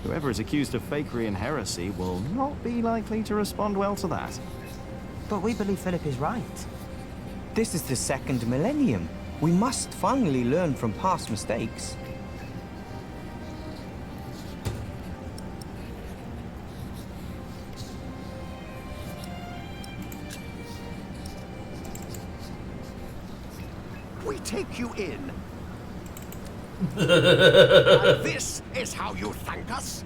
Speaker 24: Whoever is accused of fakery and heresy will not be likely to respond well to that.
Speaker 13: But we believe Philip is right.
Speaker 7: This is the second millennium. We must finally learn from past mistakes.
Speaker 17: We take you in. And this is how you thank us?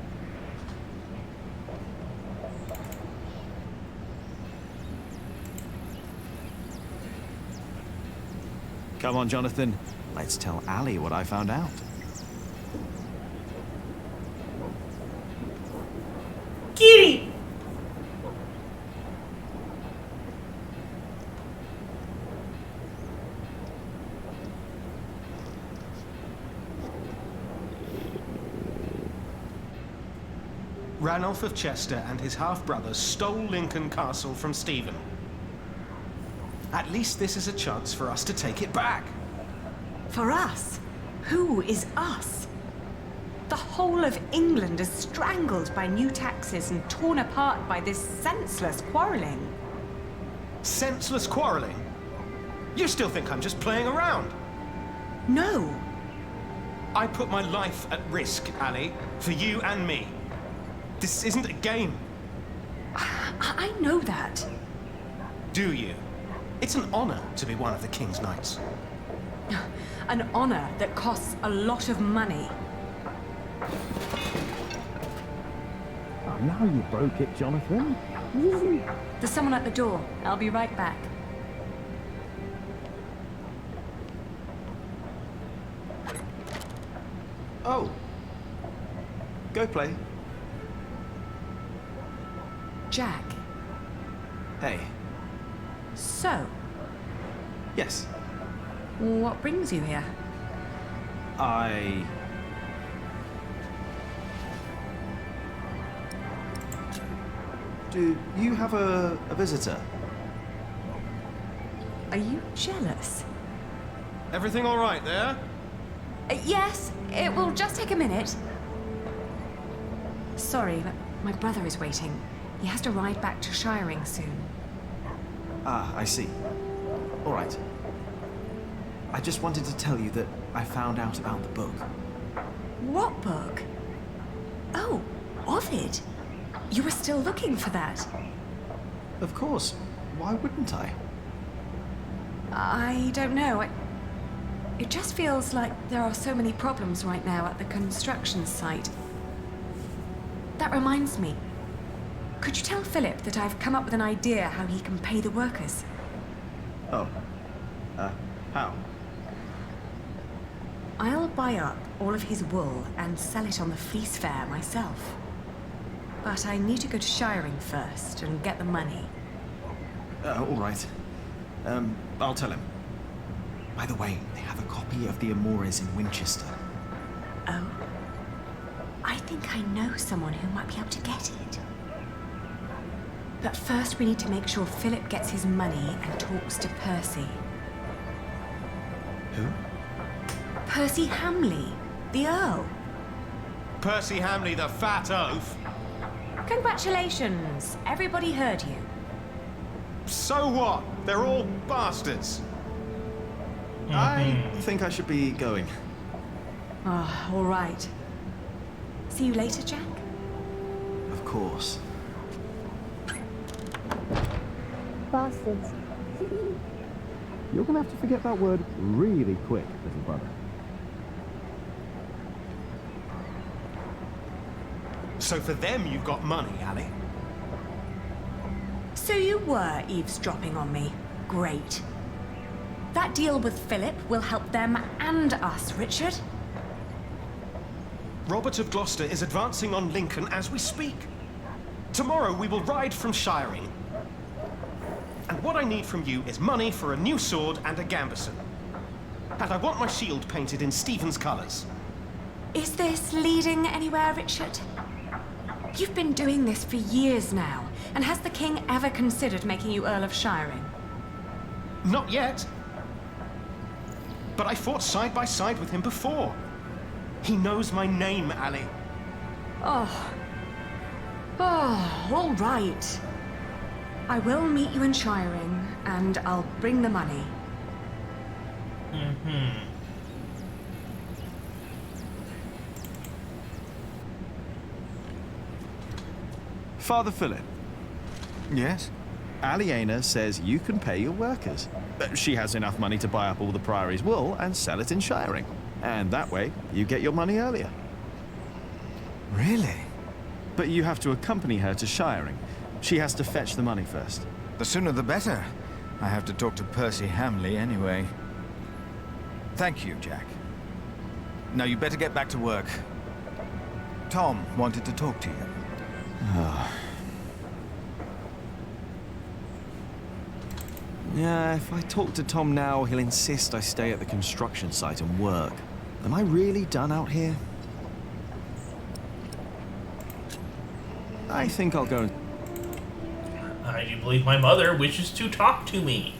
Speaker 24: Come on, Jonathan. Let's tell Ali what I found out.
Speaker 1: Kitty!
Speaker 5: Ranulph of Chester and his half-brother stole Lincoln Castle from Stephen. At least this is a chance for us to take it back.
Speaker 2: For us? Who is us? The whole of England is strangled by new taxes and torn apart by this senseless quarreling.
Speaker 5: Senseless quarreling? You still think I'm just playing around?
Speaker 2: No.
Speaker 5: I put my life at risk, Ali, for you and me. This isn't a game.
Speaker 2: I know that.
Speaker 5: Do you? It's an honor to be one of the King's Knights.
Speaker 2: An honor that costs a lot of money.
Speaker 24: Oh, now you broke it, Jonathan.
Speaker 2: There's someone at the door. I'll be right back.
Speaker 24: Oh. Go play.
Speaker 2: Jack.
Speaker 24: Hey.
Speaker 2: So,
Speaker 24: Yes.
Speaker 2: what brings you here?
Speaker 24: Do you have a visitor?
Speaker 2: Are you jealous?
Speaker 5: Everything all right there?
Speaker 2: Yes, it will just take a minute. Sorry, but my brother is waiting. He has to ride back to Shiring soon.
Speaker 24: Ah, I see. All right. I just wanted to tell you that I found out about the book.
Speaker 2: What book? Oh, Ovid. You were still looking for that.
Speaker 24: Of course. Why wouldn't I?
Speaker 2: I don't know. It just feels like there are so many problems right now at the construction site. That reminds me. Could you tell Philip that I've come up with an idea how he can pay the workers?
Speaker 24: Oh. How?
Speaker 2: I'll buy up all of his wool and sell it on the fleece fair myself. But I need to go to Shiring first and get the money.
Speaker 24: All right. I'll tell him. By the way, they have a copy of the Amores in Winchester.
Speaker 2: Oh? I think I know someone who might be able to get it. But first we need to make sure Philip gets his money and talks to Percy.
Speaker 24: Who?
Speaker 2: Percy Hamley, the Earl.
Speaker 5: Percy Hamley, the fat oaf.
Speaker 2: Congratulations! Everybody heard you.
Speaker 5: So what? They're all bastards.
Speaker 24: I think I should be going.
Speaker 2: Ah, all right. See you later, Jack?
Speaker 24: Of course.
Speaker 22: bastards.
Speaker 9: You're gonna have to forget that word really quick, little brother.
Speaker 5: So for them, you've got money, Ali.
Speaker 2: So you were eavesdropping on me. Great. That deal with Philip will help them and us, Richard.
Speaker 5: Robert of Gloucester is advancing on Lincoln as we speak. Tomorrow we will ride from Shiring. And what I need from you is money for a new sword and a gambeson. And I want my shield painted in Stephen's colours.
Speaker 2: Is this leading anywhere, Richard? You've been doing this for years now, and has the king ever considered making you Earl of Shiring?
Speaker 5: Not yet. But I fought side by side with him before. He knows my name, Ali.
Speaker 2: Oh. Oh, all right. I will meet you in Shiring, and I'll bring the money.
Speaker 1: Mm-hmm.
Speaker 9: Father Philip.
Speaker 7: Yes?
Speaker 9: Aliena says you can pay your workers. She has enough money to buy up all the Priory's wool and sell it in Shiring. And that way, you get your money earlier.
Speaker 7: Really?
Speaker 9: But you have to accompany her to Shiring. She has to fetch the money first.
Speaker 19: The sooner the better. I have to talk to Percy Hamley anyway. Thank you, Jack. Now you better get back to work. Tom wanted to talk to you.
Speaker 9: Yeah, if I talk to Tom now, he'll insist I stay at the construction site and work. Am I really done out here? I think I'll go and...
Speaker 1: I do believe my mother wishes to talk to me.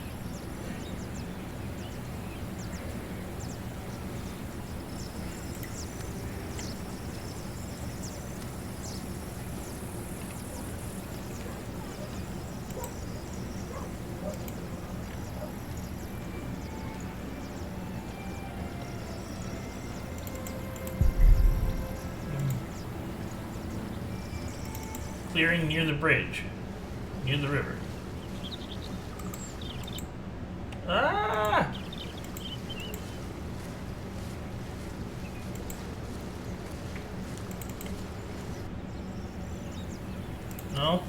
Speaker 1: Clearing near the bridge, near the river. Ah! No?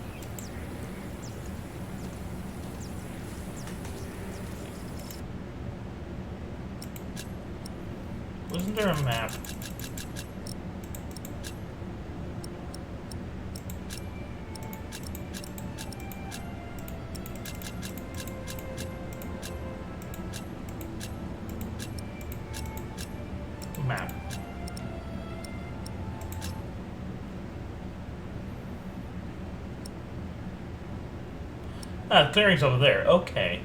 Speaker 1: Wasn't there a map? Map. Ah, the clearing's over there. Okay.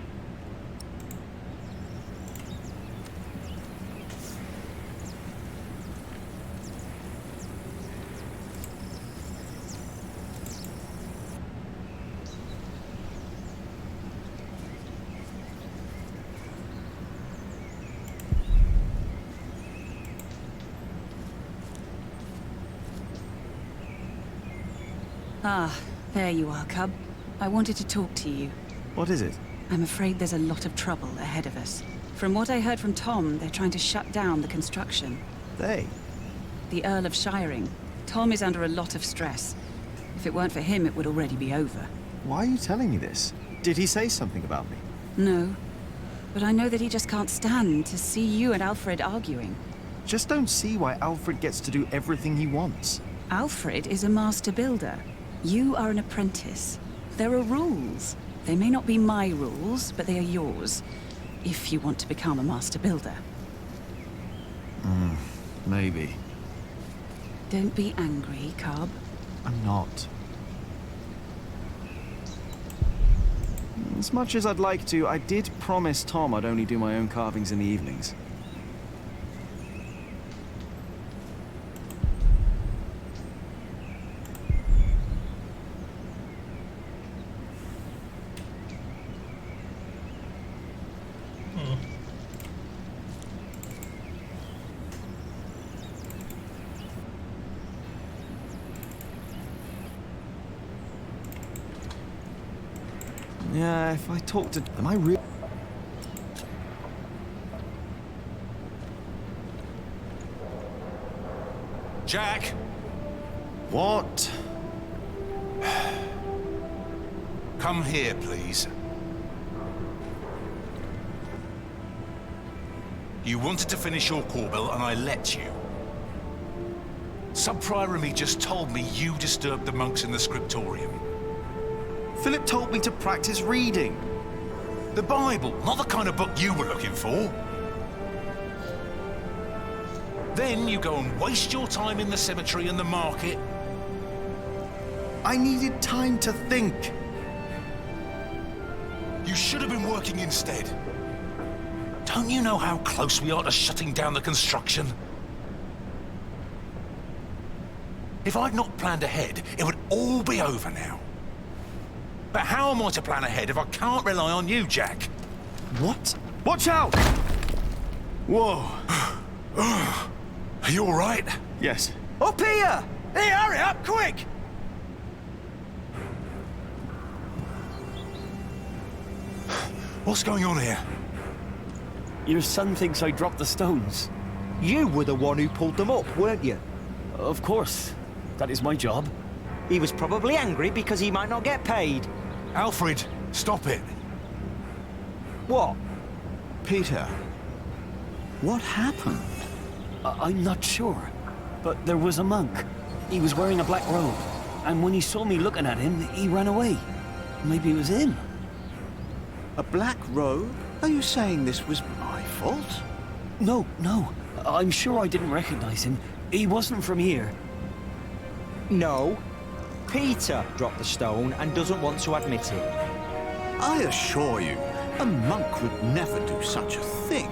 Speaker 15: Ah, there you are, Cub. I wanted to talk to you.
Speaker 9: What is it?
Speaker 15: I'm afraid there's a lot of trouble ahead of us. From what I heard from Tom, they're trying to shut down the construction.
Speaker 9: They?
Speaker 15: The Earl of Shiring. Tom is under a lot of stress. If it weren't for him, it would already be over.
Speaker 9: Why are you telling me this? Did he say something about me?
Speaker 15: No. But I know that he just can't stand to see you and Alfred arguing.
Speaker 9: Just don't see why Alfred gets to do everything he wants.
Speaker 15: Alfred is a master builder. You are an apprentice. There are rules. They may not be my rules, but they are yours. If you want to become a master builder.
Speaker 9: Maybe.
Speaker 15: Don't be angry, Cobb.
Speaker 9: I'm not. As much as I'd like to, I did promise Tom I'd only do my own carvings in the evenings.
Speaker 24: Yeah, if I talk to... Am I real?
Speaker 10: Jack!
Speaker 24: What?
Speaker 10: Come here, please. You wanted to finish your Corbel, and I let you. Sub-Prior Remy just told me you disturbed the monks in the scriptorium.
Speaker 24: Philip told me to practice reading.
Speaker 10: The Bible, not the kind of book you were looking for. Then you go and waste your time in the cemetery and the market.
Speaker 24: I needed time to think.
Speaker 10: You should have been working instead. Don't you know how close we are to shutting down the construction? If I'd not planned ahead, it would all be over now. But how am I to plan ahead if I can't rely on you, Jack?
Speaker 24: What? Watch out! Whoa.
Speaker 10: Are you all right?
Speaker 24: Yes.
Speaker 6: Up here! Hey, hurry up, quick!
Speaker 10: What's going on here?
Speaker 12: Your son thinks I dropped the stones.
Speaker 13: You were the one who pulled them up, weren't you?
Speaker 12: Of course. That is my job.
Speaker 13: He was probably angry because he might not get paid.
Speaker 10: Alfred, stop it.
Speaker 13: What?
Speaker 24: Peter, what happened?
Speaker 12: I'm not sure, but there was a monk. He was wearing a black robe, and when he saw me looking at him, he ran away. Maybe it was him.
Speaker 24: A black robe? Are you saying this was my fault?
Speaker 12: No. I'm sure I didn't recognize him. He wasn't from here.
Speaker 13: No. Peter dropped the stone and doesn't want to admit it.
Speaker 24: I assure you, a monk would never do such a thing.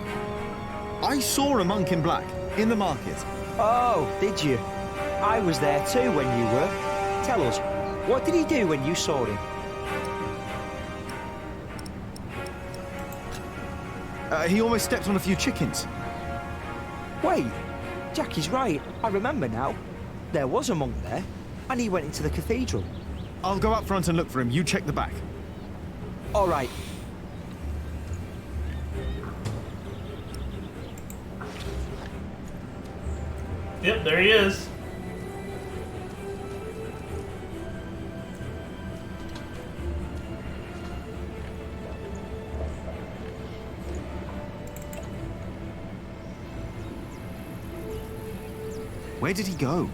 Speaker 24: I saw a monk in black in the market.
Speaker 13: Oh, did you? I was there too when you were. Tell us, what did he do when you saw him?
Speaker 24: He almost stepped on a few chickens.
Speaker 13: Wait, Jackie's right. I remember now. There was a monk there, and he went into the cathedral.
Speaker 24: I'll go up front and look for him. You check the back.
Speaker 13: All right.
Speaker 1: Yep, there he is.
Speaker 24: Where did he go?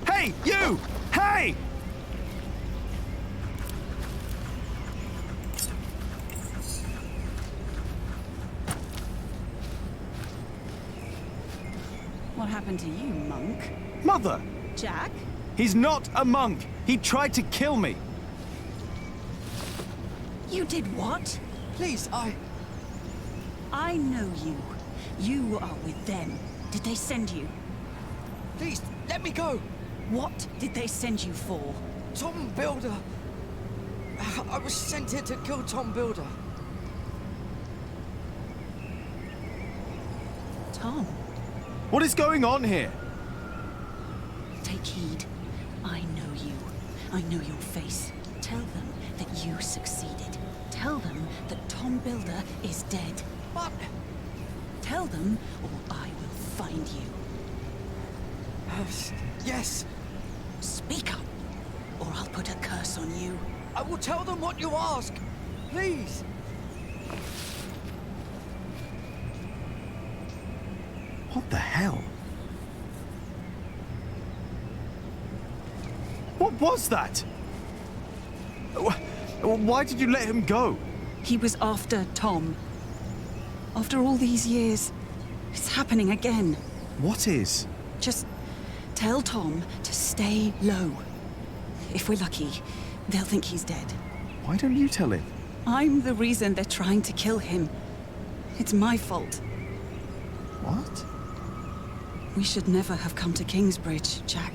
Speaker 24: Hey, you! Hey!
Speaker 15: What happened to you, monk?
Speaker 24: Mother!
Speaker 15: Jack?
Speaker 24: He's not a monk! He tried to kill me!
Speaker 15: You did what?
Speaker 6: Please,
Speaker 15: I know you. You are with them. Did they send you?
Speaker 6: Please, let me go!
Speaker 15: What did they send you for?
Speaker 6: Tom Builder. I was sent here to kill Tom Builder.
Speaker 15: Tom?
Speaker 24: What is going on here?
Speaker 15: Take heed. I know you. I know your face. Tell them that you succeeded. Tell them that Tom Builder is dead.
Speaker 6: What?
Speaker 15: Tell them, or I will find you.
Speaker 6: Yes.
Speaker 15: Speak up, or I'll put a curse on you.
Speaker 6: I will tell them what you ask. Please.
Speaker 24: What the hell? What was that? Why did you let him go?
Speaker 15: He was after Tom. After all these years, it's happening again.
Speaker 24: What is?
Speaker 15: Just tell Tom to stay low. If we're lucky, they'll think he's dead.
Speaker 24: Why don't you tell him?
Speaker 15: I'm the reason they're trying to kill him. It's my fault.
Speaker 24: What?
Speaker 15: We should never have come to Kingsbridge, Jack.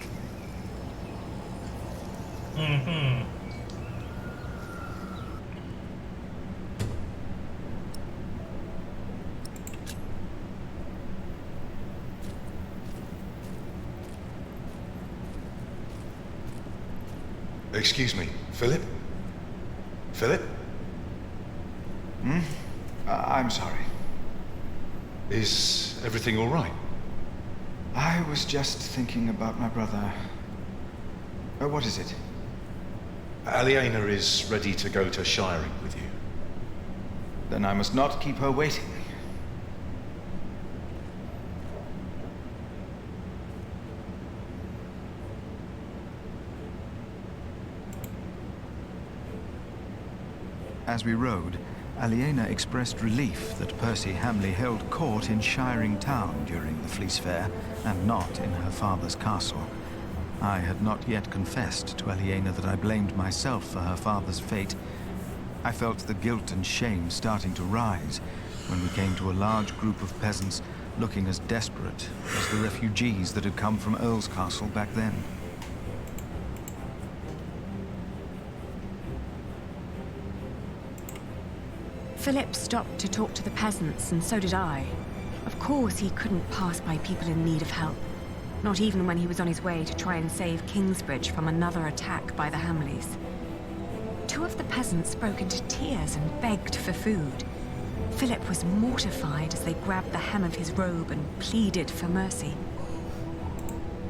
Speaker 10: Excuse me, Philip? Philip?
Speaker 19: I'm sorry.
Speaker 10: Is everything all right?
Speaker 19: I was just thinking about my brother. What is it?
Speaker 10: Aliena is ready to go to Shiring with you.
Speaker 19: Then I must not keep her waiting. As we rode, Aliena expressed relief that Percy Hamley held court in Shiring Town during the Fleece Fair, and not in her father's castle. I had not yet confessed to Aliena that I blamed myself for her father's fate. I felt the guilt and shame starting to rise when we came to a large group of peasants looking as desperate as the refugees that had come from Earl's Castle back then.
Speaker 2: Philip stopped to talk to the peasants, and so did I. Of course, he couldn't pass by people in need of help. Not even when he was on his way to try and save Kingsbridge from another attack by the Hamleys. Two of the peasants broke into tears and begged for food. Philip was mortified as they grabbed the hem of his robe and pleaded for mercy.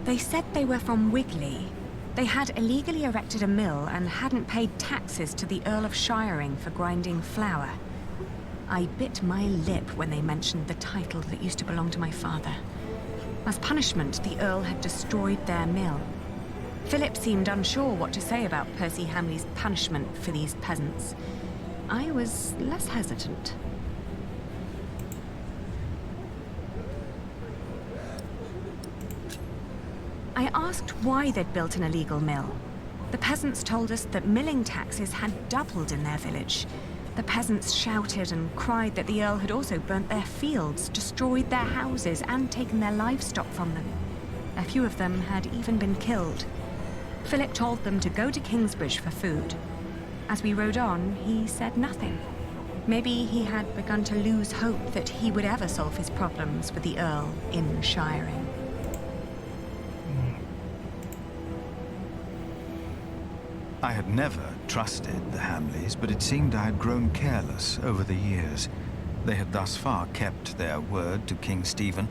Speaker 2: They said they were from Wigley. They had illegally erected a mill and hadn't paid taxes to the Earl of Shiring for grinding flour. I bit my lip when they mentioned the title that used to belong to my father. As punishment, the Earl had destroyed their mill. Philip seemed unsure what to say about Percy Hamley's punishment for these peasants. I was less hesitant. I asked why they'd built an illegal mill. The peasants told us that milling taxes had doubled in their village. The peasants shouted and cried that the Earl had also burnt their fields, destroyed their houses, and taken their livestock from them. A few of them had even been killed. Philip told them to go to Kingsbridge for food. As we rode on, he said nothing. Maybe he had begun to lose hope that he would ever solve his problems with the Earl in Shiring.
Speaker 19: I had never trusted the Hamleys, but it seemed I had grown careless over the years. They had thus far kept their word to King Stephen,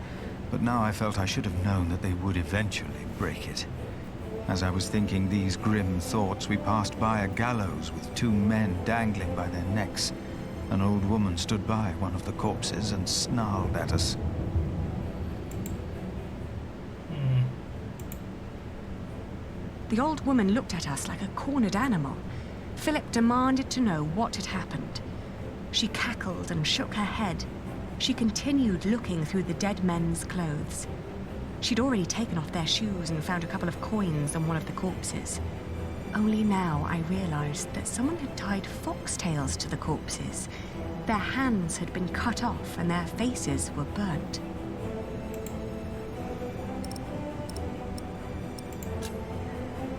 Speaker 19: but now I felt I should have known that they would eventually break it. As I was thinking these grim thoughts, we passed by a gallows with two men dangling by their necks. An old woman stood by one of the corpses and snarled at us.
Speaker 2: The old woman looked at us like a cornered animal. Philip demanded to know what had happened. She cackled and shook her head. She continued looking through the dead men's clothes. She'd already taken off their shoes and found a couple of coins on one of the corpses. Only now I realized that someone had tied foxtails to the corpses. Their hands had been cut off and their faces were burnt.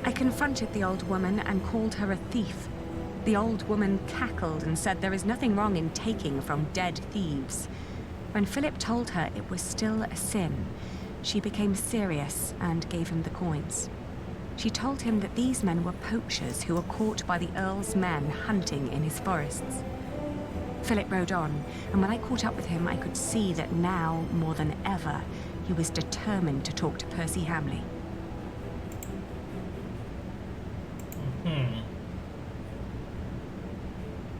Speaker 2: I confronted the old woman and called her a thief. The old woman cackled and said there is nothing wrong in taking from dead thieves. When Philip told her it was still a sin, she became serious and gave him the coins. She told him that these men were poachers who were caught by the Earl's men hunting in his forests. Philip rode on, and when I caught up with him, I could see that now, more than ever, he was determined to talk to Percy Hamley.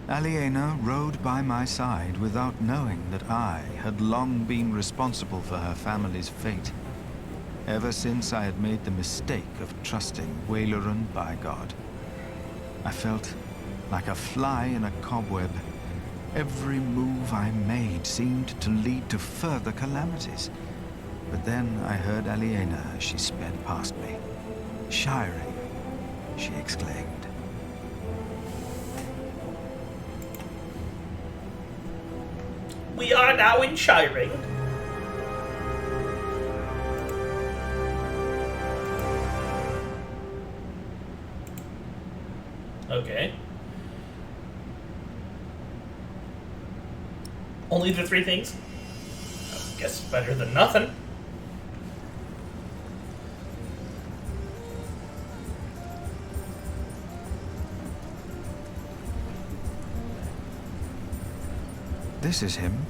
Speaker 19: Aliena rode by my side without knowing that I had long been responsible for her family's fate. Ever since I had made the mistake of trusting Wayleran by God. I felt like a fly in a cobweb. Every move I made seemed to lead to further calamities. But then I heard Aliena as she sped past me. "Shiring," she exclaimed.
Speaker 1: We are now in Shiring. Okay. Only the three things? I guess better than nothing.
Speaker 19: This is him.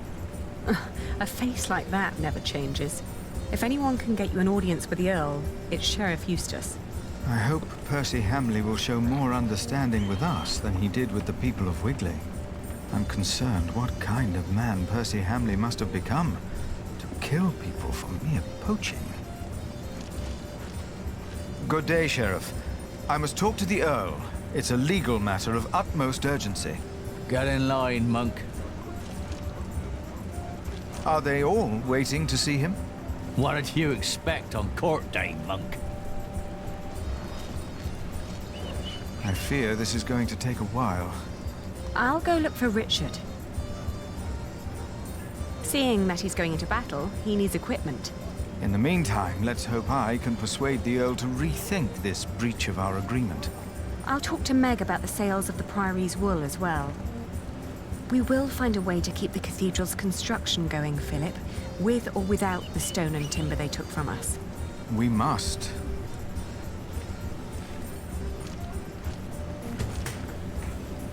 Speaker 2: A face like that never changes. If anyone can get you an audience with the Earl, it's Sheriff Eustace.
Speaker 19: I hope Percy Hamley will show more understanding with us than he did with the people of Wigley. I'm concerned what kind of man Percy Hamley must have become to kill people for mere poaching. Good day, Sheriff. I must talk to the Earl. It's a legal matter of utmost urgency.
Speaker 20: Get in line, monk.
Speaker 19: Are they all waiting to see him?
Speaker 20: What did you expect on court day, monk?
Speaker 19: I fear this is going to take a while.
Speaker 2: I'll go look for Richard. Seeing that he's going into battle, he needs equipment.
Speaker 19: In the meantime, let's hope I can persuade the Earl to rethink this breach of our agreement.
Speaker 2: I'll talk to Meg about the sales of the Priory's wool as well. We will find a way to keep the cathedral's construction going, Philip, with or without the stone and timber they took from us.
Speaker 19: We must.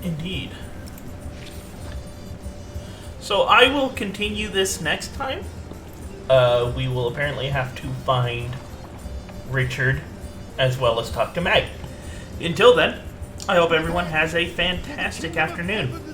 Speaker 1: Indeed. So I will continue this next time. We will apparently have to find Richard as well as talk to Meg. Until then, I hope everyone has a fantastic afternoon.